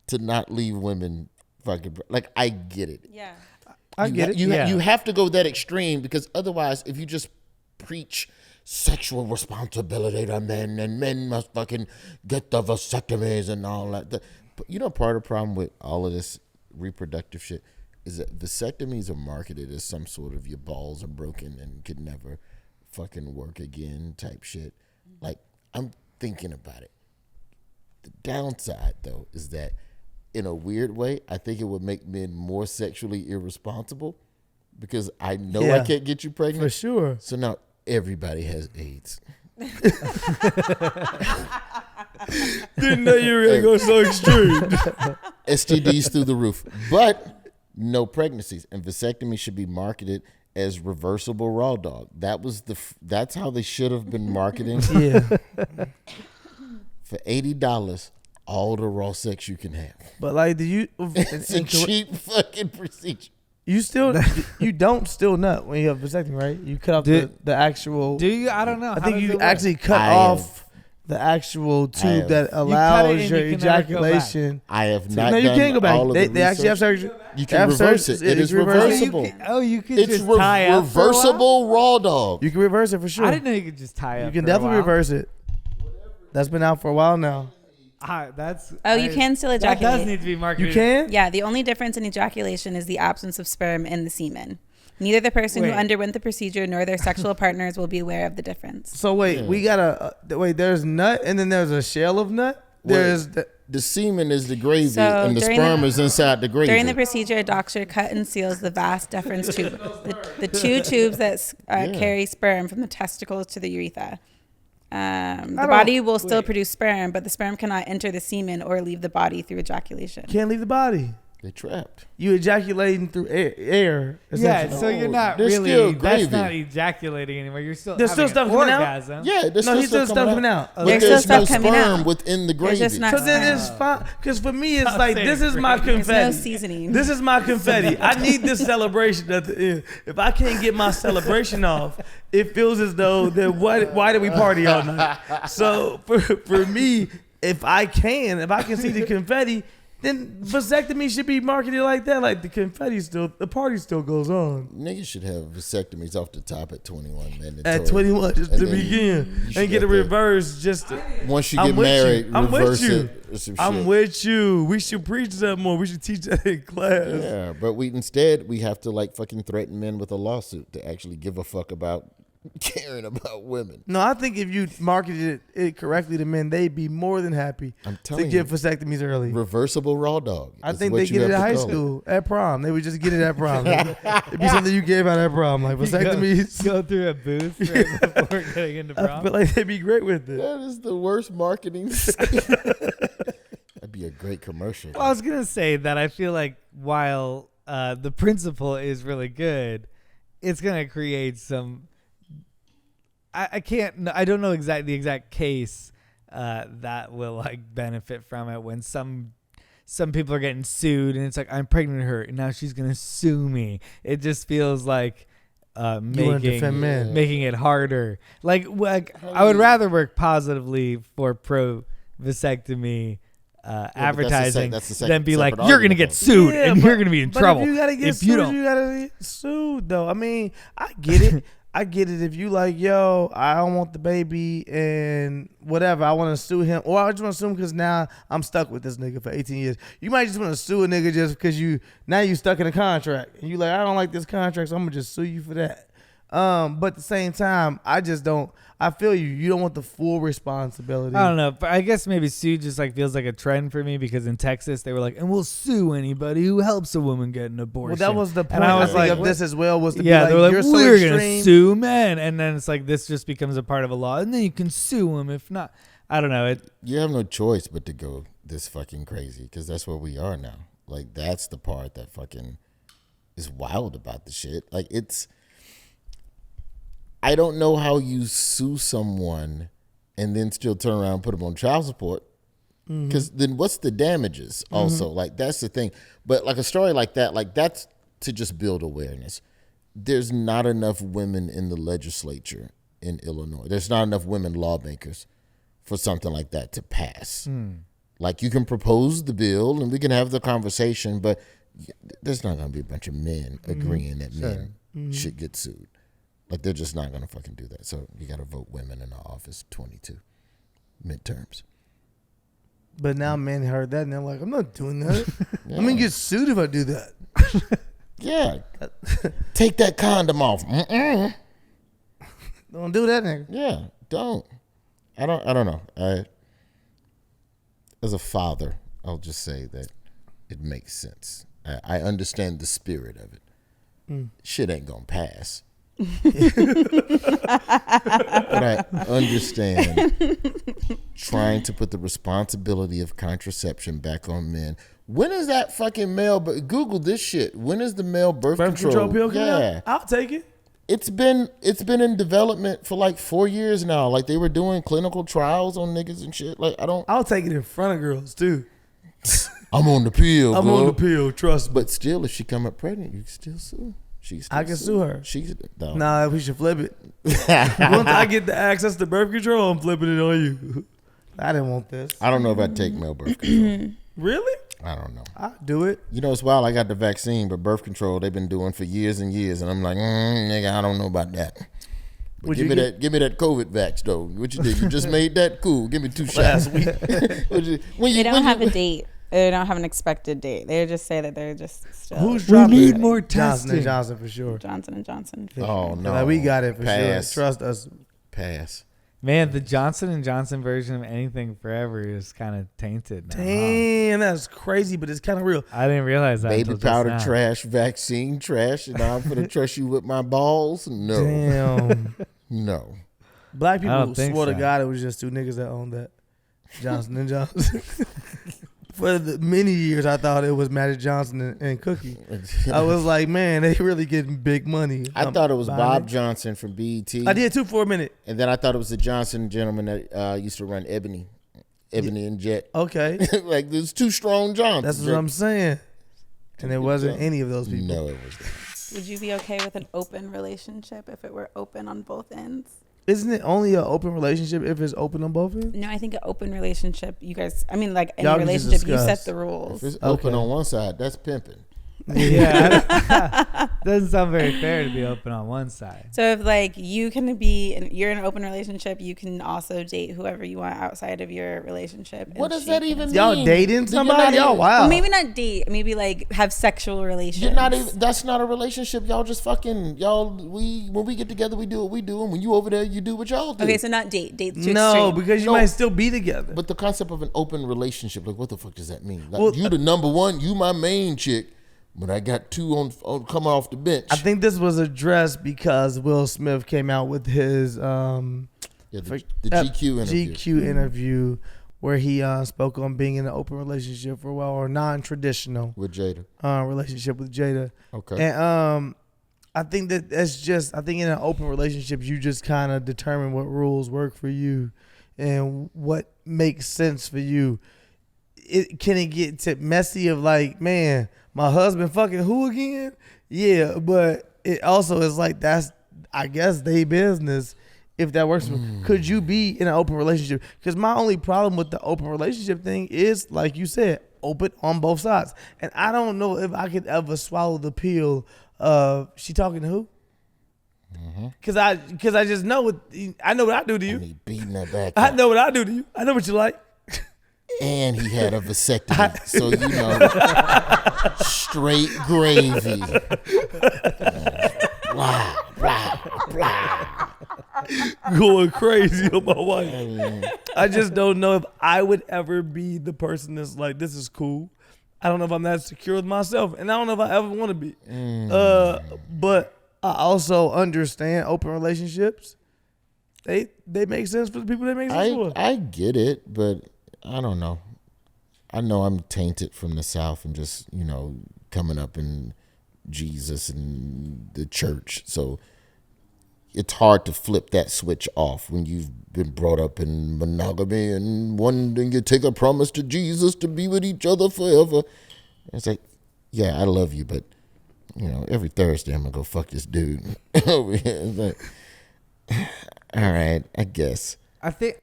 Speaker 3: to not leave women fucking. Like, I get it.
Speaker 4: Yeah.
Speaker 2: I get it.
Speaker 3: You have to go that extreme, because otherwise, if you just preach sexual responsibility to men and men must fucking get the vasectomies and all that. But you know, part of the problem with all of this reproductive shit is that vasectomies are marketed as some sort of your balls are broken and could never fucking work again type shit. Like, I'm thinking about it. The downside, though, is that in a weird way, I think it would make men more sexually irresponsible, because I know I can't get you pregnant.
Speaker 2: For sure.
Speaker 3: So now everybody has AIDS.
Speaker 2: Didn't know you were going to go so extreme.
Speaker 3: STDs through the roof. But no pregnancies. And vasectomy should be marketed as reversible raw dog. That's how they should have been marketing.
Speaker 2: Yeah.
Speaker 3: For $80, all the raw sex you can have.
Speaker 2: But like, do you?
Speaker 3: It's a cheap fucking procedure.
Speaker 2: You don't still nut when you have vasectomy, right? You cut off the actual.
Speaker 1: Do you? I don't know.
Speaker 2: I
Speaker 1: How
Speaker 2: think
Speaker 1: does
Speaker 2: you
Speaker 1: it work?
Speaker 2: actually cut off the actual tube that allows your ejaculation.
Speaker 3: I have not
Speaker 2: No, you
Speaker 3: done
Speaker 2: can't go back.
Speaker 3: all of
Speaker 2: They
Speaker 3: the
Speaker 2: actually have
Speaker 3: research.
Speaker 2: surgery.
Speaker 3: You can reverse it. It is reversible.
Speaker 1: You could
Speaker 3: It's
Speaker 1: just tie up for a while?
Speaker 3: reversible raw dog.
Speaker 2: You can reverse it for sure.
Speaker 1: I didn't know you could just tie up.
Speaker 2: You can
Speaker 1: for a
Speaker 2: definitely
Speaker 1: while.
Speaker 2: reverse it. That's been out for a while now.
Speaker 4: You can still ejaculate.
Speaker 1: That does need to be marketed.
Speaker 2: You can?
Speaker 4: Yeah, the only difference in ejaculation is the absence of sperm in the semen. Neither the person who underwent the procedure nor their sexual partners will be aware of the difference.
Speaker 2: So wait, we got there's nut and then there's a shell of nut? There's
Speaker 3: the semen is the gravy
Speaker 4: So
Speaker 3: and the
Speaker 4: during
Speaker 3: sperm
Speaker 4: the-
Speaker 3: is inside the gravy.
Speaker 4: During the procedure, a doctor cut and seals the vas deferens tube, the two tubes that carry sperm from the testicles to the urethra. The body will still produce sperm, but the sperm cannot enter the semen or leave the body through ejaculation.
Speaker 2: Can't leave the body.
Speaker 3: They're trapped.
Speaker 2: You ejaculating through air.
Speaker 1: Yeah, so you're not
Speaker 3: There's
Speaker 1: really.
Speaker 3: still
Speaker 1: That's
Speaker 3: gravy.
Speaker 1: not ejaculating anymore. You're still.
Speaker 2: There's still
Speaker 1: having
Speaker 2: stuff
Speaker 1: an
Speaker 2: coming out?
Speaker 1: orgasm.
Speaker 3: Yeah, there's
Speaker 2: No, he's still stuff coming out.
Speaker 3: But
Speaker 4: There's
Speaker 3: there's
Speaker 4: still
Speaker 3: no
Speaker 4: stuff coming
Speaker 3: sperm
Speaker 4: out.
Speaker 3: within the
Speaker 4: There's
Speaker 3: gravy.
Speaker 4: just not
Speaker 2: So then it's fine. Because for me, it's like, this is my
Speaker 4: There's
Speaker 2: confetti.
Speaker 4: no seasoning.
Speaker 2: This is my confetti. I need this celebration at the end. If I can't get my celebration off, it feels as though that why did we party all night? So for me, if I can see the confetti, then vasectomy should be marketed like that. Like the party still goes on.
Speaker 3: Niggas should have vasectomies off the top at 21, man.
Speaker 2: At 21, just
Speaker 3: And
Speaker 2: to
Speaker 3: then
Speaker 2: begin.
Speaker 3: you should
Speaker 2: And get a
Speaker 3: have to-
Speaker 2: reverse just to.
Speaker 3: Once you
Speaker 2: I'm
Speaker 3: get
Speaker 2: with
Speaker 3: married,
Speaker 2: you. I'm with
Speaker 3: reverse
Speaker 2: you.
Speaker 3: it or some
Speaker 2: I'm
Speaker 3: shit.
Speaker 2: with you. We should preach that more. We should teach that in class.
Speaker 3: Yeah, but we have to like fucking threaten men with a lawsuit to actually give a fuck about caring about women.
Speaker 2: No, I think if you marketed it correctly to men, they'd be more than happy
Speaker 3: I'm
Speaker 2: to
Speaker 3: telling
Speaker 2: get
Speaker 3: you,
Speaker 2: vasectomies early.
Speaker 3: reversible raw dog.
Speaker 2: I
Speaker 3: is
Speaker 2: think
Speaker 3: what
Speaker 2: they
Speaker 3: you
Speaker 2: get it
Speaker 3: have
Speaker 2: at
Speaker 3: to
Speaker 2: high
Speaker 3: call it.
Speaker 2: school, at prom. They would just get it at prom. It'd be something you gave out at prom, like vasectomies.
Speaker 1: Go through a booth right before getting into
Speaker 2: I
Speaker 1: prom.
Speaker 2: feel like they'd be great with it.
Speaker 3: That is the worst marketing scheme. That'd be a great commercial.
Speaker 1: Well, I was gonna say that I feel like while the principle is really good, it's gonna create some. I don't know the exact case that will like benefit from it when some people are getting sued and it's like, I'm pregnant with her and now she's gonna sue me. It just feels like making it harder. Like I would rather work positively for pro vasectomy advertising than be like, you're gonna get sued and you're gonna be in trouble
Speaker 2: If you gotta get sued, you gotta get sued though. I mean, I get it. I get it. If you like, yo, I don't want the baby and whatever, I want to sue him, or I just want to sue him because now I'm stuck with this nigga for 18 years. You might just want to sue a nigga just because you stuck in a contract and you like, I don't like this contract, so I'm gonna just sue you for that. But at the same time, I just don't. I feel you. You don't want the full responsibility.
Speaker 1: I don't know, but I guess maybe sue just like feels like a trend for me because in Texas they were like, and we'll sue anybody who helps a woman get an abortion.
Speaker 2: Well, that was the point.
Speaker 1: And I was like,
Speaker 2: of this as well was to
Speaker 1: yeah,
Speaker 2: be
Speaker 1: they were
Speaker 2: like,
Speaker 1: like,
Speaker 2: you're so
Speaker 1: we're gonna
Speaker 2: extreme.
Speaker 1: sue men, and then it's like this just becomes a part of a law, and then you can sue them if not. I don't know.
Speaker 3: You have no choice but to go this fucking crazy because that's where we are now. Like that's the part that fucking is wild about the shit. Like it's. I don't know how you sue someone and then still turn around and put them on child support. Because then what's the damages also? Like, that's the thing. But like a story like that, like that's to just build awareness. There's not enough women in the legislature in Illinois. There's not enough women lawmakers for something like that to pass. Like you can propose the bill and we can have the conversation, but there's not going to be a bunch of men agreeing that men should get sued. Like they're just not gonna fucking do that. So you gotta vote women in the office 22 midterms.
Speaker 2: But now men heard that and they're like, I'm not doing that. I'm gonna get sued if I do that.
Speaker 3: Yeah. Take that condom off.
Speaker 2: Don't do that, nigga.
Speaker 3: Yeah, don't. I don't know. As a father, I'll just say that it makes sense. I understand the spirit of it. Shit ain't gonna pass. But I understand trying to put the responsibility of contraception back on men. When is that fucking male? Google this shit. When is the male birth control
Speaker 2: pill coming
Speaker 3: yeah,
Speaker 2: out? I'll take it.
Speaker 3: It's been in development for like 4 years now. Like they were doing clinical trials on niggas and shit. Like
Speaker 2: I'll take it in front of girls too.
Speaker 3: I'm on the pill.
Speaker 2: I'm on the pill. Trust me.
Speaker 3: But still, if she come up pregnant, you can still sue.
Speaker 2: I can sue her.
Speaker 3: No.
Speaker 2: Nah, we should flip it. Once I get the access to birth control, I'm flipping it on you. I didn't want this.
Speaker 3: I don't know if I'd take male birth control.
Speaker 2: Really?
Speaker 3: I don't know.
Speaker 2: I'll do it.
Speaker 3: You know, it's wild. I got the vaccine, but birth control they've been doing for years and years, and I'm like, nigga, I don't know about that. But give me that COVID vax though. What you did? You just made that cool. Give me 2 shots.
Speaker 4: They don't have a date. They don't have an expected date. They just say that they're just still.
Speaker 2: Who's
Speaker 1: We
Speaker 2: dropping
Speaker 1: need
Speaker 2: it?
Speaker 1: more
Speaker 2: Johnson
Speaker 1: testing.
Speaker 2: & Johnson for sure.
Speaker 4: Johnson & Johnson.
Speaker 3: Oh no,
Speaker 2: Like, we got it for
Speaker 3: Pass.
Speaker 2: sure. Trust us.
Speaker 3: Pass.
Speaker 1: Man, the Johnson & Johnson version of anything forever is kind of tainted now. Huh?
Speaker 2: Damn, that's crazy, but it's kind of real.
Speaker 1: I didn't realize that.
Speaker 3: Baby
Speaker 1: until just
Speaker 3: powder
Speaker 1: now.
Speaker 3: trash, vaccine trash, and I'm gonna trust you with my balls? No,
Speaker 2: Damn.
Speaker 3: no.
Speaker 2: Black
Speaker 1: I don't
Speaker 2: people
Speaker 1: think
Speaker 2: swore to
Speaker 1: so.
Speaker 2: God it was just two niggas that owned that. Johnson and Johnson. For many years, I thought it was Magic Johnson and Cookie. I was like, man, they really getting big money.
Speaker 3: I thought it was Bob
Speaker 2: it.
Speaker 3: Johnson from BET.
Speaker 2: I did too for a minute.
Speaker 3: And then I thought it was the Johnson gentleman that used to run Ebony and Jet.
Speaker 2: Okay.
Speaker 3: Like, there's two strong Johnsons.
Speaker 2: That's what I'm saying. And it wasn't any of those people.
Speaker 3: No, it was not.
Speaker 4: Would you be okay with an open relationship if it were open on both ends?
Speaker 2: Isn't it only an open relationship if it's open on both ends?
Speaker 4: No, I think an open relationship, you guys, I mean, like any
Speaker 2: Y'all can just
Speaker 4: relationship, you
Speaker 2: discuss.
Speaker 4: set the rules.
Speaker 3: If it's open on one side, that's pimping.
Speaker 1: Yeah, doesn't sound very fair to be open on one side.
Speaker 4: So if like you're in an open relationship, you can also date whoever you want outside of your relationship.
Speaker 3: What does that even mean?
Speaker 2: Y'all dating somebody? Y'all wow.
Speaker 4: Well, maybe not date, maybe like have sexual relations.
Speaker 3: You're not even. That's not a relationship. Y'all just fucking. When we get together, we do what we do, and when you over there, you do what y'all do.
Speaker 4: Okay, so not date. Date's too
Speaker 2: No,
Speaker 4: extreme.
Speaker 2: because you might still be together.
Speaker 3: But the concept of an open relationship, like, what the fuck does that mean? Like,
Speaker 2: Well,
Speaker 3: you the number one, you my main chick, but I got two on coming off the bench.
Speaker 2: I think this was addressed because Will Smith came out with his
Speaker 3: the GQ interview.
Speaker 2: GQ interview where he spoke on being in an open relationship for a while, or non-traditional
Speaker 3: with Jada.
Speaker 2: Relationship with Jada.
Speaker 3: Okay.
Speaker 2: And I think that's just, I think in an open relationship, you just kind of determine what rules work for you and what makes sense for you. Can it get to messy of like, man, my husband fucking who again? Yeah, but it also is like, that's, I guess, they business if that works for me. Could you be in an open relationship? Because my only problem with the open relationship thing is, like you said, open on both sides. And I don't know if I could ever swallow the pill of she talking to who? Because I just know I know what I do to
Speaker 3: And
Speaker 2: you.
Speaker 3: he beating that back.
Speaker 2: I
Speaker 3: up.
Speaker 2: know what I do to you. I know what you like.
Speaker 3: And he had a vasectomy, so you know, straight gravy. Blah blah blah.
Speaker 2: Going crazy on my wife.
Speaker 3: And
Speaker 2: I just don't know if I would ever be the person that's like, this is cool. I don't know if I'm that secure with myself, and I don't know if I ever want to be. But I also understand open relationships. They make sense for the people they make sense for.
Speaker 3: I get it, but I don't know. I know I'm tainted from the South and just, you know, coming up in Jesus and the church. So it's hard to flip that switch off when you've been brought up in monogamy and then you take a promise to Jesus to be with each other forever. It's like, yeah, I love you, but, you know, every Thursday I'm going to go fuck this dude over here. It's like, all right, I guess.
Speaker 1: I feel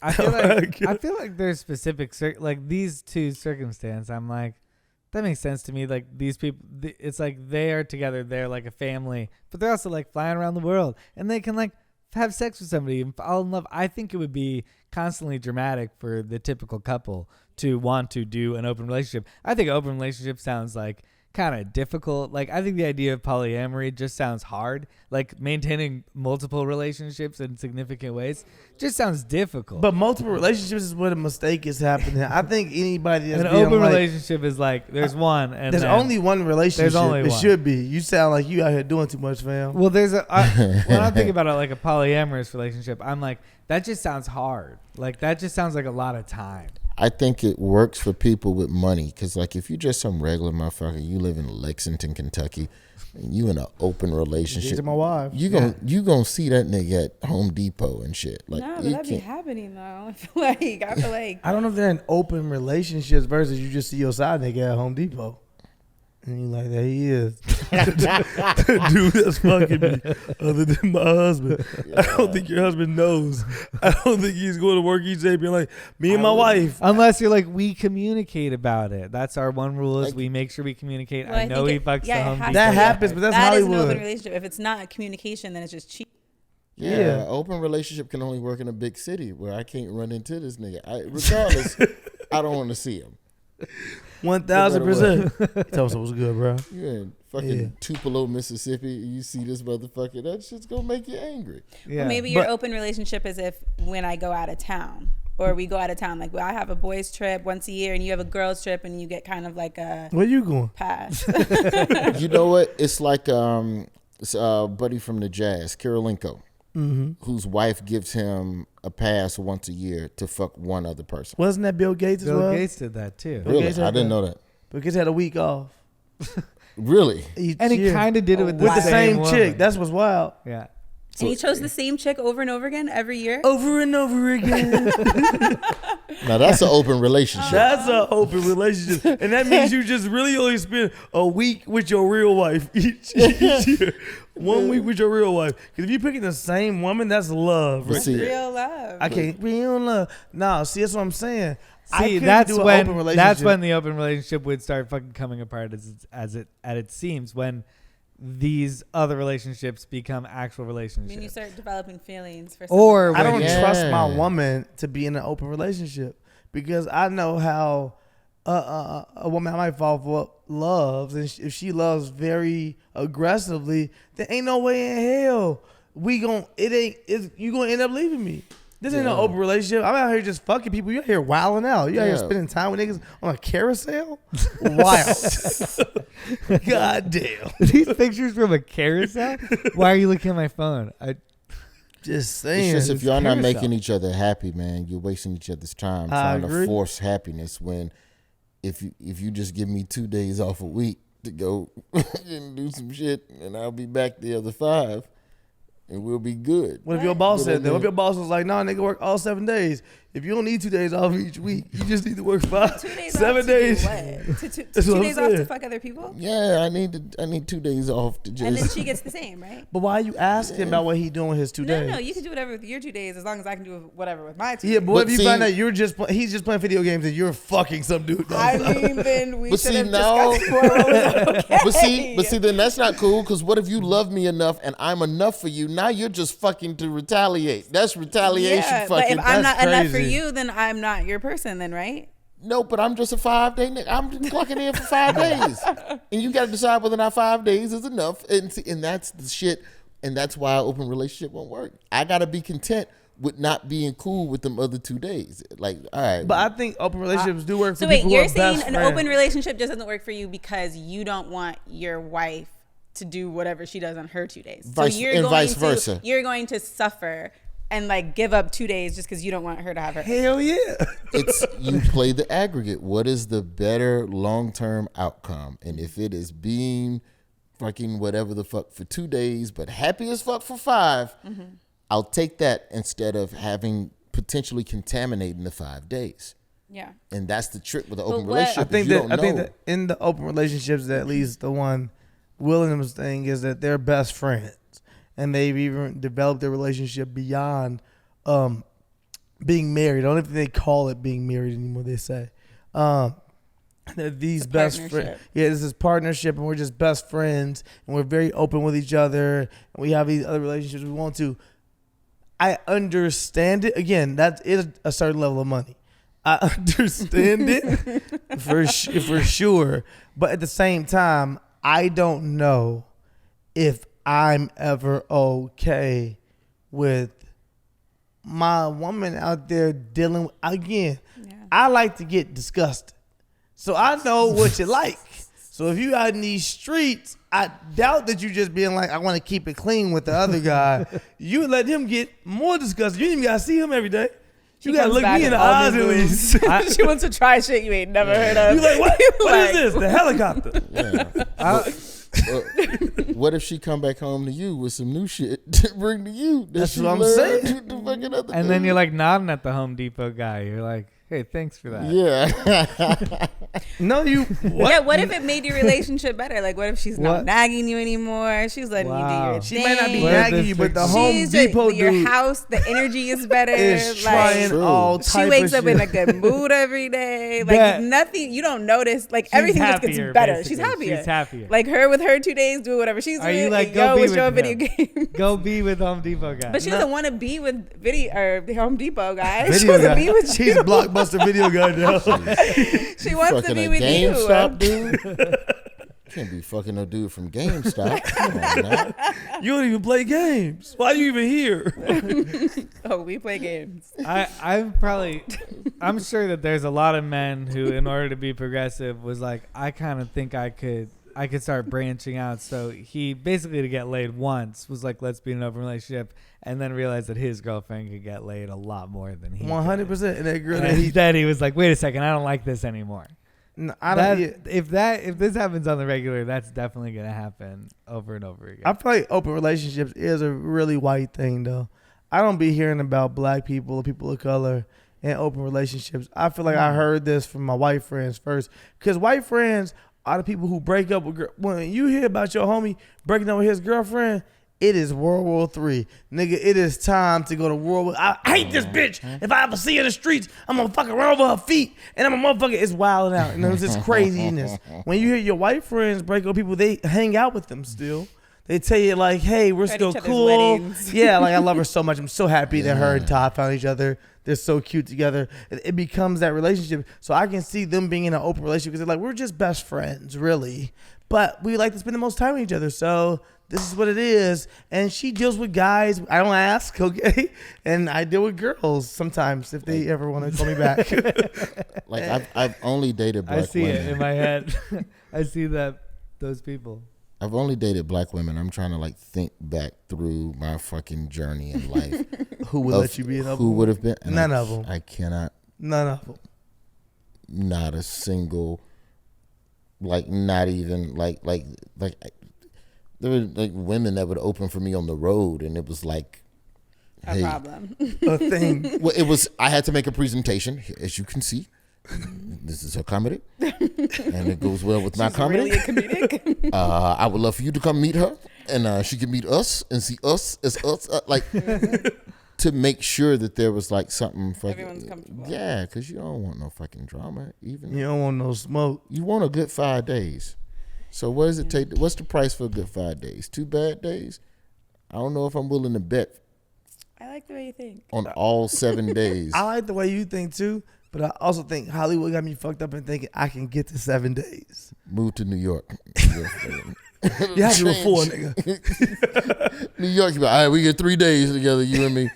Speaker 1: like there's specific like these two circumstances. I'm like, that makes sense to me. Like these people, it's like they are together. They're like a family, but they're also like flying around the world, and they can like have sex with somebody and fall in love. I think it would be constantly dramatic for the typical couple to want to do an open relationship. I think an open relationship sounds like kind of difficult. Like I think the idea of polyamory just sounds hard. Like maintaining multiple relationships in significant ways just sounds difficult.
Speaker 2: But multiple relationships is where the mistake is happening. I think anybody that's
Speaker 1: an
Speaker 2: being
Speaker 1: open
Speaker 2: like,
Speaker 1: relationship is like there's one, and
Speaker 2: there's
Speaker 1: then,
Speaker 2: only one relationship.
Speaker 1: There's only
Speaker 2: it
Speaker 1: one.
Speaker 2: should be. You sound like you out here doing too much, fam.
Speaker 1: Well, when I think about it like a polyamorous relationship, I'm like, that just sounds hard. Like that just sounds like a lot of time.
Speaker 3: I think it works for people with money because, like, if you're just some regular motherfucker, you live in Lexington, Kentucky, and you in an open relationship,
Speaker 2: To my wife.
Speaker 3: you gonna see that nigga at Home Depot and shit. Like,
Speaker 4: No, but
Speaker 3: you
Speaker 4: that'd be
Speaker 3: can't-
Speaker 4: happening though. I feel like
Speaker 2: I don't know if they're in open relationships versus you just see your side nigga at Home Depot. And you like, there he is. The dude that's fucking me, other than my husband. I don't think your husband knows. I don't think he's going to work each day being like, me and my wife.
Speaker 1: Unless you're like, we communicate about it. That's our one rule is
Speaker 3: Like-
Speaker 1: we make sure we communicate.
Speaker 4: Well,
Speaker 1: I
Speaker 4: I
Speaker 1: know
Speaker 4: think
Speaker 1: he fucks the
Speaker 4: it
Speaker 1: Home
Speaker 4: has
Speaker 1: Depot.
Speaker 2: That
Speaker 4: to-
Speaker 2: happens, but that's
Speaker 4: that is an
Speaker 2: Hollywood.
Speaker 4: open relationship. If it's not communication, then it's just cheap.
Speaker 3: Yeah, open relationship can only work in a big city where I can't run into this nigga. Regardless, I don't want to see him.
Speaker 2: 1,000%. Tell us it was good, bro.
Speaker 3: You in fucking Tupelo, Mississippi, you see this motherfucker, that shit's gonna make you angry.
Speaker 1: Yeah.
Speaker 4: Well, maybe your open relationship is if when I go out of town or we go out of town, like I have a boys trip once a year and you have a girls trip and you get kind of like a
Speaker 2: Where you going?
Speaker 4: pass.
Speaker 3: You know what? It's like it's a buddy from the Jazz, Karolinko. whose wife gives him a pass once a year to fuck one other person.
Speaker 2: Wasn't that Bill Gates as well?
Speaker 1: Bill Gates did that too.
Speaker 2: Bill
Speaker 3: Really?
Speaker 2: Gates
Speaker 3: I
Speaker 2: had
Speaker 3: didn't
Speaker 2: that.
Speaker 3: know that.
Speaker 2: Bill Gates had a week off.
Speaker 3: Really?
Speaker 2: Each
Speaker 1: And he
Speaker 2: year.
Speaker 1: kind of did it with
Speaker 2: with the same
Speaker 1: woman.
Speaker 2: chick. That's what's wild.
Speaker 1: Yeah.
Speaker 4: And he chose the same chick over and over again every year.
Speaker 2: Over and over again.
Speaker 3: Now that's an open relationship.
Speaker 2: That's an open relationship. And that means you just really only spend a week with your real wife each year. 1 week with your real wife. Because if you're picking the same woman, that's love.
Speaker 3: But
Speaker 2: Right?
Speaker 3: see,
Speaker 4: Real love.
Speaker 2: I can't. Real love. No, see, that's what I'm saying. I
Speaker 1: See,
Speaker 2: couldn't
Speaker 1: that's
Speaker 2: do an
Speaker 1: when
Speaker 2: open relationship.
Speaker 1: the open relationship would start fucking coming apart as it seems when these other relationships become actual relationships.
Speaker 4: When you start developing feelings for
Speaker 1: Or
Speaker 4: someone.
Speaker 2: I don't
Speaker 3: Yeah.
Speaker 2: trust my woman to be in an open relationship because I know how a woman I might fall for loves, and if she loves very aggressively, there ain't no way in hell you gonna end up leaving me. This ain't no open relationship. I'm out here just fucking people. You're here wilding out. You're out here spending time with niggas on a carousel. Wild. God damn.
Speaker 1: These pictures from a carousel? Why are you looking at my phone?
Speaker 2: Just saying.
Speaker 3: it's just if y'all not
Speaker 2: carousel.
Speaker 3: making each other happy, man, you're wasting each other's time
Speaker 2: I
Speaker 3: trying
Speaker 2: agree.
Speaker 3: to force happiness. When if you just give me 2 days off a week to go and do some shit, and I'll be back the other 5, and we'll be good.
Speaker 2: What if your boss
Speaker 3: Good
Speaker 2: said that?
Speaker 3: idea.
Speaker 2: What if your boss was like, "Nah, nigga, work all 7 days. If you don't need 2 days off each week, you just need to work 5,
Speaker 4: 2 days
Speaker 2: 7
Speaker 4: off to do
Speaker 2: days."
Speaker 4: what?
Speaker 2: That's what
Speaker 4: Two
Speaker 2: I'm
Speaker 4: days off to
Speaker 2: saying.
Speaker 4: fuck other people?
Speaker 3: Yeah, I need 2 days off to just.
Speaker 4: And then she gets the same, right?
Speaker 2: But why are you asking about what he doing with his 2 days?
Speaker 4: No, you can do whatever with your 2 days as long as I can do whatever with my 2
Speaker 2: Yeah,
Speaker 4: days.
Speaker 2: but what
Speaker 3: But
Speaker 2: if you
Speaker 3: see-
Speaker 2: find out he's just playing video games and you're fucking some dude?
Speaker 4: I mean, then we
Speaker 3: But
Speaker 4: should
Speaker 3: see,
Speaker 4: have
Speaker 3: no.
Speaker 4: discussed more what was okay.
Speaker 3: But see, then that's not cool. Because what if you love me enough and I'm enough for you? Now you're just fucking to retaliate. That's retaliation.
Speaker 4: Yeah, but
Speaker 3: fucking.
Speaker 4: if I'm not
Speaker 2: that's
Speaker 4: enough for
Speaker 2: crazy.
Speaker 4: you, then I'm not your person, then, right?
Speaker 3: No, but I'm just a 5-day nigga. I'm just clocking in for 5 days, and you got to decide whether or not 5 days is enough. And see, and that's the shit. And that's why an open relationship won't work. I gotta be content with not being cool with them other 2 days. Like, all right.
Speaker 2: But I think open relationships do work for
Speaker 4: So wait,
Speaker 2: people who
Speaker 4: you're
Speaker 2: are
Speaker 4: saying
Speaker 2: best
Speaker 4: an
Speaker 2: friends.
Speaker 4: open relationship just doesn't work for you because you don't want your wife to do whatever she does on her 2 days.
Speaker 3: Vice versa.
Speaker 4: You're going to suffer and like give up 2 days just because you don't want her to have her.
Speaker 2: Hell yeah.
Speaker 3: It's you play the aggregate. What is the better long-term outcome? And if it is being fucking whatever the fuck for 2 days, but happy as fuck for 5, I'll take that instead of having potentially contaminating the 5 days.
Speaker 4: Yeah.
Speaker 3: And that's the trick with the open
Speaker 4: what-
Speaker 3: relationship.
Speaker 2: I think
Speaker 3: is you
Speaker 2: that
Speaker 3: don't
Speaker 2: I think
Speaker 3: know.
Speaker 2: that in the open relationships, at least the one Williams thing is that they're best friends, and they've even developed their relationship beyond being married. I don't even think they call it being married anymore. They say that these best friends.
Speaker 4: partnership.
Speaker 2: Yeah, this is partnership, and we're just best friends, and we're very open with each other, and we have these other relationships we want to. I understand it. Again, that is a certain level of money. I understand it for sure. But at the same time, I don't know if I'm ever okay with my woman out there dealing with, again,
Speaker 4: Yeah.
Speaker 2: I like to get disgusted. So I know what you like. So if you out in these streets, I doubt that you just being like, I want to keep it clean with the other guy. You would let him get more disgusted. You ain't even got to see him every day. You got to look me in the eyes at least.
Speaker 4: She wants to try shit you ain't never heard of.
Speaker 2: You like, what is
Speaker 4: Like-
Speaker 2: this? The helicopter.
Speaker 3: Yeah. What if she come back home to you with some new shit to bring to you?
Speaker 2: That's
Speaker 3: she
Speaker 2: what I'm
Speaker 3: learned
Speaker 2: saying.
Speaker 3: to fucking other
Speaker 1: And then
Speaker 3: dude?
Speaker 1: you're like nodding at the Home Depot guy. You're like, hey, thanks for that.
Speaker 3: Yeah.
Speaker 2: No, you. What?
Speaker 4: Yeah, what if it made your relationship better? Like, what if she's
Speaker 1: What?
Speaker 4: not nagging you anymore? She's letting you do
Speaker 1: Wow.
Speaker 4: your
Speaker 2: She
Speaker 4: thing.
Speaker 2: may not be
Speaker 1: What if
Speaker 2: nagging
Speaker 1: this
Speaker 2: you, but the
Speaker 1: chick-
Speaker 2: Home
Speaker 4: She's
Speaker 2: Depot
Speaker 4: your
Speaker 2: dude
Speaker 4: house, the energy is better.
Speaker 2: is
Speaker 4: like,
Speaker 2: trying
Speaker 3: True.
Speaker 2: all
Speaker 4: she
Speaker 2: type
Speaker 4: wakes
Speaker 2: of
Speaker 4: up in a
Speaker 2: shit.
Speaker 4: good mood every day. Like
Speaker 1: Bet.
Speaker 4: nothing, you don't notice. Like
Speaker 1: She's
Speaker 4: everything just
Speaker 1: happier,
Speaker 4: gets better. She's
Speaker 1: basically.
Speaker 4: happier.
Speaker 1: She's happier.
Speaker 4: Like her with her 2 days, doing whatever she's
Speaker 1: Are
Speaker 4: doing.
Speaker 1: you like,
Speaker 4: and
Speaker 1: go
Speaker 4: yo
Speaker 1: be
Speaker 4: with your
Speaker 1: with
Speaker 4: video
Speaker 1: him.
Speaker 4: game.
Speaker 1: Go be with Home Depot guy.
Speaker 4: But she doesn't want to be with video or the Home Depot guy. she
Speaker 2: Video
Speaker 4: wants to
Speaker 2: guy.
Speaker 4: be with
Speaker 2: He's
Speaker 4: you.
Speaker 2: Blockbuster video guy now.
Speaker 4: She wants to
Speaker 3: fucking
Speaker 4: be
Speaker 3: a
Speaker 4: with you.
Speaker 3: GameStop dude. Can't be fucking no dude from GameStop. Come on, now.
Speaker 2: You don't even play games. Why are you even here?
Speaker 4: Oh, we play games.
Speaker 1: I'm sure that there's a lot of men who, in order to be progressive, was like, I kind of think I could I could start branching out. So he basically, to get laid once, was like, let's be in an open relationship, and then realized that his girlfriend could get laid a lot more than he
Speaker 2: 100%. And that girl
Speaker 1: then he was like, wait a second, I don't like this anymore.
Speaker 2: No, I don't.
Speaker 1: If this happens on the regular, that's definitely gonna happen over and over again.
Speaker 2: I feel like open relationships is a really white thing, though. I don't be hearing about black people or people of color in open relationships. I feel like I heard this from my white friends first, because white friends are the people who break up with when you hear about your homie breaking up with his girlfriend. It is World War III. Nigga, it is time to go to World War. I hate this bitch. If I ever see her in the streets, I'm going to fucking run over her feet. And I'm a motherfucker. It's wilding out. And it's just craziness. When you hear your white friends break up people, they hang out with them still. They tell you, like, hey, we're still cool. Yeah, like, I love her so much. I'm so happy that her and Todd found each other. They're so cute together. It becomes that relationship. So I can see them being in an open relationship because they're like, we're just best friends, really. But we like to spend the most time with each other. So this is what it is. And she deals with guys. I don't ask, okay? And I deal with girls sometimes if they ever want to call me back.
Speaker 3: Like, I've only dated black women.
Speaker 1: I see it in my head. I see those people.
Speaker 3: I've only dated black women. I'm trying to like think back through my fucking journey in life.
Speaker 2: Who would let you be in open?
Speaker 3: Who would have been?
Speaker 2: None of them.
Speaker 3: I cannot.
Speaker 2: None of them.
Speaker 3: Not a single. Like, not even like there were like women that would open for me on the road, and it was like
Speaker 4: a problem.
Speaker 2: A thing.
Speaker 3: Well, it was. I had to make a presentation, as you can see. This is her comedy, and it goes well with my comedy.
Speaker 4: Really a comedic.
Speaker 3: I would love for you to come meet her, and she can meet us and see us as us, like to make sure that there was like something fucking.
Speaker 4: Everyone's comfortable.
Speaker 3: Yeah, because you don't want no fucking drama. Even
Speaker 2: You don't want no smoke.
Speaker 3: you want a good 5 days. So what does it take? What's the price for a good 5 days? 2 bad days? I don't know if I'm willing to bet
Speaker 4: I like the way you think.
Speaker 3: on all 7 days.
Speaker 2: I like the way you think too, but I also think Hollywood got me fucked up and thinking I can get to 7 days.
Speaker 3: Move to New York.
Speaker 2: You have to do 4, nigga.
Speaker 3: New York, you be like, all right, we get 3 days together, you and me.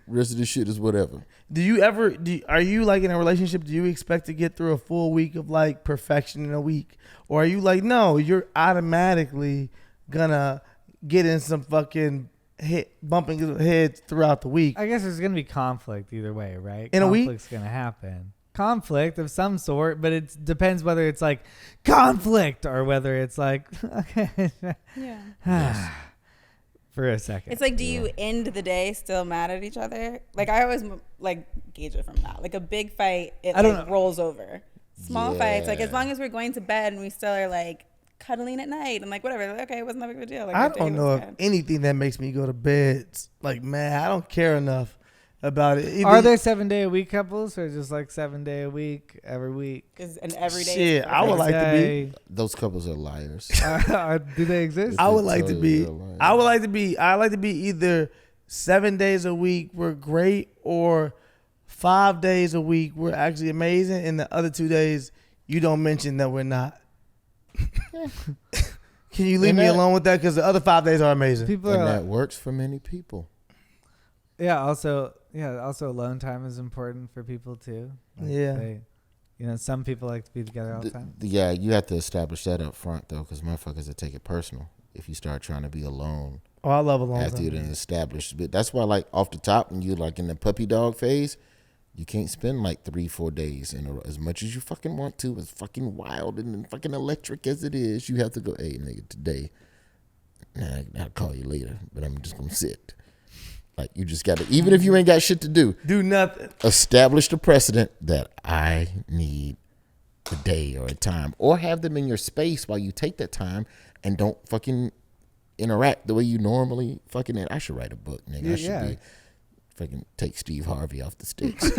Speaker 3: Rest of the shit is whatever.
Speaker 2: Do you ever? Are you like in a relationship? Do you expect to get through a full week of like perfection in a week, or are you like, no, you're automatically gonna get in some fucking bumping heads throughout the week?
Speaker 1: I guess there's gonna be conflict either way, right?
Speaker 2: In a week?
Speaker 1: Conflict's gonna happen. Conflict of some sort, but it depends whether it's like conflict or whether it's like okay.
Speaker 4: Yeah.
Speaker 1: For a second.
Speaker 4: It's like, do you end the day still mad at each other? Like, I always like gauge it from that. Like a big fight, it like rolls over. Small fights, like as long as we're going to bed and we still are like cuddling at night and like whatever. Like, okay, it wasn't that big of a deal. Like,
Speaker 2: I don't know if anything that makes me go to bed like mad. I don't care enough about it.
Speaker 1: Are there 7-day-a-week couples or just like 7 day a week every week?
Speaker 4: Is an everyday.
Speaker 2: Shit, I would like to be.
Speaker 3: Those couples are liars.
Speaker 1: Do they exist?
Speaker 2: I would like to be. I would like to be. I like to be either 7 days a week we're great, or 5 days a week we're actually amazing, and the other 2 days you don't mention that we're not. Can you leave me alone with that? Because the other 5 days are amazing.
Speaker 1: People
Speaker 3: And
Speaker 1: are
Speaker 3: that works for many people.
Speaker 1: Also alone time is important for people too. Like some people like to be together all the time.
Speaker 3: Yeah, you have to establish that up front though, because motherfuckers will take it personal if you start trying to be alone.
Speaker 2: Oh, I love alone
Speaker 3: after
Speaker 2: time.
Speaker 3: you done established. But that's why, like off the top, when you like in the puppy dog phase, you can't spend like 3-4 days in a row. As much as you fucking want to, as fucking wild and fucking electric as it is, you have to go, hey nigga, today, I'll call you later, but I'm just gonna sit. Like, you just gotta, even if you ain't got shit to do
Speaker 2: nothing.
Speaker 3: Establish the precedent that I need a day or a time, or have them in your space while you take that time and don't fucking interact the way you normally fucking. I should write a book, nigga. I should be fucking take Steve Harvey off the sticks.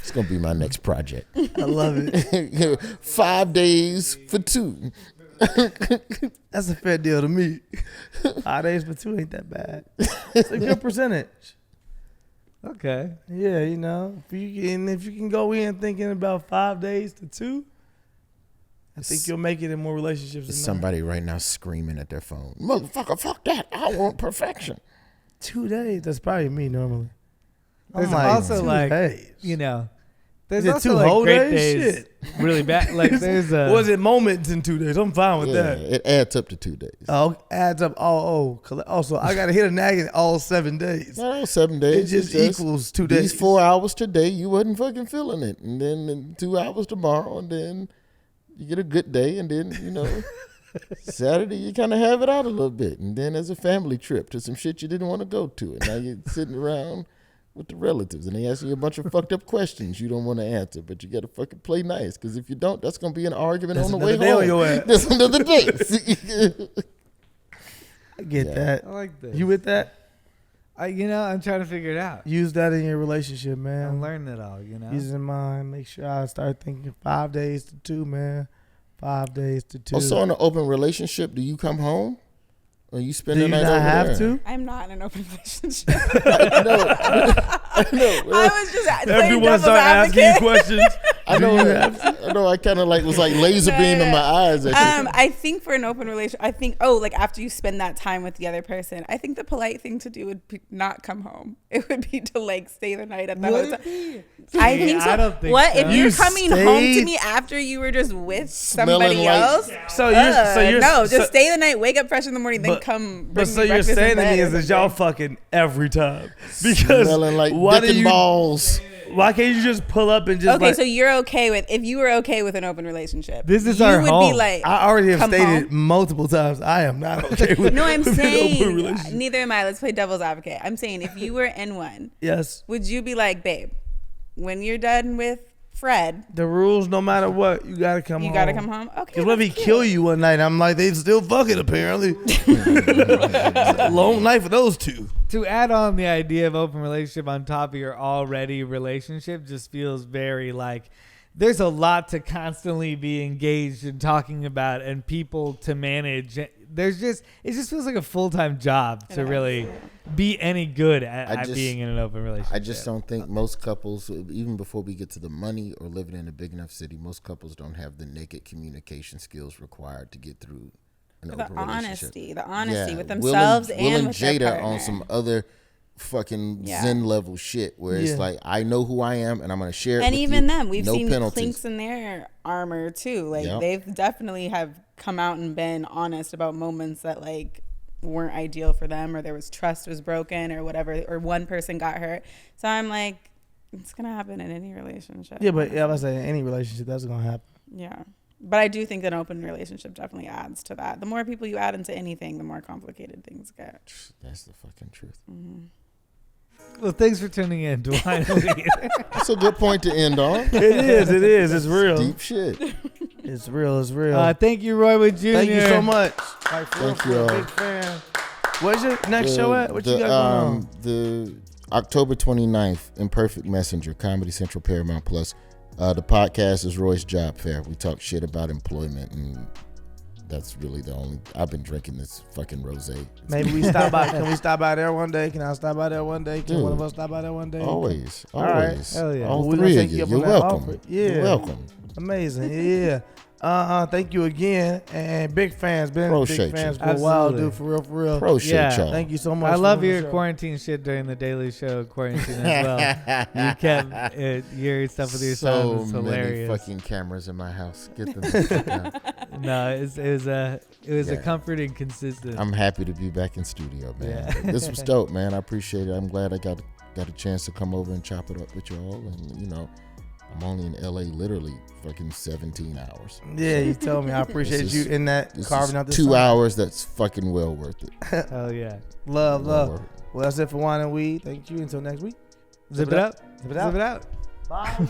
Speaker 3: It's gonna be my next project.
Speaker 2: I love it.
Speaker 3: 5 days for 2.
Speaker 2: That's a fair deal to me. 5 days for 2 ain't that bad. It's a good percentage.
Speaker 1: Okay.
Speaker 2: Yeah, if you can go in thinking about 5 days to 2, I think you'll make it in more relationships.
Speaker 3: There's somebody right now screaming at their phone. Motherfucker, fuck that. I want perfection.
Speaker 2: 2 days. That's probably me normally.
Speaker 1: There's
Speaker 2: like,
Speaker 1: also
Speaker 2: 2
Speaker 1: like
Speaker 2: days.
Speaker 1: There's
Speaker 2: Is it
Speaker 1: also
Speaker 2: 2
Speaker 1: like
Speaker 2: whole
Speaker 1: great
Speaker 2: days?
Speaker 1: days, really bad. Like there's
Speaker 2: Was it moments in 2 days? I'm fine with
Speaker 3: Yeah,
Speaker 2: that.
Speaker 3: it adds up to 2 days.
Speaker 2: Oh, adds up. Also, I got to hit a nag in all 7 days.
Speaker 3: Not all 7
Speaker 2: It
Speaker 3: days.
Speaker 2: just
Speaker 3: it's
Speaker 2: equals 2 days.
Speaker 3: These 4 hours today, you wasn't fucking feeling it, and then in 2 hours tomorrow, and then you get a good day, and then Saturday you kind of have it out a little bit, and then there's a family trip to some shit you didn't want to go to, and now you're sitting around with the relatives, and they ask you a bunch of fucked up questions you don't want to answer, but you got to fucking play nice, because if you don't, that's going to be an argument
Speaker 2: That's
Speaker 3: on the way
Speaker 2: another day
Speaker 3: home.
Speaker 2: on your ass.
Speaker 3: That's another day.
Speaker 2: I get that.
Speaker 1: I like this.
Speaker 2: You with that?
Speaker 1: I'm trying to figure it out.
Speaker 2: Use that in your relationship, man.
Speaker 1: I'm learning it all.
Speaker 2: Use it in mind. Make sure I start thinking 5 days to 2, man. 5 days to 2.
Speaker 3: Also, in an open relationship, do you come home? Or you spend
Speaker 2: Do
Speaker 3: the
Speaker 2: you
Speaker 3: night
Speaker 2: not
Speaker 3: over
Speaker 2: have
Speaker 3: there?
Speaker 2: to?
Speaker 4: I'm not in an open relationship.
Speaker 3: I know.
Speaker 4: I was just playing
Speaker 2: Everyone
Speaker 4: devil's
Speaker 2: start asking you
Speaker 4: advocate.
Speaker 2: questions.
Speaker 3: I know. I kind of was like laser beam in my eyes.
Speaker 4: I think for an open relationship, I think like after you spend that time with the other person, I think the polite thing to do would be not come home. It would be to like stay the night at the hotel. I think so.
Speaker 1: I don't think
Speaker 4: what
Speaker 1: so.
Speaker 4: if you're
Speaker 2: You
Speaker 4: coming home to
Speaker 2: stayed-
Speaker 4: me after you were just with
Speaker 3: Smelling
Speaker 4: somebody
Speaker 3: like-
Speaker 4: else?
Speaker 2: So you're
Speaker 4: no, just
Speaker 2: so-
Speaker 4: stay the night, wake up fresh in the morning, then come.
Speaker 2: But
Speaker 4: Bring
Speaker 2: so
Speaker 4: me
Speaker 2: you're
Speaker 4: breakfast in
Speaker 2: saying to
Speaker 4: bed
Speaker 2: me
Speaker 4: or
Speaker 2: is that y'all
Speaker 4: something.
Speaker 2: fucking every time because
Speaker 3: Smelling like
Speaker 2: why
Speaker 3: dick
Speaker 2: do
Speaker 3: and
Speaker 2: you?
Speaker 3: balls.
Speaker 2: Why can't you just pull up and just
Speaker 4: Okay,
Speaker 2: like?
Speaker 4: so you're okay with if you were okay with an open relationship.
Speaker 1: This is
Speaker 4: you
Speaker 1: our
Speaker 4: would
Speaker 1: home.
Speaker 4: be like,
Speaker 2: I already have
Speaker 4: come
Speaker 2: stated
Speaker 4: home.
Speaker 2: multiple times I am not okay with.
Speaker 4: No, I'm
Speaker 2: with an open
Speaker 4: saying
Speaker 2: relationship.
Speaker 4: neither am I. Let's play devil's advocate. I'm saying if you were in one,
Speaker 2: Yes,
Speaker 4: would you be like, babe, when you're done with Fred,
Speaker 2: the rules. No matter what, you gotta come.
Speaker 4: you gotta come home? Okay.
Speaker 2: Because what if he
Speaker 4: that's cute.
Speaker 2: kill you one night? I'm like, they still fucking apparently. It's a long night for those two.
Speaker 1: To add on the idea of open relationship on top of your already relationship just feels very like there's a lot to constantly be engaged in talking about and people to manage. It just feels like a full-time job to really be any good at being in an open relationship.
Speaker 3: I just don't think most couples, even before we get to the money or living in a big enough city, most couples don't have the naked communication skills required to get through an open relationship.
Speaker 4: The honesty with
Speaker 3: Will
Speaker 4: themselves
Speaker 3: Will
Speaker 4: and
Speaker 3: and
Speaker 4: with their
Speaker 3: Jada
Speaker 4: partner.
Speaker 3: on some other fucking
Speaker 4: Yeah.
Speaker 3: Zen level shit where it's like I know who I am and I'm gonna share it
Speaker 4: And
Speaker 3: with
Speaker 4: even
Speaker 3: you.
Speaker 4: them, we've
Speaker 3: no
Speaker 4: seen
Speaker 3: penalties.
Speaker 4: clinks in their armor too. Like
Speaker 3: Yep.
Speaker 4: they've definitely have come out and been honest about moments that like weren't ideal for them, or there was trust was broken, or whatever, or one person got hurt. So I'm like, it's gonna happen in any relationship.
Speaker 2: Yeah, but I was saying any relationship that's gonna happen.
Speaker 4: Yeah. But I do think that an open relationship definitely adds to that. The more people you add into anything, the more complicated things get.
Speaker 3: That's the fucking truth.
Speaker 1: Well, thanks for tuning in to Wine and Weed.
Speaker 3: That's a good point to end on.
Speaker 2: It is. It's real.
Speaker 3: Deep shit.
Speaker 2: It's real.
Speaker 1: Thank you, Roywood Jr.
Speaker 2: Thank you so much. Like,
Speaker 3: Thank you all.
Speaker 2: Big fan. Where's your next show at? What you got going on?
Speaker 3: The October 29th, Imperfect Messenger, Comedy Central Paramount Plus. The podcast is Roy's Job Fair. We talk shit about employment, and that's really the only. I've been drinking this fucking rosé.
Speaker 2: Maybe we stop by. Can we stop by there one day? Can I stop by there one day? Can
Speaker 3: Dude.
Speaker 2: one of us stop by there one day?
Speaker 3: Always.
Speaker 2: All right.
Speaker 1: Hell yeah.
Speaker 3: All
Speaker 2: We're gonna
Speaker 3: three
Speaker 2: take
Speaker 3: of
Speaker 2: you
Speaker 3: you.
Speaker 2: up
Speaker 3: You're
Speaker 2: on that
Speaker 3: welcome.
Speaker 2: offer. Yeah.
Speaker 3: You're welcome.
Speaker 2: Amazing. Yeah. Thank you again. And big fans. Been
Speaker 3: Appreciate
Speaker 2: big fans
Speaker 3: you.
Speaker 2: for a while,
Speaker 1: Absolutely.
Speaker 2: dude. For real, for real.
Speaker 3: Appreciate
Speaker 1: Yeah.
Speaker 3: y'all.
Speaker 2: Thank you so much.
Speaker 1: I
Speaker 2: for
Speaker 1: love
Speaker 2: doing
Speaker 1: your
Speaker 2: the show.
Speaker 1: quarantine shit during the Daily Show quarantine as well. You kept your stuff with your son
Speaker 3: So
Speaker 1: was
Speaker 3: many
Speaker 1: hilarious.
Speaker 3: fucking cameras in my house. Get them the fuck out.
Speaker 1: No, it was a
Speaker 3: Yeah.
Speaker 1: comforting consistent.
Speaker 3: I'm happy to be back in studio, man.
Speaker 1: Yeah.
Speaker 3: This was dope, man. I appreciate it. I'm glad I got a chance to come over and chop it up with y'all. And I'm only in LA literally fucking 17 hours.
Speaker 2: Yeah, you told me. I appreciate
Speaker 3: This
Speaker 2: you
Speaker 3: is-
Speaker 2: in that
Speaker 3: This
Speaker 2: carving
Speaker 3: is
Speaker 2: out this
Speaker 3: 2
Speaker 2: time.
Speaker 3: hours. That's fucking well worth it.
Speaker 1: Hell yeah.
Speaker 2: Love.
Speaker 3: Well worth it.
Speaker 2: Well, that's it for Wine and Weed. Thank you. Until next week.
Speaker 1: Zip it up.
Speaker 2: Zip it out.
Speaker 1: Zip it out.
Speaker 2: Bye.